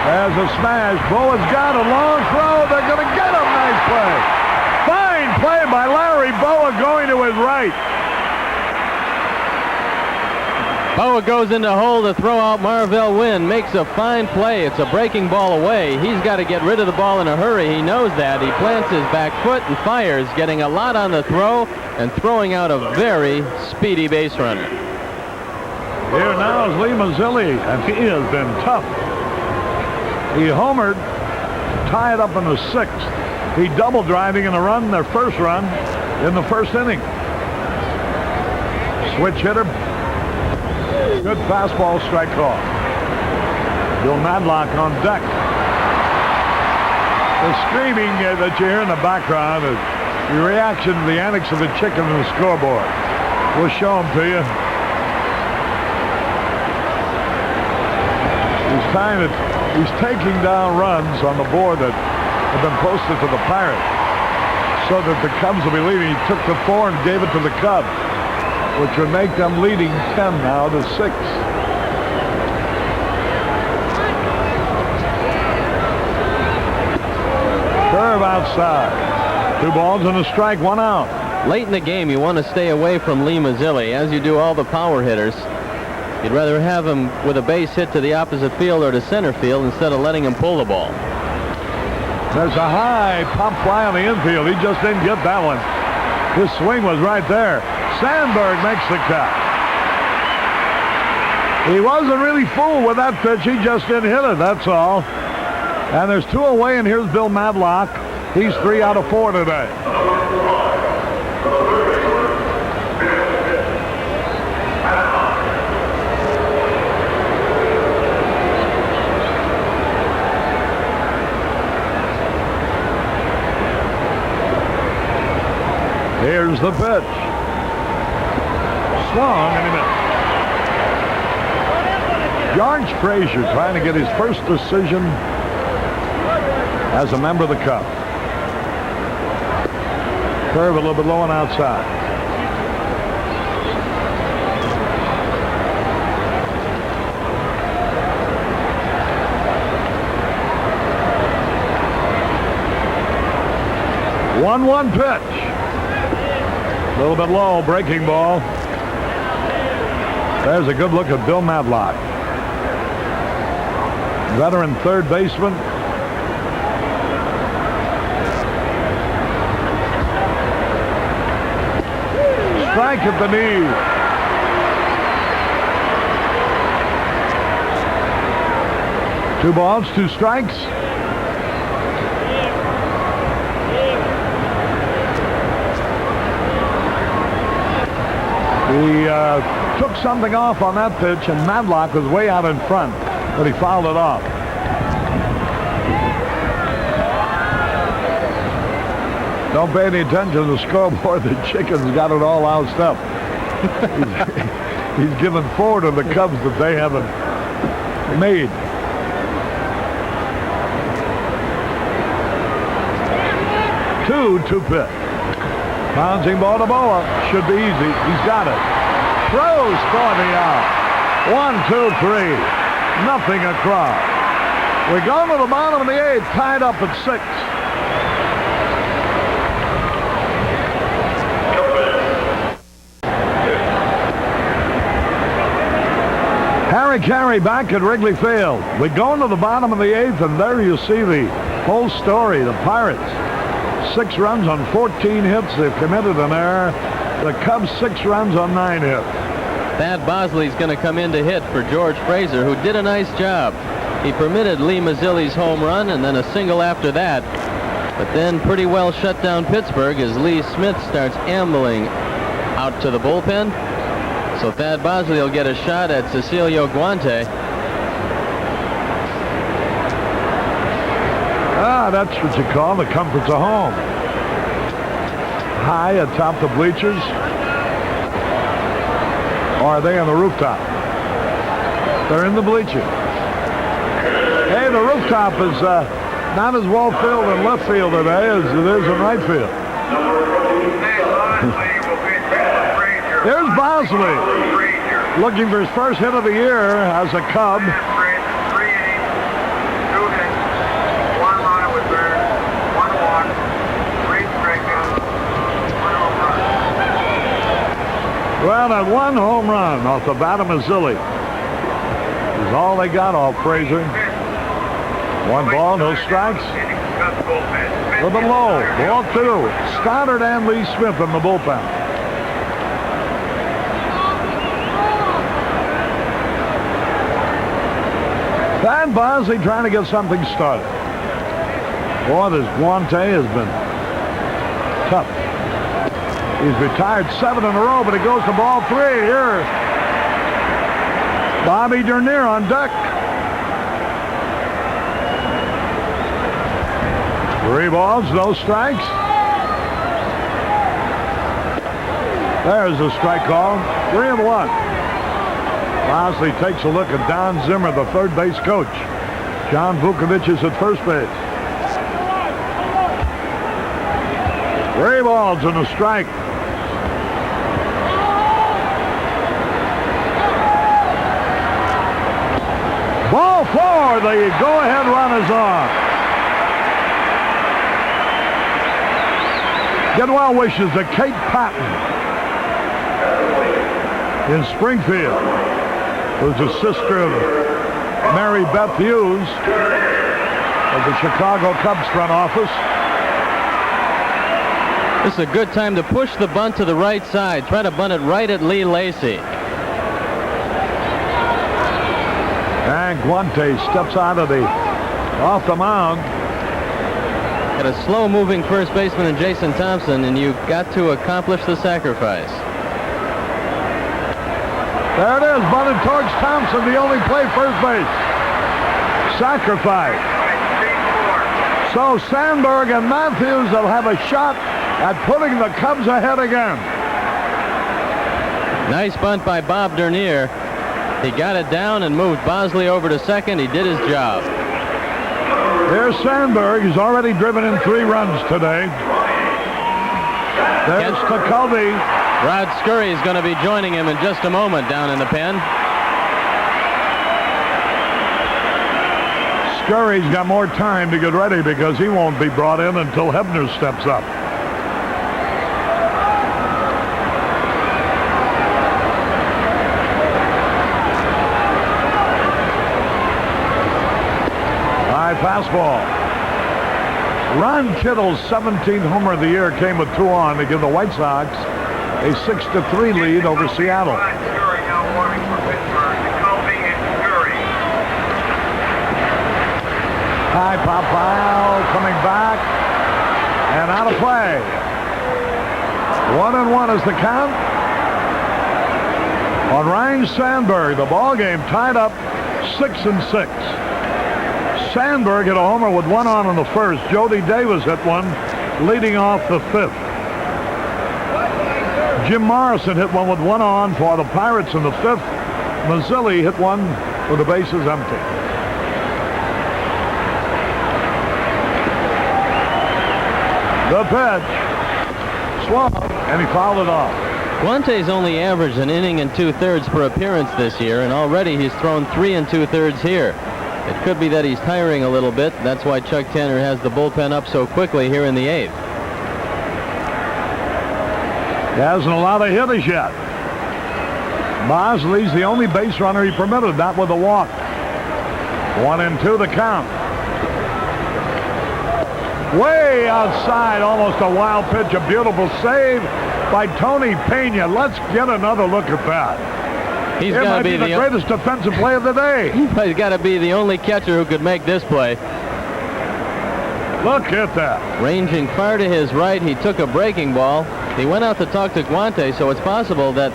Speaker 1: There's a smash. Boa's got a long throw. They're going to get him. Nice play. Fine play by Larry Boa going to his right.
Speaker 3: Boa goes in the hole to throw out Marvell Wynn. Makes a fine play. It's a breaking ball away. He's got to get rid of the ball in a hurry. He knows that. He plants his back foot and fires, getting a lot on the throw and throwing out a very speedy base runner.
Speaker 1: Here now is Lee Mazzilli, and he has been tough. He homered, tied up in the 6th. He double driving in a run, their first run in the 1st inning. Switch hitter. Good fastball strike call. Bill Madlock on deck. The screaming that you hear in the background is the reaction to the antics of the chicken in the scoreboard. We'll show them to you. He's taking down runs on the board that have been posted to the Pirates so that the Cubs will be leading. He took the 4 and gave it to the Cubs, which would make them leading 10 now to 6. Curve outside. 2 balls and a strike, 1 out.
Speaker 3: Late in the game, you want to stay away from Lee Mazzilli, as you do all the power hitters. You'd rather have him with a base hit to the opposite field or to center field instead of letting him pull the ball.
Speaker 1: There's a high pop fly on the infield. He just didn't get that one. His swing was right there. Sandberg makes the catch. He wasn't really fooled with that pitch. He just didn't hit it, that's all. And there's 2 away, and here's Bill Madlock. He's 3 out of 4 today. the pitch. Swung and he missed. George Frazier trying to get his first decision as a member of the Cubs. Curve a little bit low and outside. One pitch. A little bit low, breaking ball. There's a good look at Bill Madlock. Veteran third baseman. Strike at the knee. Two balls, two strikes. He took something off on that pitch, and Madlock was way out in front, but he fouled it off. Don't pay any attention to the scoreboard. The Chickens got it all housed up. He's given 4 to the Cubs that they haven't made. Two pitch. Bouncing ball to Boa. Should be easy. He's got it. Throws for the out. 1, 2, 3. Nothing across. We're going to the bottom of the 8th, tied up at 6. Harry Caray back at Wrigley Field. We go into the bottom of the 8th, and there you see the whole story. The Pirates, 6 runs on 14 hits. They've committed an error. The Cubs, 6 runs on 9 hits.
Speaker 3: Thad Bosley's going to come in to hit for George Frazier, who did a nice job. He permitted Lee Mazzilli's home run and then a single after that. But then pretty well shut down Pittsburgh as Lee Smith starts ambling out to the bullpen. So Thad Bosley will get a shot at Cecilio Guante.
Speaker 1: That's what you call the comforts of home. High atop the bleachers. Or are they on the rooftop? They're in the bleachers. Hey, the rooftop is not as well filled in left field today as it is in right field. Here's Bosley, looking for his first hit of the year as a Cub. Well, that 1 home run off the bat of Mazzilli is all they got off Frazier. 1 ball, no strikes. A little bit low. Ball 2. Stoddard and Lee Smith in the bullpen. Thad Bosley trying to get something started. Boy, this Guante has been tough. He's retired 7 in a row, but he goes to ball 3 here. Bobby Dernier on deck. 3 balls, no strikes. There's the strike call. 3-1. Bosley takes a look at Don Zimmer, the third base coach. John Vukovich is at first base. 3 balls and a strike. Ball 4, the go-ahead run is on. Get well wishes to Kate Patton in Springfield, who's the sister of Mary Beth Hughes of the Chicago Cubs front office.
Speaker 3: This is a good time to push the bunt to the right side. Try to bunt it right at Lee Lacy.
Speaker 1: And Guante steps out of off the mound.
Speaker 3: Got a slow-moving first baseman in Jason Thompson, and you've got to accomplish the sacrifice.
Speaker 1: There it is, bunted towards Thompson, the only play first base. Sacrifice. So Sandberg and Matthews will have a shot at putting the Cubs ahead again.
Speaker 3: Nice bunt by Bob Dernier. He got it down and moved Bosley over to second. He did his job.
Speaker 1: Here's Sandberg. He's already driven in 3 runs today. There's Tekulve.
Speaker 3: Rod Scurry is going to be joining him in just a moment down in the pen.
Speaker 1: Scurry's got more time to get ready because he won't be brought in until Hebner steps up. High fastball. Ron Kittle's 17th homer of the year came with 2 on to give the White Sox a 6-3 lead over Seattle.
Speaker 4: Scurry now warming for Pittsburgh. Tekulve and Scurry.
Speaker 1: High pop foul coming back and out of play. 1-1 is the count on Ryne Sandberg. The ball game tied up 6-6. Sandberg hit a homer with 1 on in the first. Jody Davis hit one leading off the 5th. Jim Morrison hit one with 1 on for the Pirates in the 5th. Mazzilli hit one with the bases empty. The pitch. Swung, and he fouled it off.
Speaker 3: Guante's only averaged an inning and 2/3 per appearance this year, and already he's thrown 3 2/3 here. It could be that he's tiring a little bit. That's why Chuck Tanner has the bullpen up so quickly here in the 8th.
Speaker 1: He hasn't allowed a hitters yet. Bosley's the only base runner he permitted, not with a walk. 1-2 the count. Way outside, almost a wild pitch, a beautiful save by Tony Pena. Let's get another look at that.
Speaker 3: He's
Speaker 1: It
Speaker 3: got
Speaker 1: might
Speaker 3: to
Speaker 1: be
Speaker 3: be
Speaker 1: the greatest defensive play of the day.
Speaker 3: He's got to be the only catcher who could make this play.
Speaker 1: Look at that.
Speaker 3: Ranging far to his right, he took a breaking ball. He went out to talk to Guante, so it's possible that,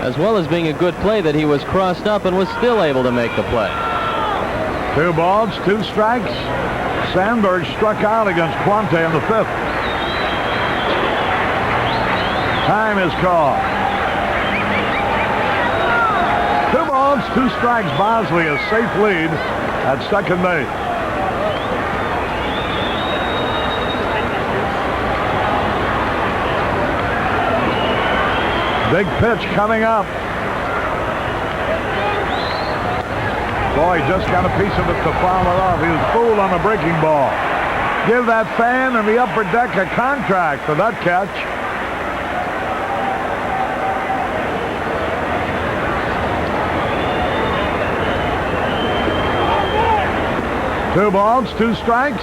Speaker 3: as well as being a good play, that he was crossed up and was still able to make the play.
Speaker 1: 2 balls, 2 strikes. Sandberg struck out against Guante in the 5th. Time is called. 2 balls, 2 strikes. Bosley a safe lead at second base. Big pitch coming up. Boy, just got a piece of it to foul it off. He was fooled on a breaking ball. Give that fan in the upper deck a contract for that catch. Two balls, 2 strikes.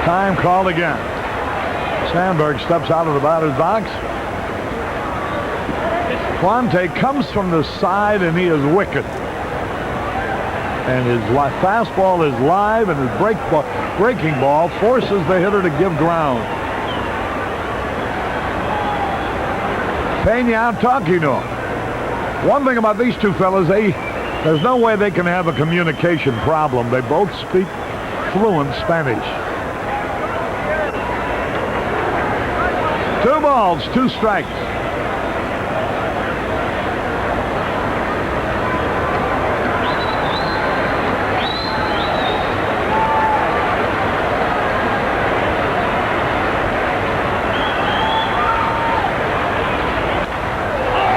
Speaker 1: Time called again. Sandberg steps out of the batter's box. Guante comes from the side and he is wicked. And his fastball is live, and his breaking ball forces the hitter to give ground. Pena out talking to him. One thing about these two fellas, there's no way they can have a communication problem. They both speak fluent Spanish. 2 balls, 2 strikes.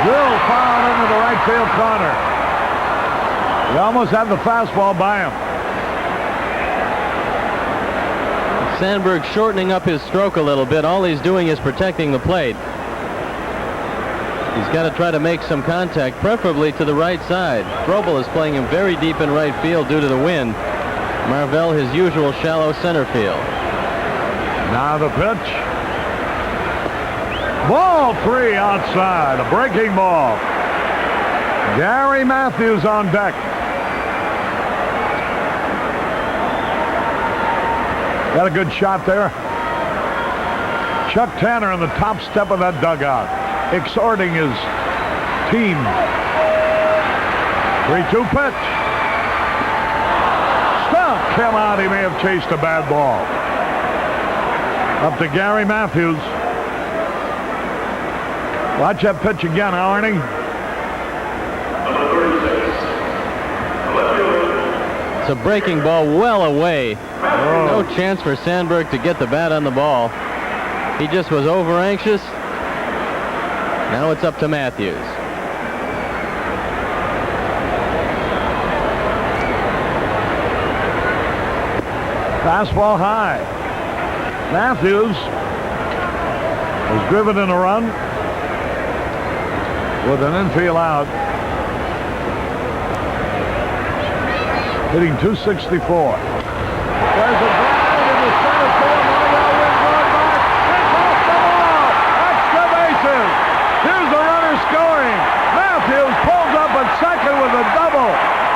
Speaker 1: Drill foul into the right field corner. He almost had the fastball by him.
Speaker 3: Sandberg shortening up his stroke a little bit. All he's doing is protecting the plate. He's got to try to make some contact, preferably to the right side. Strobel is playing him very deep in right field due to the wind. Marvell his usual shallow center field.
Speaker 1: Now the pitch. Ball 3 outside. A breaking ball. Gary Matthews on deck. Got a good shot there. Chuck Tanner on the top step of that dugout, exhorting his team. 3-2 pitch. Stuck. him out. He may have chased a bad ball. Up to Gary Matthews. Watch that pitch again, Arnie.
Speaker 3: It's a breaking ball well away.
Speaker 1: Oh.
Speaker 3: No chance for Sandberg to get the bat on the ball. He just was over anxious. Now it's up to Matthews.
Speaker 1: Fastball high. Matthews was driven in a run with an infield out. Hitting 264. There's a drive into center field. Marvell Wynn going back. It's off the wall. Extra bases. Here's the runner scoring. Matthews pulls up at second with a double.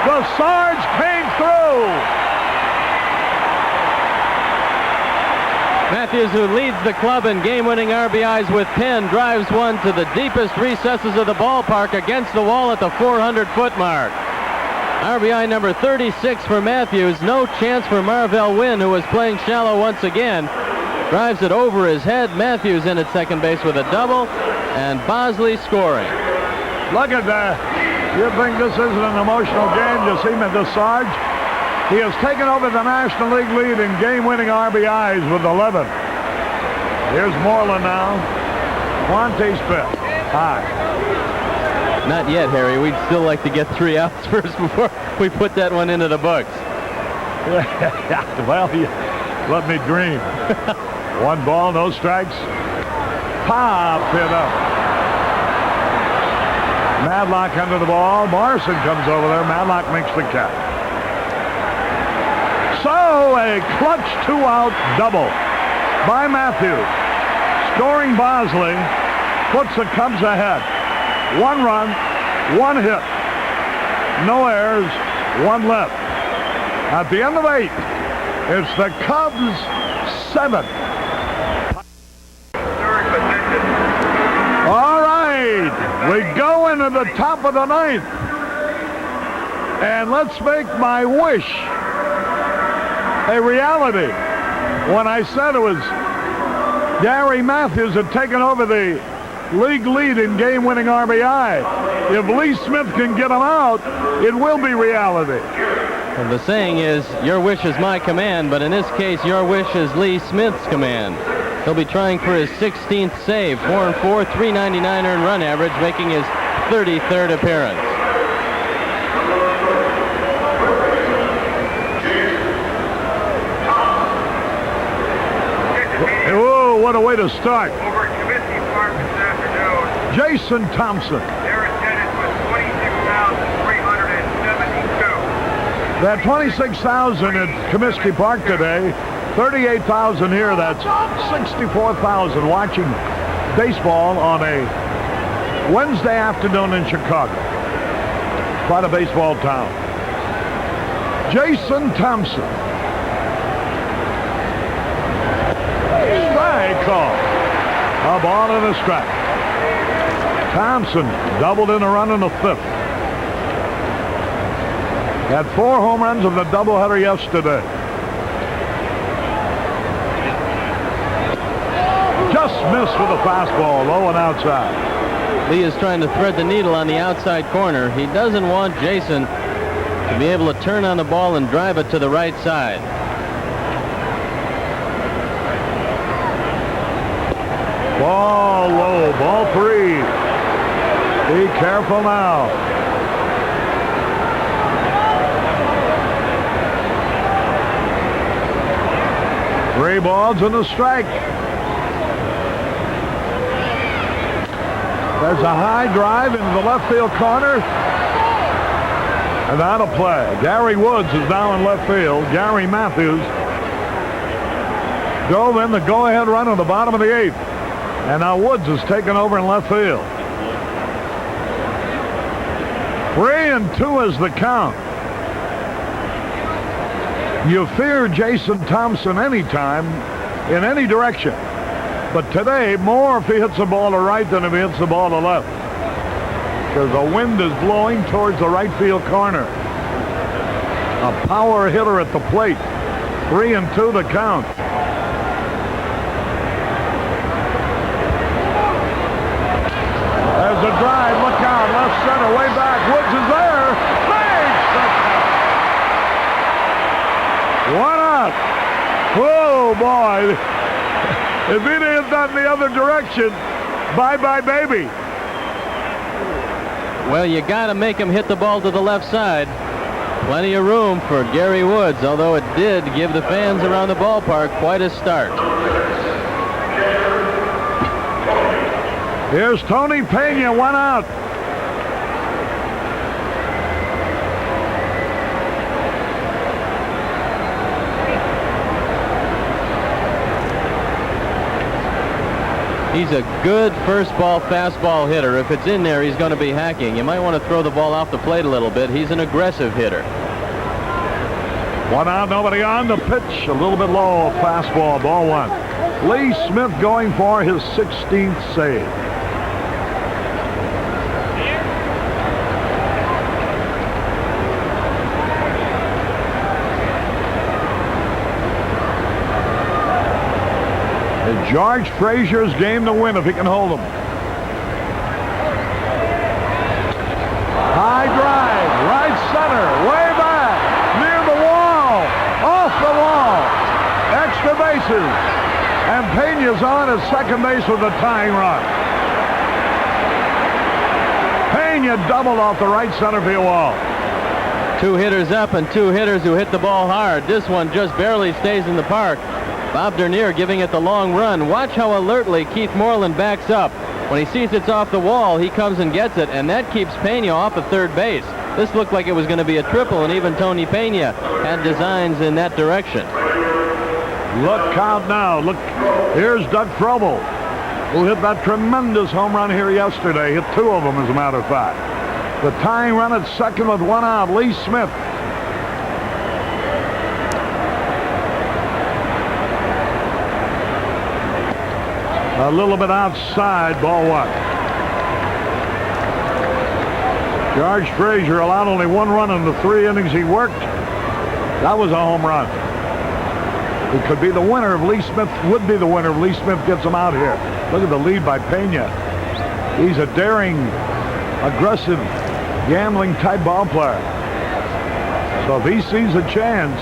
Speaker 1: The Sarge came through.
Speaker 3: Matthews, who leads the club in game-winning RBIs with 10, drives one to the deepest recesses of the ballpark against the wall at the 400-foot mark. RBI number 36 for Matthews. No chance for Marvell Wynn, who was playing shallow once again. Drives it over his head. Matthews in at second base with a double, and Bosley scoring.
Speaker 1: Look at that. You think this isn't an emotional game? You see Mr. Sarge? He has taken over the National League lead in game-winning RBIs with 11. Here's Moreland now. Fuentes pitch. High.
Speaker 3: Not yet, Harry. We'd still like to get 3 outs first before we put that one into the books.
Speaker 1: Well, let me dream. 1 ball, no strikes. Pop it up. Madlock under the ball. Morrison comes over there. Madlock makes the catch. So a clutch 2-out double by Matthews. Scoring Bosley puts the Cubs ahead. 1 run, 1 hit. No errors, 1 left. At the end of 8, it's the Cubs 7. All right, we go into the top of the 9th. And let's make my wish a reality. When I said it was Gary Matthews had taken over the league lead in game-winning RBI. If Lee Smith can get him out, it will be reality.
Speaker 3: And the saying is, your wish is my command, but in this case, your wish is Lee Smith's command. He'll be trying for his 16th save, 4-4, 399 earned run average, making his 33rd appearance.
Speaker 1: Oh, what a way to start.
Speaker 4: Over at Comiskey Park this afternoon,
Speaker 1: Jason Thompson.
Speaker 4: their attendance was 22,372.
Speaker 1: That 26,000 at Comiskey Park today, 38,000 here. That's 64,000 watching baseball on a Wednesday afternoon in Chicago. Quite a baseball town. Jason Thompson. Strike call. A ball and a strike. Thompson doubled in a run in the 5th. Had 4 home runs in the doubleheader yesterday. Just missed with a fastball, low and outside.
Speaker 3: Lee is trying to thread the needle on the outside corner. He doesn't want Jason to be able to turn on the ball and drive it to the right side.
Speaker 1: Ball low, ball 3. Be careful now. Three balls and a strike. There's a high drive into the left field corner. And out of play. Gary Woods is now in left field. Gary Matthews drove in the go-ahead run on the bottom of the 8th. And now Woods is taken over in left field. 3-2 is the count. You fear Jason Thompson anytime, in any direction. But today, more if he hits the ball to right than if he hits the ball to left. Because the wind is blowing towards the right field corner. A power hitter at the plate. 3-2 the count. There's a drive. Look out. Left center. Way back. Woods is there. Makes the catch. 1 out. Whoa, boy. If he'd hit that in the other direction, bye-bye, baby.
Speaker 3: Well, you got to make him hit the ball to the left side. Plenty of room for Gary Woods, although it did give the fans around the ballpark quite a start.
Speaker 1: Here's Tony Pena, 1 out.
Speaker 3: He's a good first ball fastball hitter. If it's in there, he's going to be hacking. You might want to throw the ball off the plate a little bit. He's an aggressive hitter.
Speaker 1: 1 out, nobody on. The pitch a little bit low. Fastball, ball 1. Lee Smith going for his 16th save. It's George Frazier's game to win if he can hold them. High drive, right center, way back, near the wall, off the wall, extra bases, and Pena's on at second base with a tying run. Pena doubled off the right center field wall.
Speaker 3: 2 hitters up and 2 hitters who hit the ball hard. This one just barely stays in the park. Bob Dernier giving it the long run. Watch how alertly Keith Moreland backs up. When he sees it's off the wall, he comes and gets it, and that keeps Pena off of third base. This looked like it was going to be a triple, and even Tony Pena had designs in that direction.
Speaker 1: Look out now. Look, here's Doug Frobel, who hit that tremendous home run here yesterday. Hit 2 of them, as a matter of fact. The tying run at second with 1 out. Lee Smith. A little bit outside, ball 1. George Frazier allowed only 1 run in the 3 innings he worked. That was a home run. It could be the winner if Lee Smith, would be the winner if Lee Smith gets him out here. Look at the lead by Pena. He's a daring, aggressive, gambling type ball player. So if he sees a chance,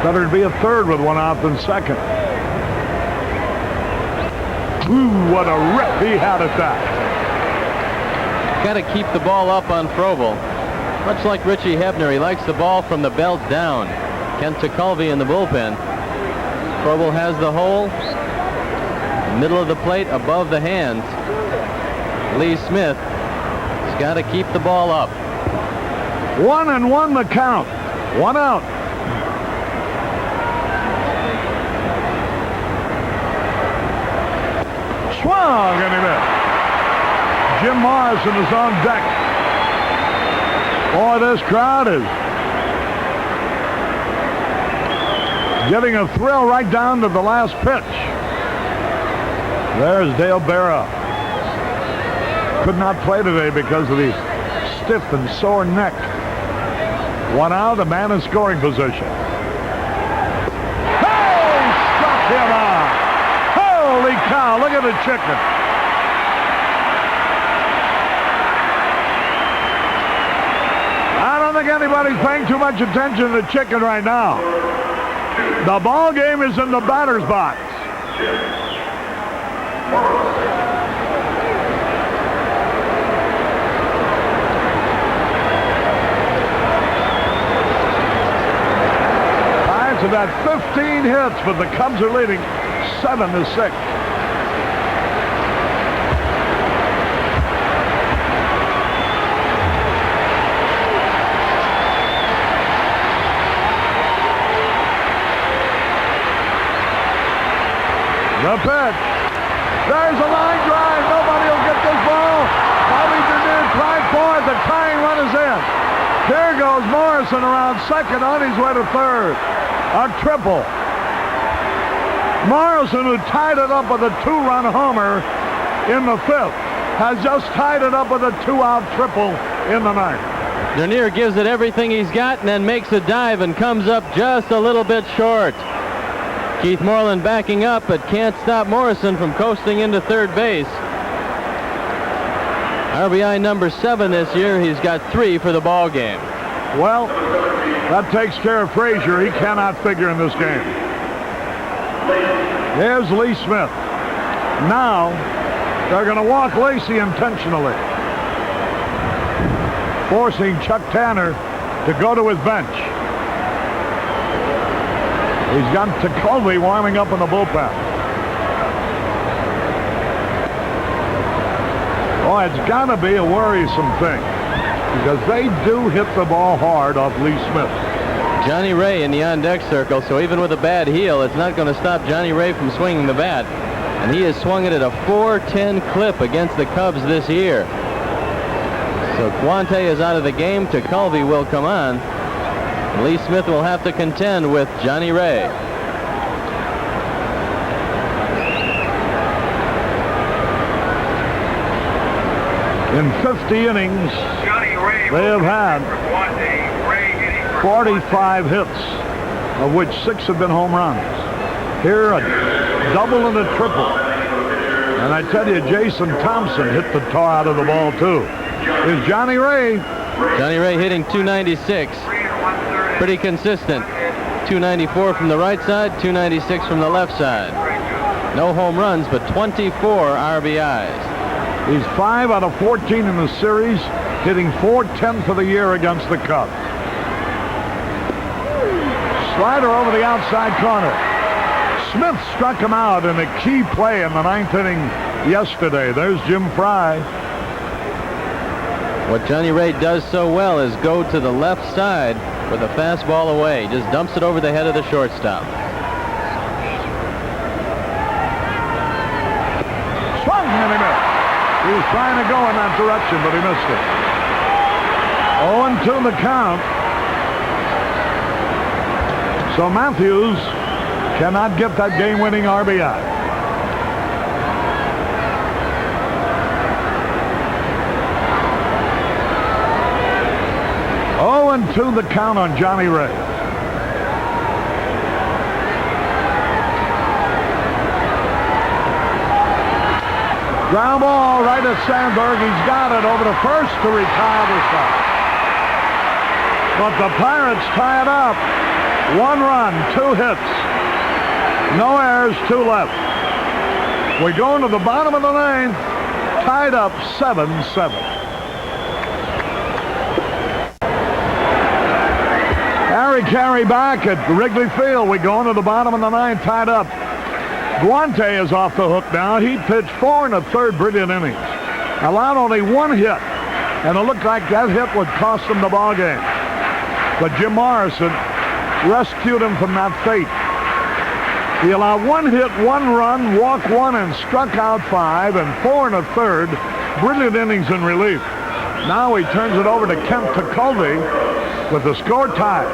Speaker 1: better to be a third with 1 out than second. Ooh, what a rip he had at that.
Speaker 3: Got to keep the ball up on Frobel. Much like Richie Hebner, he likes the ball from the belt down. Kent Tekulve in the bullpen. Frobel has the hole, middle of the plate, above the hands. Lee Smith has got to keep the ball up.
Speaker 1: 1-1 the count. 1 out. Swung and he missed. Jim Morrison is on deck. Boy, this crowd is getting a thrill right down to the last pitch. There's Dale Berra. Could not play today because of the stiff and sore neck. 1 out, a man in scoring position. Hey, struck him out. Holy cow, look at the chicken. I don't think anybody's paying too much attention to the chicken right now. The ball game is in the batter's box. Pirates have had 15 hits, but the Cubs are leading 7-6. The pitch. There's a line drive. Nobody will get this ball. Bobby Dernier tried for it. The tying run is in. Here goes Morrison around second on his way to third. A triple. Morrison, who tied it up with a 2-run homer in the 5th, has just tied it up with a 2-out triple in the 9th.
Speaker 3: Dernier gives it everything he's got and then makes a dive and comes up just a little bit short. Keith Moreland backing up, but can't stop Morrison from coasting into third base. RBI number 7 this year. He's got 3 for the ball game.
Speaker 1: Well, that takes care of Frazier. He cannot figure in this game. There's Lee Smith. Now, they're going to walk Lacy intentionally, forcing Chuck Tanner to go to his bench. He's got Tekulve warming up in the bullpen. Oh, it's got to be a worrisome thing, because they do hit the ball hard off Lee Smith.
Speaker 3: Johnny Ray in the on-deck circle, so even with a bad heel, it's not going to stop Johnny Ray from swinging the bat. And he has swung it at a .410 clip against the Cubs this year. So Guante is out of the game. Tekulve will come on. Lee Smith will have to contend with Johnny Ray.
Speaker 1: In 50 innings,
Speaker 4: Johnny Ray
Speaker 1: they have had
Speaker 4: for Guante. Ray hitting for
Speaker 1: 45 hits, of which 6 have been home runs. Here, a double and a triple. And I tell you, Jason Thompson hit the tar out of the ball, too. Is Johnny Ray.
Speaker 3: Johnny Ray hitting .296. Pretty consistent. .294 from the right side, .296 from the left side. No home runs, but 24 RBIs.
Speaker 1: He's 5 out of 14 in the series, hitting .410 for the year against the Cubs. Slider over the outside corner. Smith struck him out in a key play in the 9th inning yesterday. There's Jim Fry.
Speaker 3: What Johnny Ray does so well is go to the left side with a fastball away. Just dumps it over the head of the shortstop.
Speaker 1: Swung and he missed. He was trying to go in that direction, but he missed it. 0-2 the count. So Matthews cannot get that game-winning RBI. And 2 the count on Johnny Ray. Ground ball right at Sandberg. He's got it over to first to retire the side. But the Pirates tie it up. 1 run, 2 hits. No errors, 2 left. We go into the bottom of the 9th, tied up 7-7. Harry Caray back at Wrigley Field. We go into the bottom of the 9th, tied up. Guante is off the hook now. He pitched 4 1/3 brilliant innings. Allowed only 1 hit, and it looked like that hit would cost him the ball game. But Jim Morrison rescued him from that fate. He allowed 1 hit, 1 run, walked 1, and struck out 5, and 4 1/3 brilliant innings in relief. Now he turns it over to Kent Tekulve with the score tied.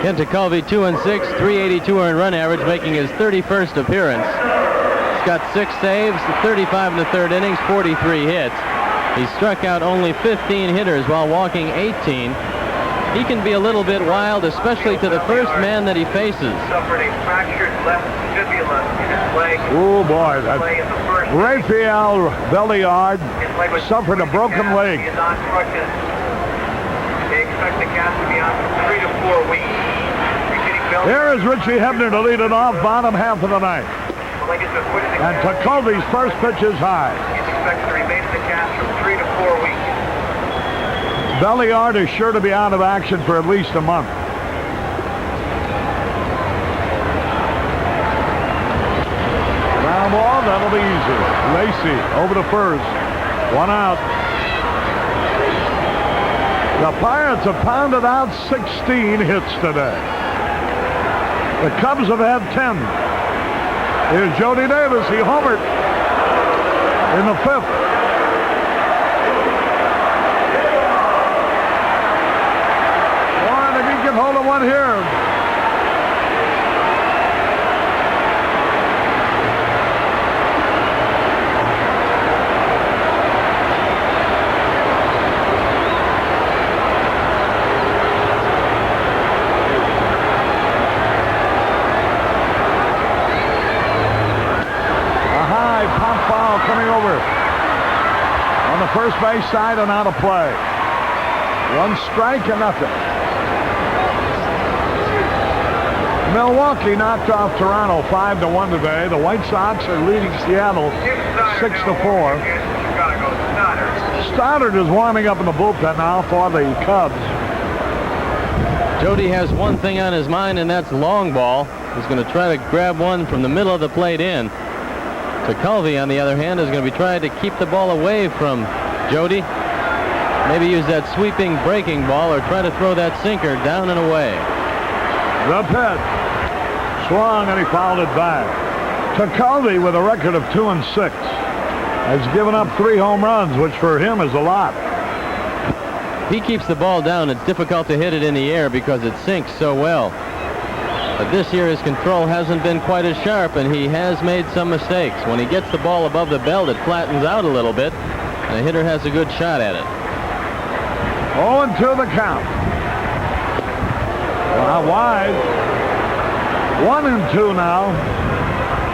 Speaker 3: Kent Tekulve 2-6, 382 earned run average, making his 31st appearance. He's got 6 saves, 35 1/3 innings, 43 hits. He struck out only 15 hitters while walking 18. He can be a little bit wild, especially to the first man that he faces.
Speaker 4: Suffered a fractured left fibula in his leg.
Speaker 1: Oh boy, that Rafael Belliard suffered a broken leg.
Speaker 4: He is on crutches. They expect the cast to be on for 3 to 4 weeks.
Speaker 1: Here is Richie Hebner to lead it off, bottom half of the 9th. And Tekulve's first pitch is high.
Speaker 4: He's expected to remain in the cast for 3 to 4 weeks.
Speaker 1: Belliard is sure to be out of action for at least a month. Ground ball, that'll be easy. Lacy over to first. 1 out. The Pirates have pounded out 16 hits today. The Cubs have had 10. Here's Jody Davis. He homered in the 5th. Warren, if he can hold a 1 here. pop foul coming over on the first base side and out of play. 1 strike and nothing. Milwaukee knocked off Toronto 5-1 today. The White Sox are leading Seattle 6-4. Stoddard is warming up in the bullpen now for the Cubs.
Speaker 3: Jody has one thing on his mind, and that's long ball. He's going to try to grab one from the middle of the plate in. Tekulve, on the other hand, is going to be trying to keep the ball away from Jody. Maybe use that sweeping breaking ball or try to throw that sinker down and away.
Speaker 1: The pitch. Swung and he fouled it back. Tekulve, with a record of 2-6, has given up 3 home runs, which for him is a lot.
Speaker 3: If he keeps the ball down, it's difficult to hit it in the air because it sinks so well. But this year his control hasn't been quite as sharp, and he has made some mistakes. When he gets the ball above the belt, it flattens out a little bit, and the hitter has a good shot at it.
Speaker 1: 0-2 the count. Wide. 1-2 now.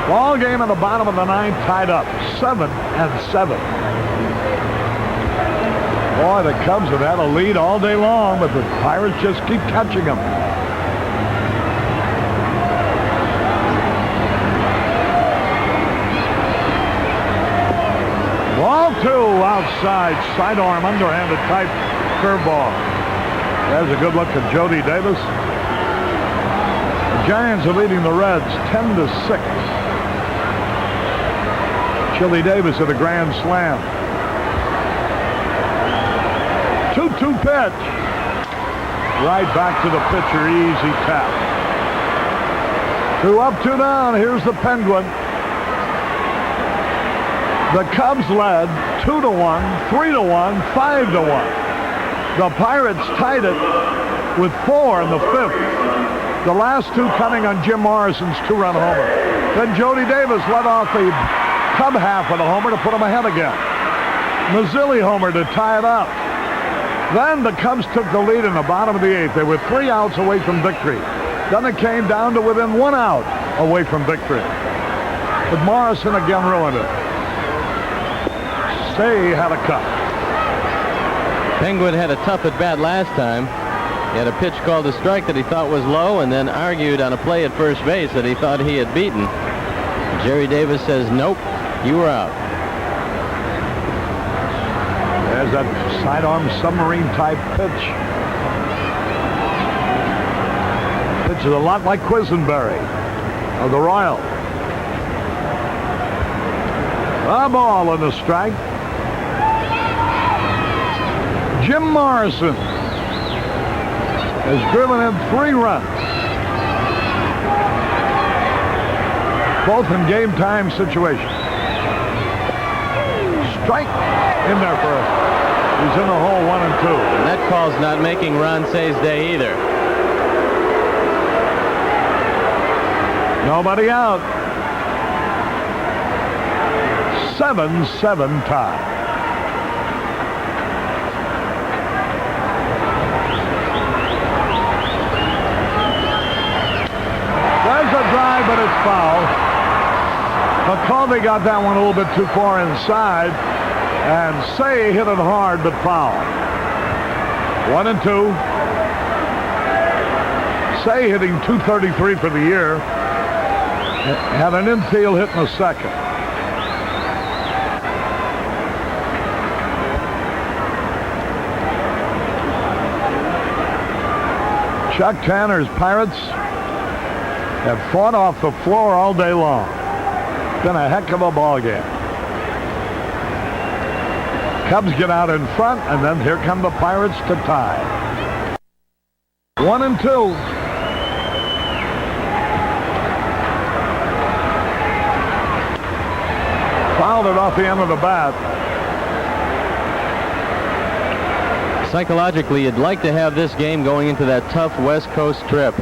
Speaker 1: Ball game in the bottom of the 9th, tied up 7-7. Boy, the Cubs have had a lead all day long, but the Pirates just keep catching them. Ball 2 outside, sidearm, underhanded type curveball. There's a good look at Jody Davis. The Giants are leading the Reds 10-6. Chili Davis at a grand slam. 2-2 pitch. Right back to the pitcher, easy tap. 2 up, 2 down. Here's the Penguin. The Cubs led 2-1, 3-1, 5-1. The Pirates tied it with 4 in the 5th. The last 2 coming on Jim Morrison's 2-run homer. Then Jody Davis led off the Cub half of the homer to put them ahead again. Mazzilli homer to tie it up. Then the Cubs took the lead in the bottom of the 8th. They were 3 outs away from victory. Then it came down to within 1 out away from victory. But Morrison again ruined it. Say had a cut.
Speaker 3: Penguin had a tough at bat last time. He had a pitch called a strike that he thought was low, and then argued on a play at first base that he thought he had beaten. Jerry Davis says, nope, you were out.
Speaker 1: There's that sidearm submarine type pitch. Pitch is a lot like Quisenberry of the Royals. A ball and a strike. Jim Morrison has driven in 3 runs. Both in game time situations. Strike in there for us. He's in the hole 1-2.
Speaker 3: And that call's not making Ron Say's day either.
Speaker 1: Nobody out. 7-7 tie. There's a drive, but it's foul. McCovey got that one a little bit too far inside, and Say hit it hard, but foul. 1-2. Say hitting .233 for the year. Had an infield hit in the second. Chuck Tanner's Pirates have fought off the floor all day long. Been a heck of a ball game. Cubs get out in front, and then here come the Pirates to tie. 1-2. Fouled it off the end of the bat.
Speaker 3: Psychologically, you'd like to have this game going into that tough West Coast trip.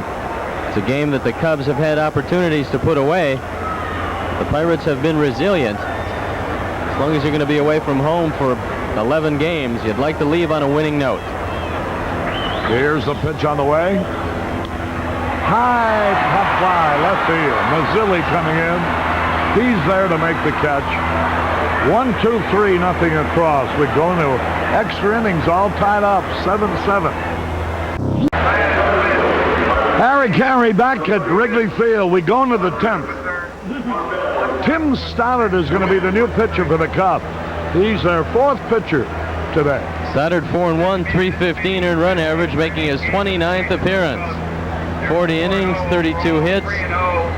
Speaker 3: It's a game that the Cubs have had opportunities to put away. The Pirates have been resilient. As long as you're going to be away from home for 11 games, you'd like to leave on a winning note.
Speaker 1: Here's the pitch on the way. High pop fly, left field. Mazzilli coming in. He's there to make the catch. 1-2-3, nothing across. We go into extra innings, all tied up, 7-7. Harry Carey back at Wrigley Field. We go into the 10th. Tim Stoddard is going to be the new pitcher for the Cubs. He's their 4th pitcher today.
Speaker 3: Stoddard 4-1, 315 earned run average, making his 29th appearance. 40 innings, 32 hits,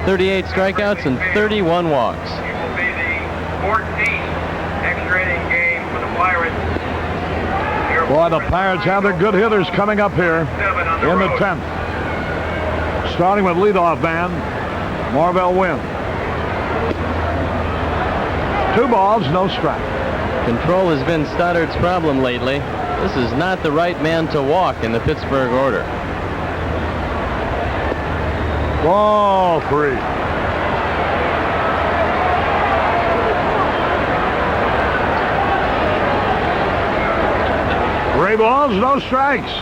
Speaker 3: 38 strikeouts, and 31 walks.
Speaker 4: It will be the 14th extra inning game for the Pirates.
Speaker 1: Boy, the Pirates have their good hitters coming up here in the 10th. Starting with leadoff man, Marvell Wynn. 2 balls, no strike.
Speaker 3: Control has been Stoddard's problem lately. This is not the right man to walk in the Pittsburgh order.
Speaker 1: Ball 3. Three balls, no strikes.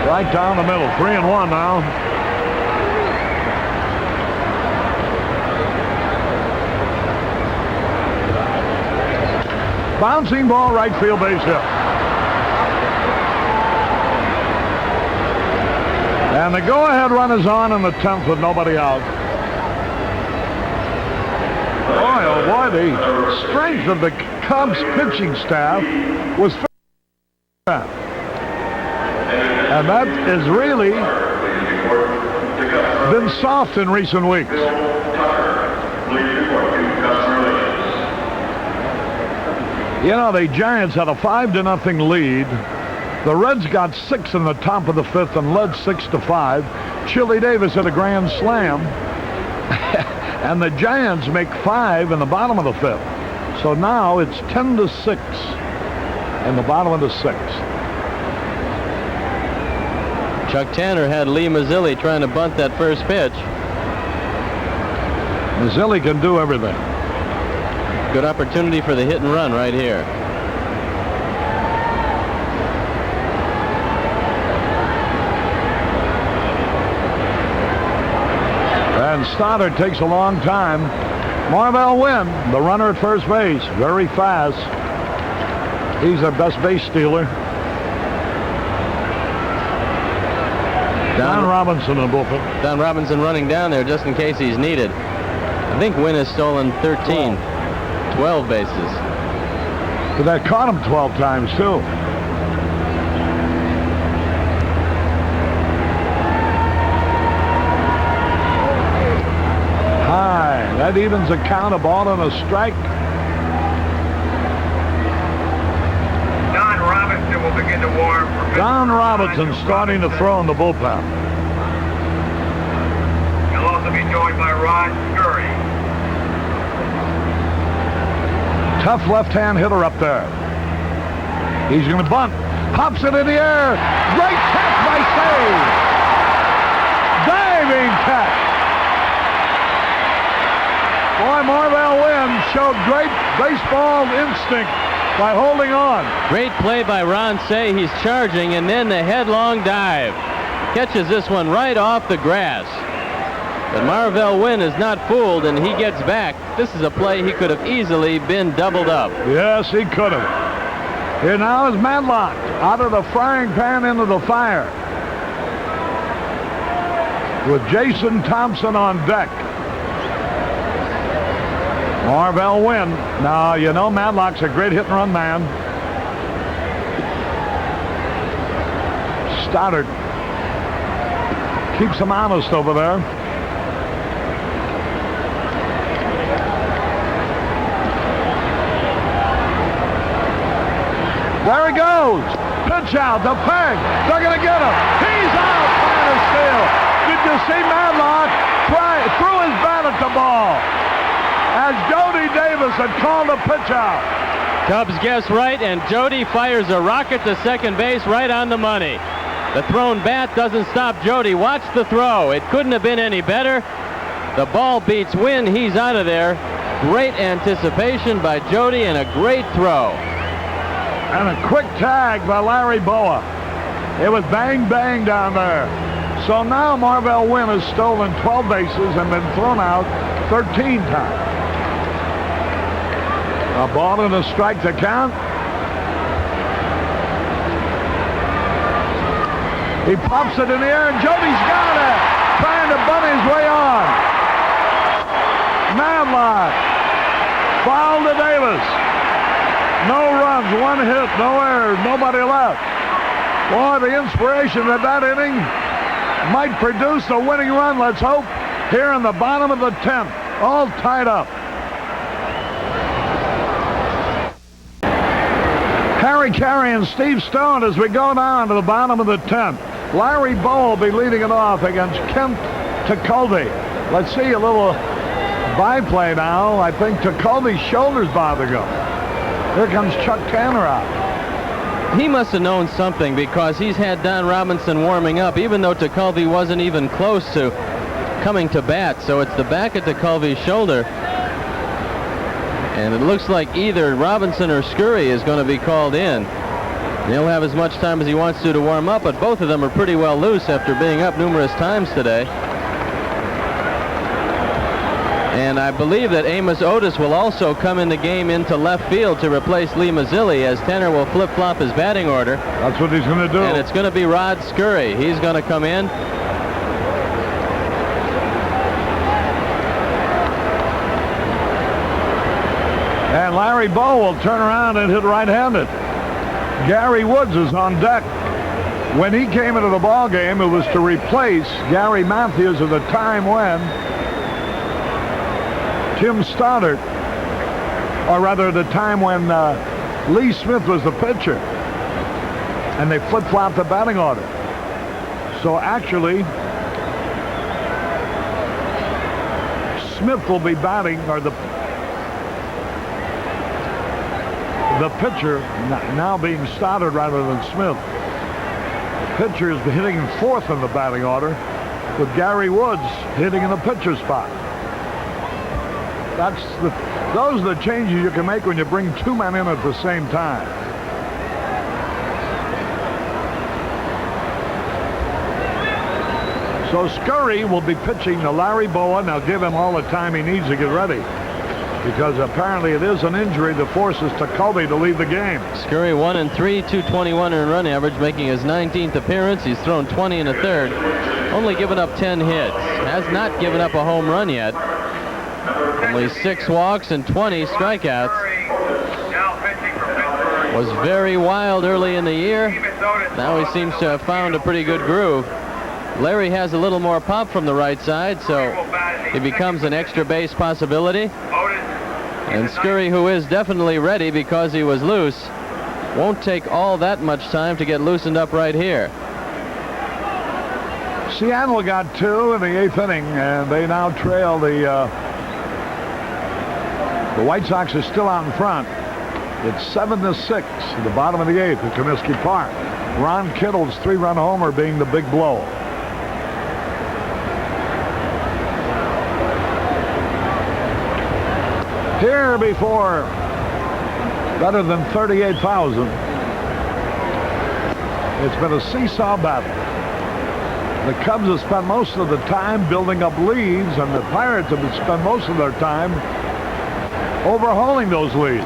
Speaker 1: Right down the middle, 3-1 now. Bouncing ball, right field, base hit. And the go-ahead run is on in the 10th with nobody out. Boy, oh boy, the strength of the Cubs pitching staff was fat. And that has really been soft in recent weeks. You know, the Giants had a 5-0 lead. The Reds got 6 in the top of the 5th and led 6-5. Chili Davis hit a grand slam. And the Giants make 5 in the bottom of the 5th. So now it's 10-6 in the bottom of the 6th.
Speaker 3: Chuck Tanner had Lee Mazzilli trying to bunt that first pitch.
Speaker 1: Mazzilli can do everything.
Speaker 3: Good opportunity for the hit and run right here.
Speaker 1: And Stoddard takes a long time. Marvell Wynn, the runner at first base, very fast. He's their best base stealer. Don Robinson in the bullpen.
Speaker 3: Don Robinson running down there just in case he's needed. I think Wynn has stolen 12 bases.
Speaker 1: But that caught him 12 times, too. High. That evens a count, a ball and a strike.
Speaker 4: Don Robinson will begin to warm.
Speaker 1: Don Robinson starting to throw in the bullpen.
Speaker 4: He'll also be joined by Ron Scurry.
Speaker 1: Tough left-hand hitter up there. He's going to bunt. Pops it in the air. Great catch by Save. Diving catch. Boy, Marvell Wynn showed great baseball instinct by holding on.
Speaker 3: Great play by Ron Say. He's charging, and then the headlong dive. Catches this one right off the grass. But Marvell Wynn is not fooled, and he gets back. This is a play he could have easily been doubled up.
Speaker 1: Yes, he could have. Here now is Madlock out of the frying pan into the fire. With Jason Thompson on deck. Marvell Wynn. Now, you know Madlock's a great hit-and-run man. Stoddard keeps him honest over there. There he goes. Pitch out. The peg. They're going to get him. He's out. Final steal. Did you see Madlock threw his bat at the ball as Jody Davis had called a pitch out.
Speaker 3: Cubs guess right, and Jody fires a rocket to second base right on the money. The thrown bat doesn't stop Jody. Watch the throw. It couldn't have been any better. The ball beats Wynn. He's out of there. Great anticipation by Jody and a great throw.
Speaker 1: And a quick tag by Larry Boa. It was bang, bang down there. So now Marvell Wynn has stolen 12 bases and been thrown out 13 times. A ball and a strike to count. He pops it in the air, and Jody's got it. Trying to bunt his way on. Madlock. Foul to Davis. No runs, one hit, no errors, nobody left. Boy, the inspiration of that inning might produce a winning run, let's hope, here in the bottom of the 10th. All tied up. Harry Caray and Steve Stone as we go down to the bottom of the 10th. Larry Bowa will be leading it off against Kent Tekulve. Let's see a little byplay now. I think Tekulve's shoulder's bothering him. Here comes Chuck Tanner out.
Speaker 3: He must have known something because he's had Don Robinson warming up, even though Tekulve wasn't even close to coming to bat. So it's the back of Tekulve's shoulder. And it looks like either Robinson or Scurry is going to be called in. He'll have as much time as he wants to warm up, but both of them are pretty well loose after being up numerous times today. And I believe that Amos Otis will also come in the game into left field to replace Lee Mazzilli, as Tanner will flip-flop his batting order.
Speaker 1: That's what he's going to do.
Speaker 3: And it's going to be Rod Scurry. He's going to come in.
Speaker 1: And Larry Bowa will turn around and hit right-handed. Gary Woods is on deck. When he came into the ball game, it was to replace Gary Matthews at the time when Tim Stoddard, or rather the time when Lee Smith was the pitcher, and they flip-flopped the batting order. So actually, Smith will be batting, or the pitcher now being Stoddard rather than Smith. Pitcher is hitting fourth in the batting order, with Gary Woods hitting in the pitcher spot. Those are the changes you can make when you bring two men in at the same time. So Scurry will be pitching to Larry Bowa. Now give him all the time he needs to get ready, because apparently it is an injury that forces Tekulve to leave the game.
Speaker 3: Scurry 1-3, 221 earned run average, making his 19th appearance. He's thrown 20 in a third, only given up 10 hits. Has not given up a home run yet. Only 6 walks and 20 strikeouts. Was very wild early in the year. Now he seems to have found a pretty good groove. Larry has a little more pop from the right side, so he becomes an extra base possibility. And Scurry, who is definitely ready because he was loose, won't take all that much time to get loosened up right here.
Speaker 1: Seattle got 2 in the 8th inning, and they now trail the White Sox are still out in front. It's 7-6 at the bottom of the 8th at Comiskey Park. Ron Kittle's 3-run homer being the big blow. Here before better than 38,000. It's been a seesaw battle. The Cubs have spent most of the time building up leads, and the Pirates have spent most of their time overhauling those leads.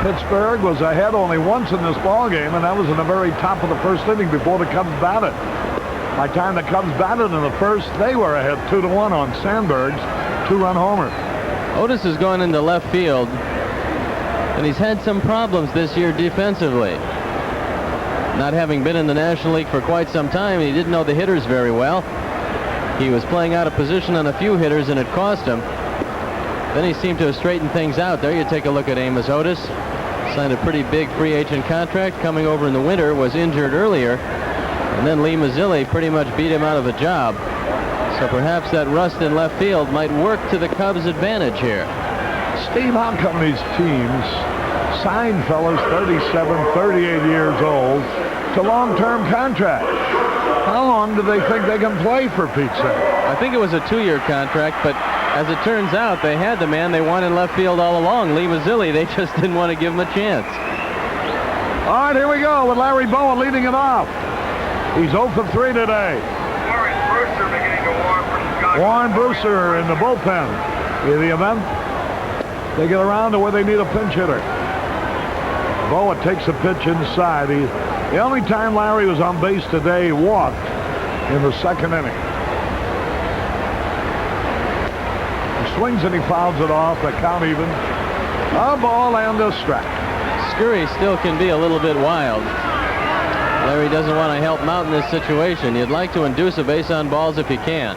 Speaker 1: Pittsburgh was ahead only once in this ball game, and that was in the very top of the first inning before the Cubs batted. By the time the Cubs batted in the first, they were ahead 2-1 on Sandberg's 2-run homer.
Speaker 3: Otis is going into left field, and he's had some problems this year defensively. Not having been in the National League for quite some time, he didn't know the hitters very well. He was playing out of position on a few hitters, and it cost him. Then he seemed to have straightened things out. There you take a look at Amos Otis. Signed a pretty big free agent contract, coming over in the winter, was injured earlier, and then Lee Mazzilli pretty much beat him out of a job. So perhaps that rust in left field might work to the Cubs' advantage here.
Speaker 1: Steve, how come these teams sign fellas 37, 38 years old to long-term contracts? How long do they think they can play, for Pete's sake?
Speaker 3: I think it was a 2-year contract, but as it turns out, they had the man they wanted in left field all along, Lee Mazzilli. They just didn't want to give him a chance.
Speaker 1: All right, here we go with Larry Bowa leading it off. He's 0 for 3 today.
Speaker 4: Warren Brewster beginning to warm for Chicago.
Speaker 1: Warren Brewster in the bullpen. In the event they get around to where they need a pinch hitter. Boa takes a pitch inside. The only time Larry was on base today, he walked in the second inning. He swings and he fouls it off. The count even. A ball and a strike.
Speaker 3: Scurry still can be a little bit wild. Larry doesn't want to help him out in this situation. You'd like to induce a base on balls if you can.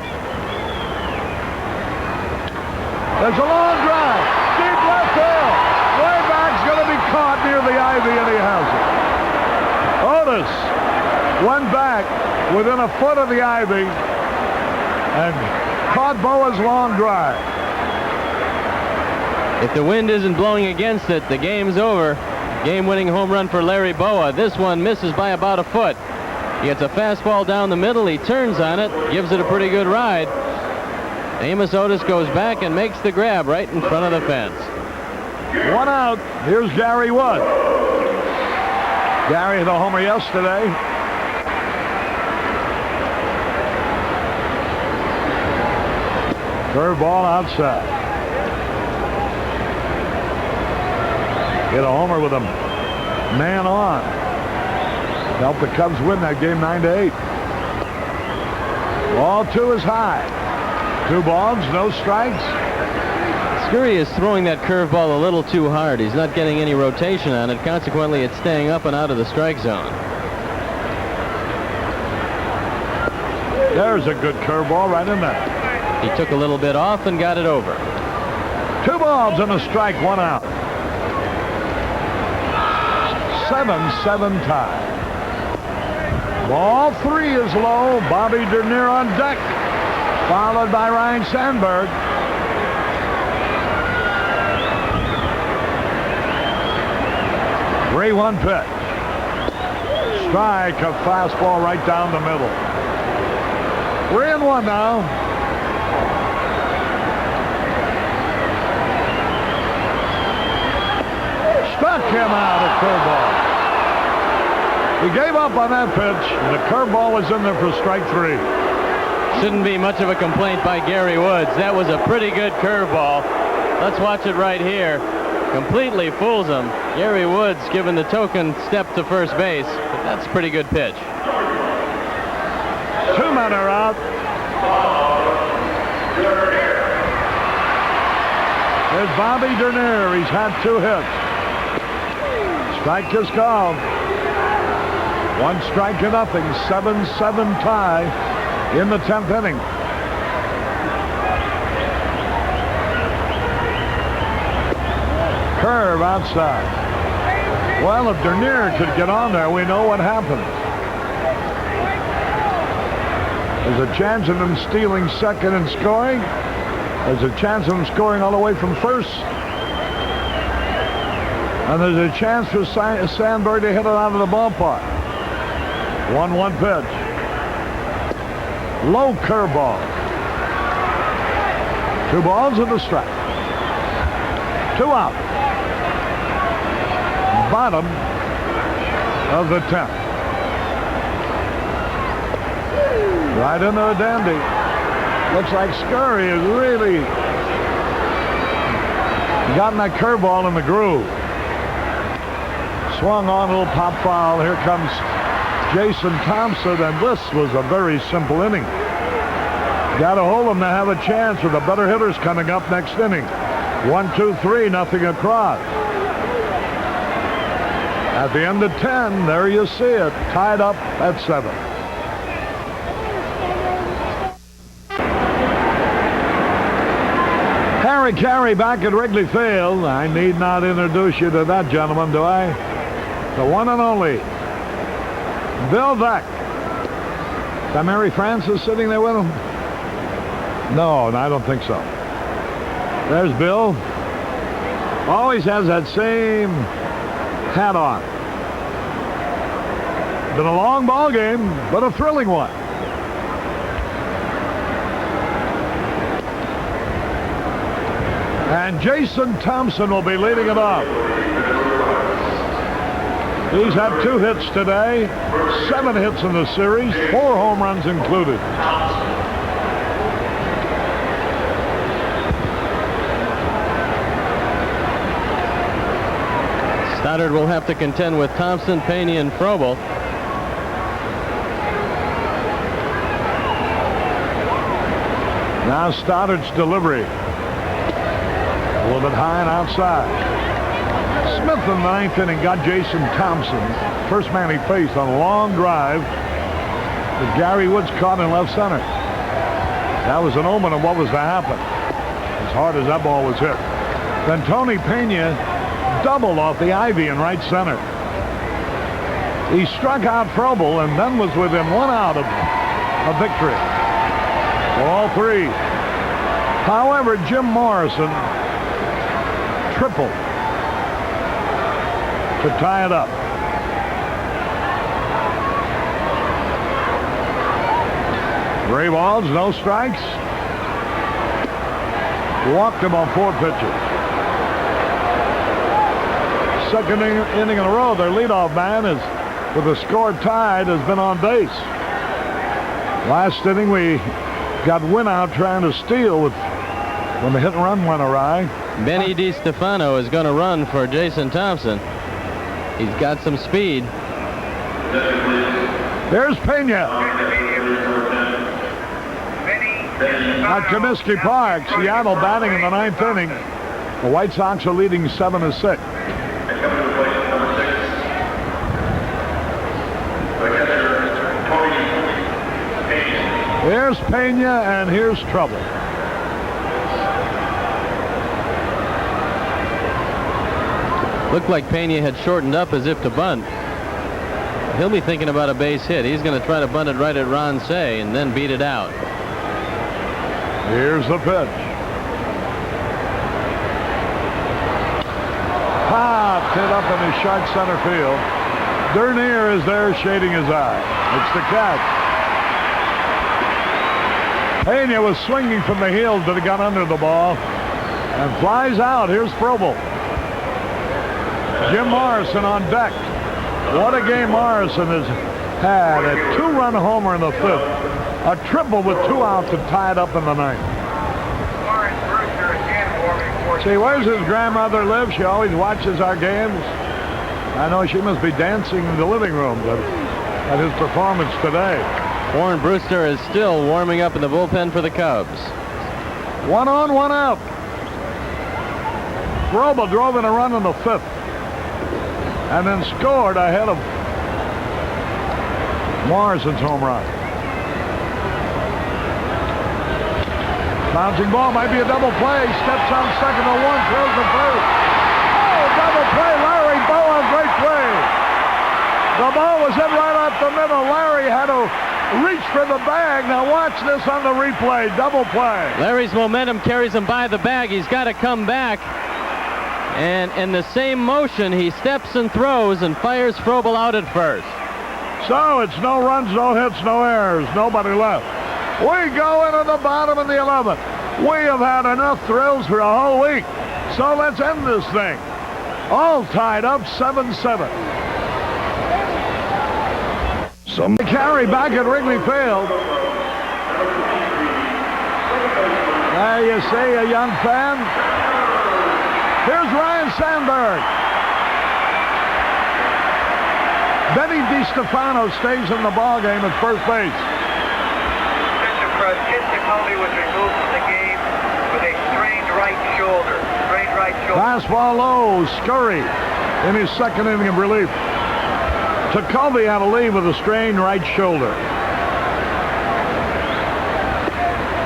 Speaker 1: There's a long drive. Deep left field. Way back's going to be caught near the ivy, and he has it. Otis went back within a foot of the ivy and caught Boa's long drive.
Speaker 3: If the wind isn't blowing against it, the game's over. Game-winning home run for Larry Boa. This one misses by about a foot. He gets a fastball down the middle. He turns on it, gives it a pretty good ride. Amos Otis goes back and makes the grab right in front of the fence.
Speaker 1: 1 out. Here's Gary Wood. Gary hit a homer yesterday. Curveball outside. Hit a homer with a man on. Helped the Cubs win that game 9-8. Ball 2 is high. 2 balls, no strikes.
Speaker 3: Scurry is throwing that curveball a little too hard. He's not getting any rotation on it. Consequently, it's staying up and out of the strike zone.
Speaker 1: There's a good curveball right in there.
Speaker 3: He took a little bit off and got it over.
Speaker 1: 2 balls and a strike, 1 out. 7-7 tie. Ball 3 is low. Bobby Dernier on deck, followed by Ryne Sandberg. Three 1 pitch. Strike, a fastball right down the middle. 3-1 now. Struck him out at curveball. He gave up on that pitch, and the curveball was in there for strike 3.
Speaker 3: Shouldn't be much of a complaint by Gary Woods. That was a pretty good curveball. Let's watch it right here. Completely fools him. Gary Woods given the token step to first base, but that's a pretty good pitch.
Speaker 1: 2 men are out. There's Bobby Dernier. He's had 2 hits. Strike is called. 1 strike to nothing. 7-7 tie in the 10th inning. Curve outside. Well, if Dernier could get on there, we know what happened. There's a chance of him stealing second and scoring. There's a chance of him scoring all the way from first. And there's a chance for Sandberg to hit it out of the ballpark. 1-1 pitch. Low curveball. 2 balls and a strike. 2 out. Bottom of the 10th. Right into a dandy. Looks like Scurry has really gotten that curveball in the groove. Swung on, a little pop foul. Here comes Jason Thompson, and this was a very simple inning. Got to hold him to have a chance with the better hitters coming up next inning. 1, 2, 3, nothing across. At the end of 10, there you see it, tied up at 7. Harry Caray back at Wrigley Field. I need not introduce you to that gentleman, do I? The one and only Bill Veeck. Is that Mary Frances sitting there with him? No, I don't think so. There's Bill. Always has that same hat on. Been a long ball game, but a thrilling one. And Jason Thompson will be leading it off. He's had 2 hits today, 7 hits in the series, 4 home runs included.
Speaker 3: Stoddard will have to contend with Thompson, Pena, and Frobel.
Speaker 1: Now Stoddard's delivery. A little bit high and outside. Smith in the 9th inning got Jason Thompson. First man he faced on a long drive that Gary Woods caught in left center. That was an omen of what was to happen, as hard as that ball was hit. Then Tony Pena doubled off the ivy in right center. He struck out Frobel and then was within 1 out of a victory. All 3. However, Jim Morrison tripled to tie it up. Three balls, no strikes. Walked him on 4 pitches. Second inning in a row, their leadoff man is, with the score tied, has been on base. Last inning, we got Winout trying to steal when the hit and run went awry.
Speaker 3: Benny DiStefano is going to run for Jason Thompson. He's got some speed.
Speaker 1: There's Pena. At Comiskey Park, Seattle batting in the 9th inning. The White Sox are leading 7-6. Here's Pena, and here's trouble.
Speaker 3: Looked like Pena had shortened up as if to bunt. He'll be thinking about a base hit. He's going to try to bunt it right at Ron Cey and then beat it out.
Speaker 1: Here's the pitch. Popped it up in the short center field. Dernier is there shading his eye. It's the catch. Pena was swinging from the heels, but he got under the ball and flies out. Here's Frobel. Jim Morrison on deck. What a game Morrison has had. A 2-run homer in the 5th. A triple with 2 outs to tie it up in the 9th. See, where's his grandmother live? She always watches our games. I know she must be dancing in the living room at his performance today.
Speaker 3: Warren Brewster is still warming up in the bullpen for the Cubs.
Speaker 1: 1 on, 1 out. Frobel drove in a run in the 5th and then scored ahead of Morrison's home run. Bouncing ball might be a double play. Steps on second to 1, throws the first. Oh, double play. Larry Bowa, great play. The ball was hit right up the middle. Larry had to reach for the bag. Now watch this on the replay. Double play.
Speaker 3: Larry's momentum carries him by the bag. He's got to come back. And in the same motion, he steps and throws and fires Frobel out at first.
Speaker 1: So it's no runs, no hits, no errors. Nobody left. We go into the bottom of the 11th. We have had enough thrills for a whole week. So let's end this thing. All tied up 7-7. Some carry back at Wrigley Field. There you see a young fan. Here's Ryan Sandberg. Benny DiStefano stays in the ballgame at first base.
Speaker 4: Kit Jacoby was removed from the game with a strained right shoulder.
Speaker 1: Fastball low, Scurry in his second inning of relief. Jacoby had to leave with a strained right shoulder.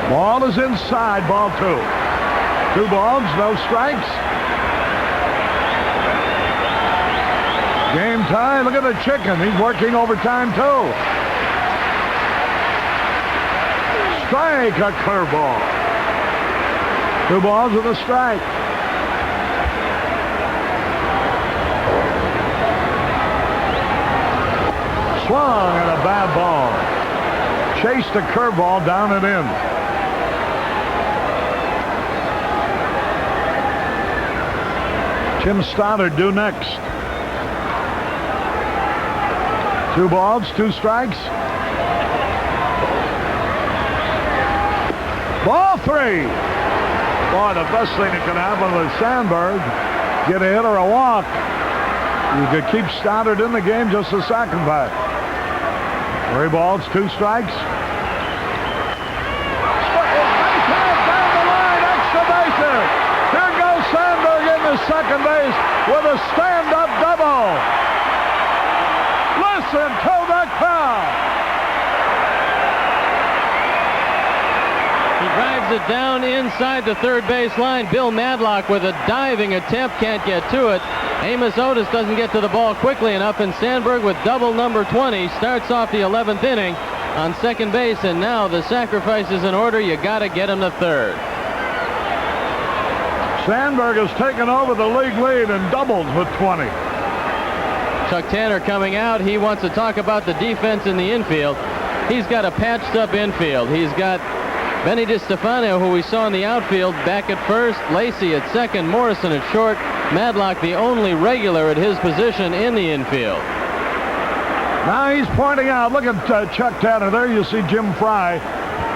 Speaker 1: Ball is inside, ball 2. 2 balls, no strikes. Game tie. Look at the chicken. He's working overtime too. Strike, a curveball. 2 balls with a strike. Swung and a bad ball. Chased a curveball down and in. Tim Stoddard due next. 2 balls, 2 strikes. Ball 3. Boy, the best thing that could happen with Sandberg, get a hit or a walk. You could keep Stoddard in the game just a second back. 3 balls, 2 strikes. Sandberg into second base with a stand-up double. Listen to the crowd.
Speaker 3: He drives it down inside the third base line. Bill Madlock with a diving attempt, can't get to it. Amos Otis doesn't get to the ball quickly enough, and Sandberg with double number 20 starts off the 11th inning on second base, and now the sacrifice is in order. You got to get him to third.
Speaker 1: Sandberg has taken over the league lead in doubles with 20.
Speaker 3: Chuck Tanner coming out. He wants to talk about the defense in the infield. He's got a patched up infield. He's got Benny DiStefano, who we saw in the outfield, back at first, Lacy at second, Morrison at short, Madlock the only regular at his position in the infield.
Speaker 1: Now he's pointing out, look at Chuck Tanner. There you see Jim Fry.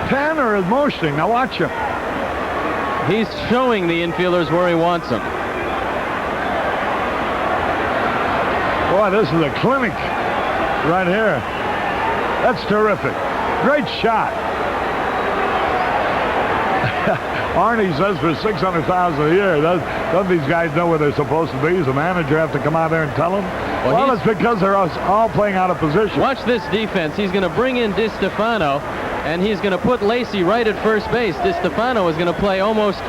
Speaker 1: Tanner is motioning. Now watch him.
Speaker 3: He's showing the infielders where he wants them.
Speaker 1: Boy, this is a clinic right here. That's terrific. Great shot. Arnie says for $600,000 a year. Don't these guys know where they're supposed to be? Does the manager have to come out there and tell them? Well, it's because they're all playing out of position.
Speaker 3: Watch this defense. He's going to bring in DiStefano, and he's going to put Lacy right at first base. DiStefano is going to play almost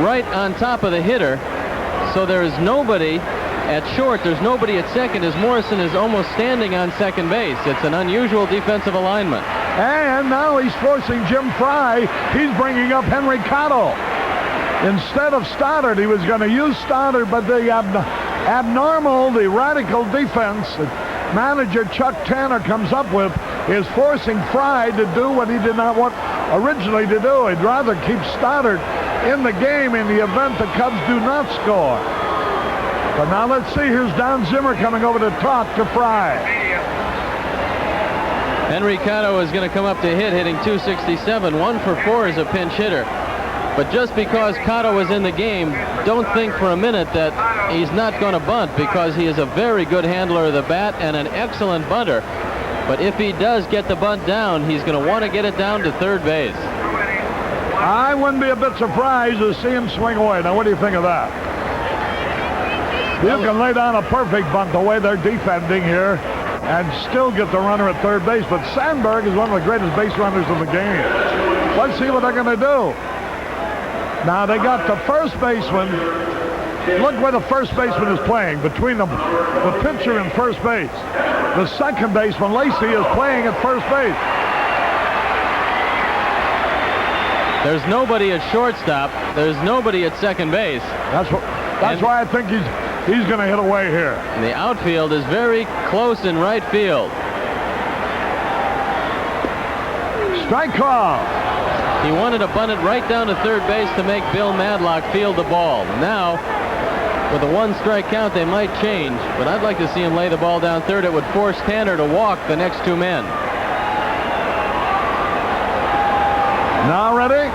Speaker 3: right on top of the hitter. So there's nobody at short. There's nobody at second, as Morrison is almost standing on second base. It's an unusual defensive alignment.
Speaker 1: And now he's forcing Jim Fry. He's bringing up Henry Cotto. Instead of Stoddard, he was going to use Stoddard, but the abnormal, the radical defense that manager Chuck Tanner comes up with is forcing Fry to do what he did not want originally to do. He'd rather keep Stoddard in the game in the event the Cubs do not score. But now let's see. Here's Don Zimmer coming over to talk to Fry.
Speaker 3: Henry Cotto is going to come up to hit, hitting .267. 1 for 4 as a pinch hitter. But just because Cotto is in the game, don't think for a minute that he's not going to bunt, because he is a very good handler of the bat and an excellent bunter. But if he does get the bunt down, he's going to want to get it down to third base.
Speaker 1: I wouldn't be a bit surprised to see him swing away. Now, what do you think of that? You can lay down a perfect bunt the way they're defending here and still get the runner at third base. But Sandberg is one of the greatest base runners in the game. Let's see what they're going to do. Now they got the first baseman. Look where the first baseman is playing, between the pitcher and first base. The second baseman, Lacy, is playing at first base.
Speaker 3: There's nobody at shortstop. There's nobody at second base.
Speaker 1: That's why I think he's going to hit away here.
Speaker 3: And the outfield is very close in right field.
Speaker 1: Strike call.
Speaker 3: He wanted to bunt it right down to third base to make Bill Madlock field the ball. Now, with a 1-strike count, they might change, but I'd like to see him lay the ball down third. It would force Tanner to walk the next 2 men.
Speaker 1: Now ready?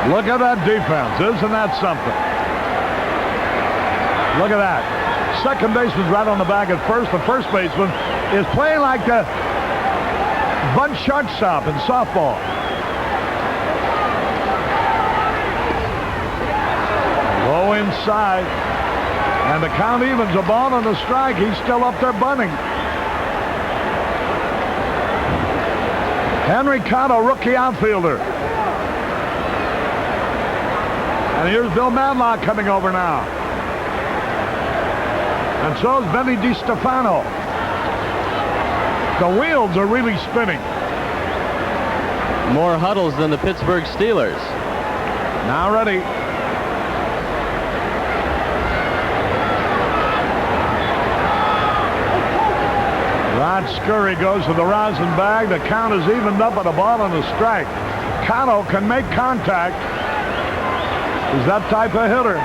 Speaker 1: Look at that defense. Isn't that something? Look at that. Second baseman's right on the bag at first. The first baseman is playing like the bunt shortstop in softball. Low inside. And the count evens. A ball on the strike. He's still up there bunting. Henry Cotto, rookie outfielder. And here's Bill Madlock coming over now. And so is Benny DiStefano. The wheels are really spinning.
Speaker 3: More huddles than the Pittsburgh Steelers.
Speaker 1: Now ready. Rod Scurry goes to the rosin bag. The count is evened up at a ball and a strike. Cotto can make contact. He's that type of hitter.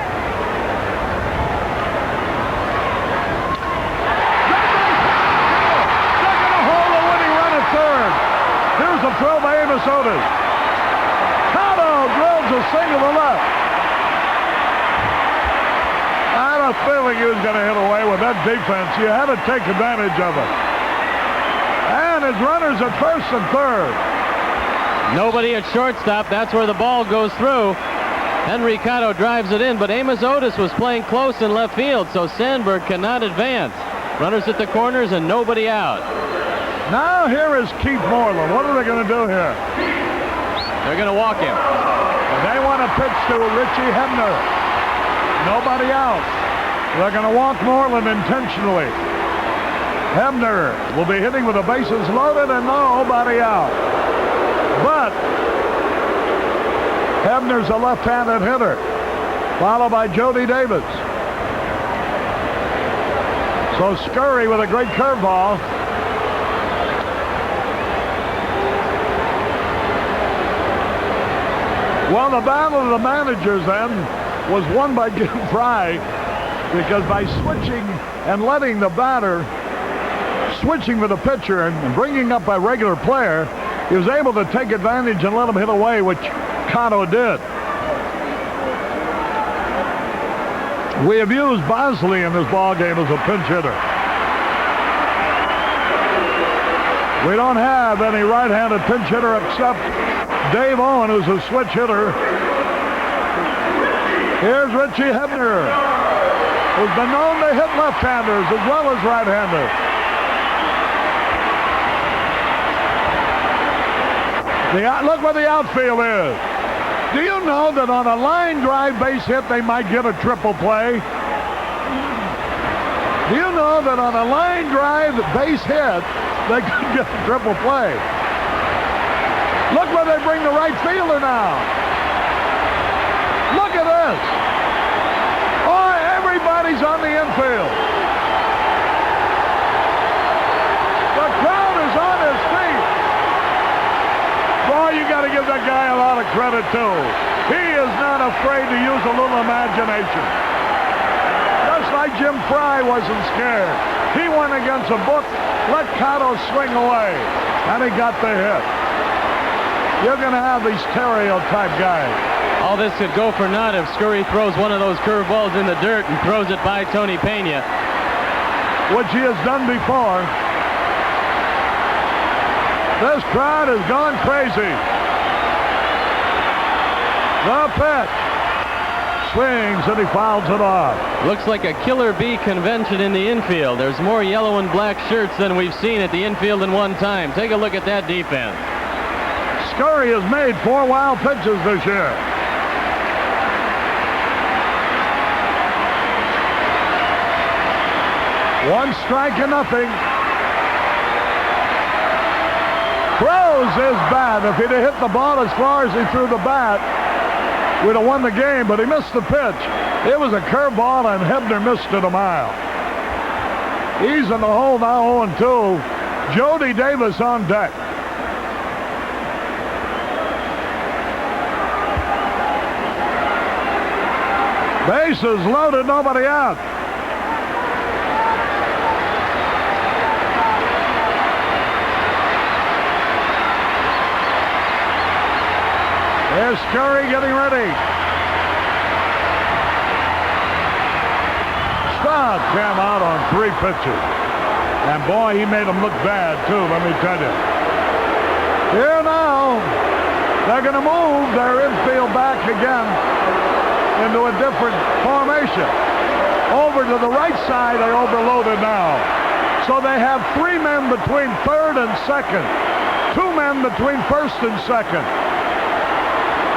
Speaker 1: The throw by Amos Otis. Cotto drills a single to left. I had a feeling he was going to hit away with that defense. You had to take advantage of it. And his runners at first and third.
Speaker 3: Nobody at shortstop. That's where the ball goes through. Henry Cotto drives it in, but Amos Otis was playing close in left field, so Sandberg cannot advance. Runners at the corners and nobody out.
Speaker 1: Now here is Keith Moreland. What are they going to do here?
Speaker 3: They're going to walk him.
Speaker 1: They want to pitch to Richie Hebner. Nobody out. They're going to walk Moreland intentionally. Hebner will be hitting with the bases loaded and nobody out. But Hebner's a left-handed hitter, followed by Jody Davis. So Scurry with a great curveball. Well, the battle of the managers then was won by Jim Fry, because by switching and letting the batter switching with the pitcher and bringing up a regular player, he was able to take advantage and let him hit away, which Cotto did. We have used Bosley in this ballgame as a pinch hitter. We don't have any right-handed pinch hitter except Dave Owen, who's a switch hitter. Here's Richie Hebner, who's been known to hit left-handers as well as right-handers. Look where the outfield is. Do you know that on a line drive base hit, they might get a triple play? Do you know that on a line drive base hit, they could get a triple play? Look where they bring the right fielder now. Look at this. Oh, everybody's on the infield. The crowd is on his feet. Boy, you got to give that guy a lot of credit, too. He is not afraid to use a little imagination. Just like Jim Fry wasn't scared. He went against a book, let Cotto swing away, and he got the hit. You're going to have these stereotype guys.
Speaker 3: All this could go for naught if Scurry throws one of those curveballs in the dirt and throws it by Tony Pena.
Speaker 1: Which he has done before. This crowd has gone crazy. The pitch. Swings and he fouls it off.
Speaker 3: Looks like a killer bee convention in the infield. There's more yellow and black shirts than we've seen at the infield in one time. Take a look at that defense.
Speaker 1: Scurry has made 4 wild pitches this year. One strike and nothing. Throws his bat. If he'd have hit the ball as far as he threw the bat, we'd have won the game, but he missed the pitch. It was a curveball, and Hebner missed it a mile. He's in the hole now, 0-2. Jody Davis on deck. Bases loaded, nobody out. There's Scurry getting ready. Stroud came out on 3 pitches. And boy, he made them look bad, too, let me tell you. Here now, they're going to move their infield back again into a different formation. Over to the right side, they overloaded now. So they have 3 men between third and second. 2 men between first and second.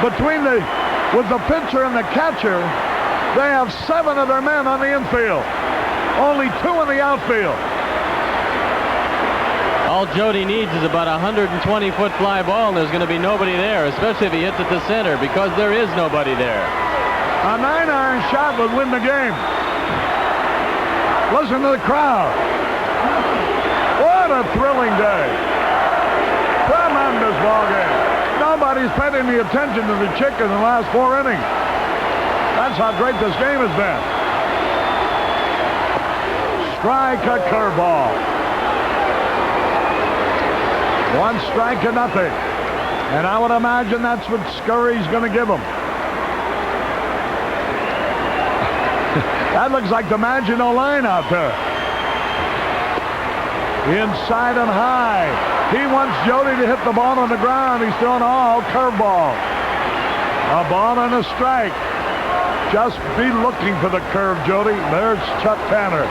Speaker 1: With the pitcher and the catcher, they have 7 of their men on the infield. Only 2 in the outfield.
Speaker 3: All Jody needs is about a 120-foot fly ball, and there's going to be nobody there, especially if he hits it to center, because there is nobody there.
Speaker 1: A 9-iron shot would win the game. Listen to the crowd. What a thrilling day. Tremendous ball game. Nobody's paid any attention to the chick in the last 4 innings. That's how great this game has been. Strike, a curveball. 1 strike to nothing. And I would imagine that's what Scurry's going to give him. That looks like the Maginot Line out there. Inside and high. He wants Jody to hit the ball on the ground. He's throwing all curveball. A ball and a strike. Just be looking for the curve, Jody. There's Chuck Tanner.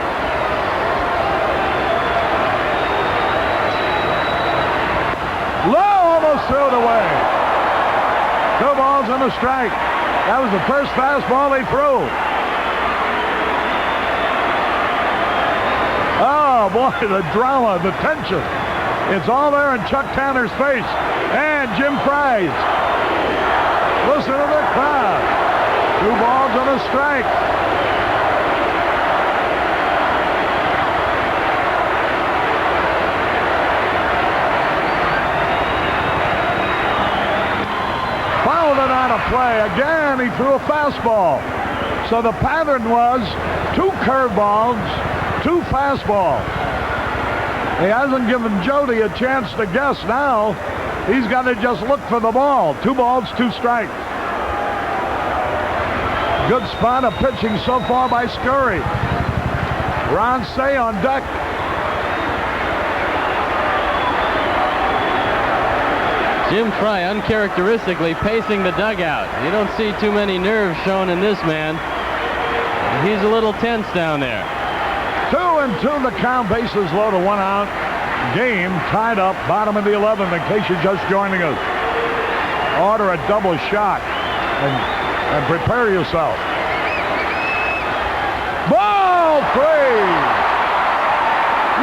Speaker 1: Low, almost threw it away. 2 balls and a strike. That was the first fastball he threw. Oh, boy, the drama, the tension. It's all there in Chuck Tanner's face. And Jim Price. Listen to the crowd. 2 balls and a strike. Fouled it out of play. Again, he threw a fastball. So the pattern was 2 curveballs, 2 fastballs. He hasn't given Jody a chance to guess now. He's got to just look for the ball. 2 balls, 2 strikes. Good spot of pitching so far by Scurry. Ron Cey on deck.
Speaker 3: Jim Fry uncharacteristically pacing the dugout. You don't see too many nerves shown in this man. He's a little tense down there.
Speaker 1: 2-2 the count, bases loaded, 1 out. Game tied up, bottom of the 11th, in case you're just joining us. Order a double shot and prepare yourself. Ball 3.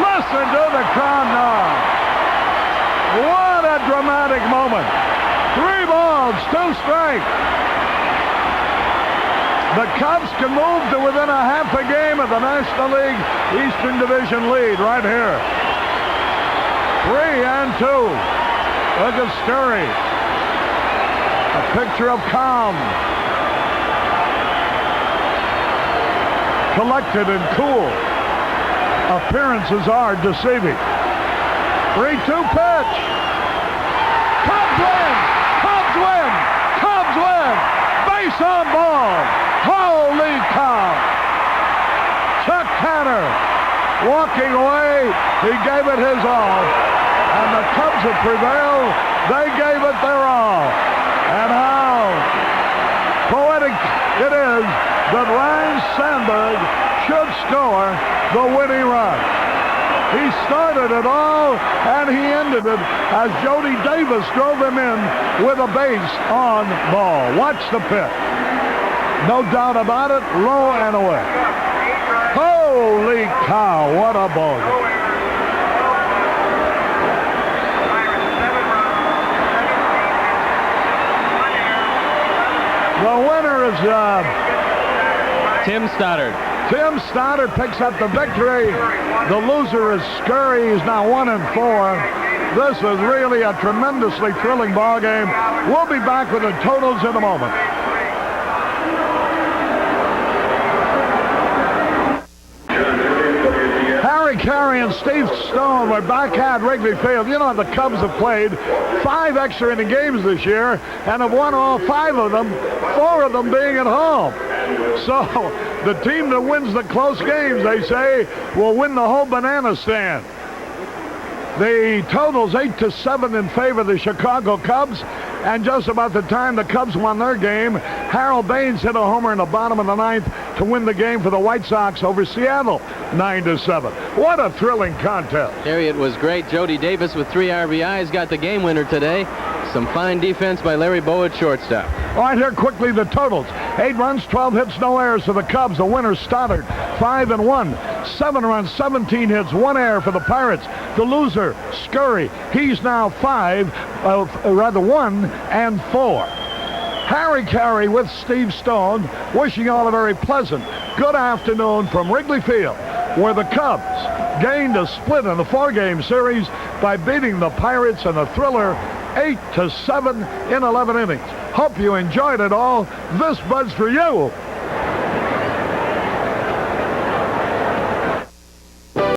Speaker 1: Listen to the crowd now. What a dramatic moment. 3 balls, 2 strikes. The Cubs can move to within a half a game of the National League Eastern Division lead right here. 3-2. Look at Scurry. A picture of calm. Collected and cool. Appearances are deceiving. 3-2 pitch. Cubs win! Cubs win! Cubs win! Base on ball! Holy cow! Chuck Tanner walking away. He gave it his all. And the Cubs have prevailed. They gave it their all. And how poetic it is that Ryne Sandberg should score the winning run. He started it all, and he ended it as Jody Davis drove him in with a base on ball. Watch the pitch. No doubt about it, low and away. Holy cow, what a ball game. The winner is
Speaker 3: Tim Stoddard.
Speaker 1: Tim Stoddard picks up the victory. The loser is Scurry. He's now 1-4. This is really a tremendously thrilling ball game. We'll be back with the totals in a moment. Harry Caray and Steve Stone were back at Wrigley Field. You know, the Cubs have played 5 extra inning games this year and have won all 5 of them, 4 of them being at home. So the team that wins the close games, they say, will win the whole banana stand. The total's 8-7 in favor of the Chicago Cubs. And just about the time the Cubs won their game, Harold Baines hit a homer in the bottom of the 9th to win the game for the White Sox over Seattle, 9-7. What a thrilling contest.
Speaker 3: Harry, it was great. Jody Davis with 3 RBIs got the game winner today. Some fine defense by Larry Bowa at shortstop.
Speaker 1: All right, here quickly the totals. 8 runs, 12 hits, no errors for the Cubs. The winner, Stoddard, 5-1. 7 runs, 17 hits, 1 error for the Pirates. The loser, Scurry. He's now 1-4. Harry Caray with Steve Stone wishing you all a very pleasant good afternoon from Wrigley Field, where the Cubs gained a split in the 4-game series by beating the Pirates in a thriller 8-7 in 11 innings. Hope you enjoyed it all. This Bud's for you.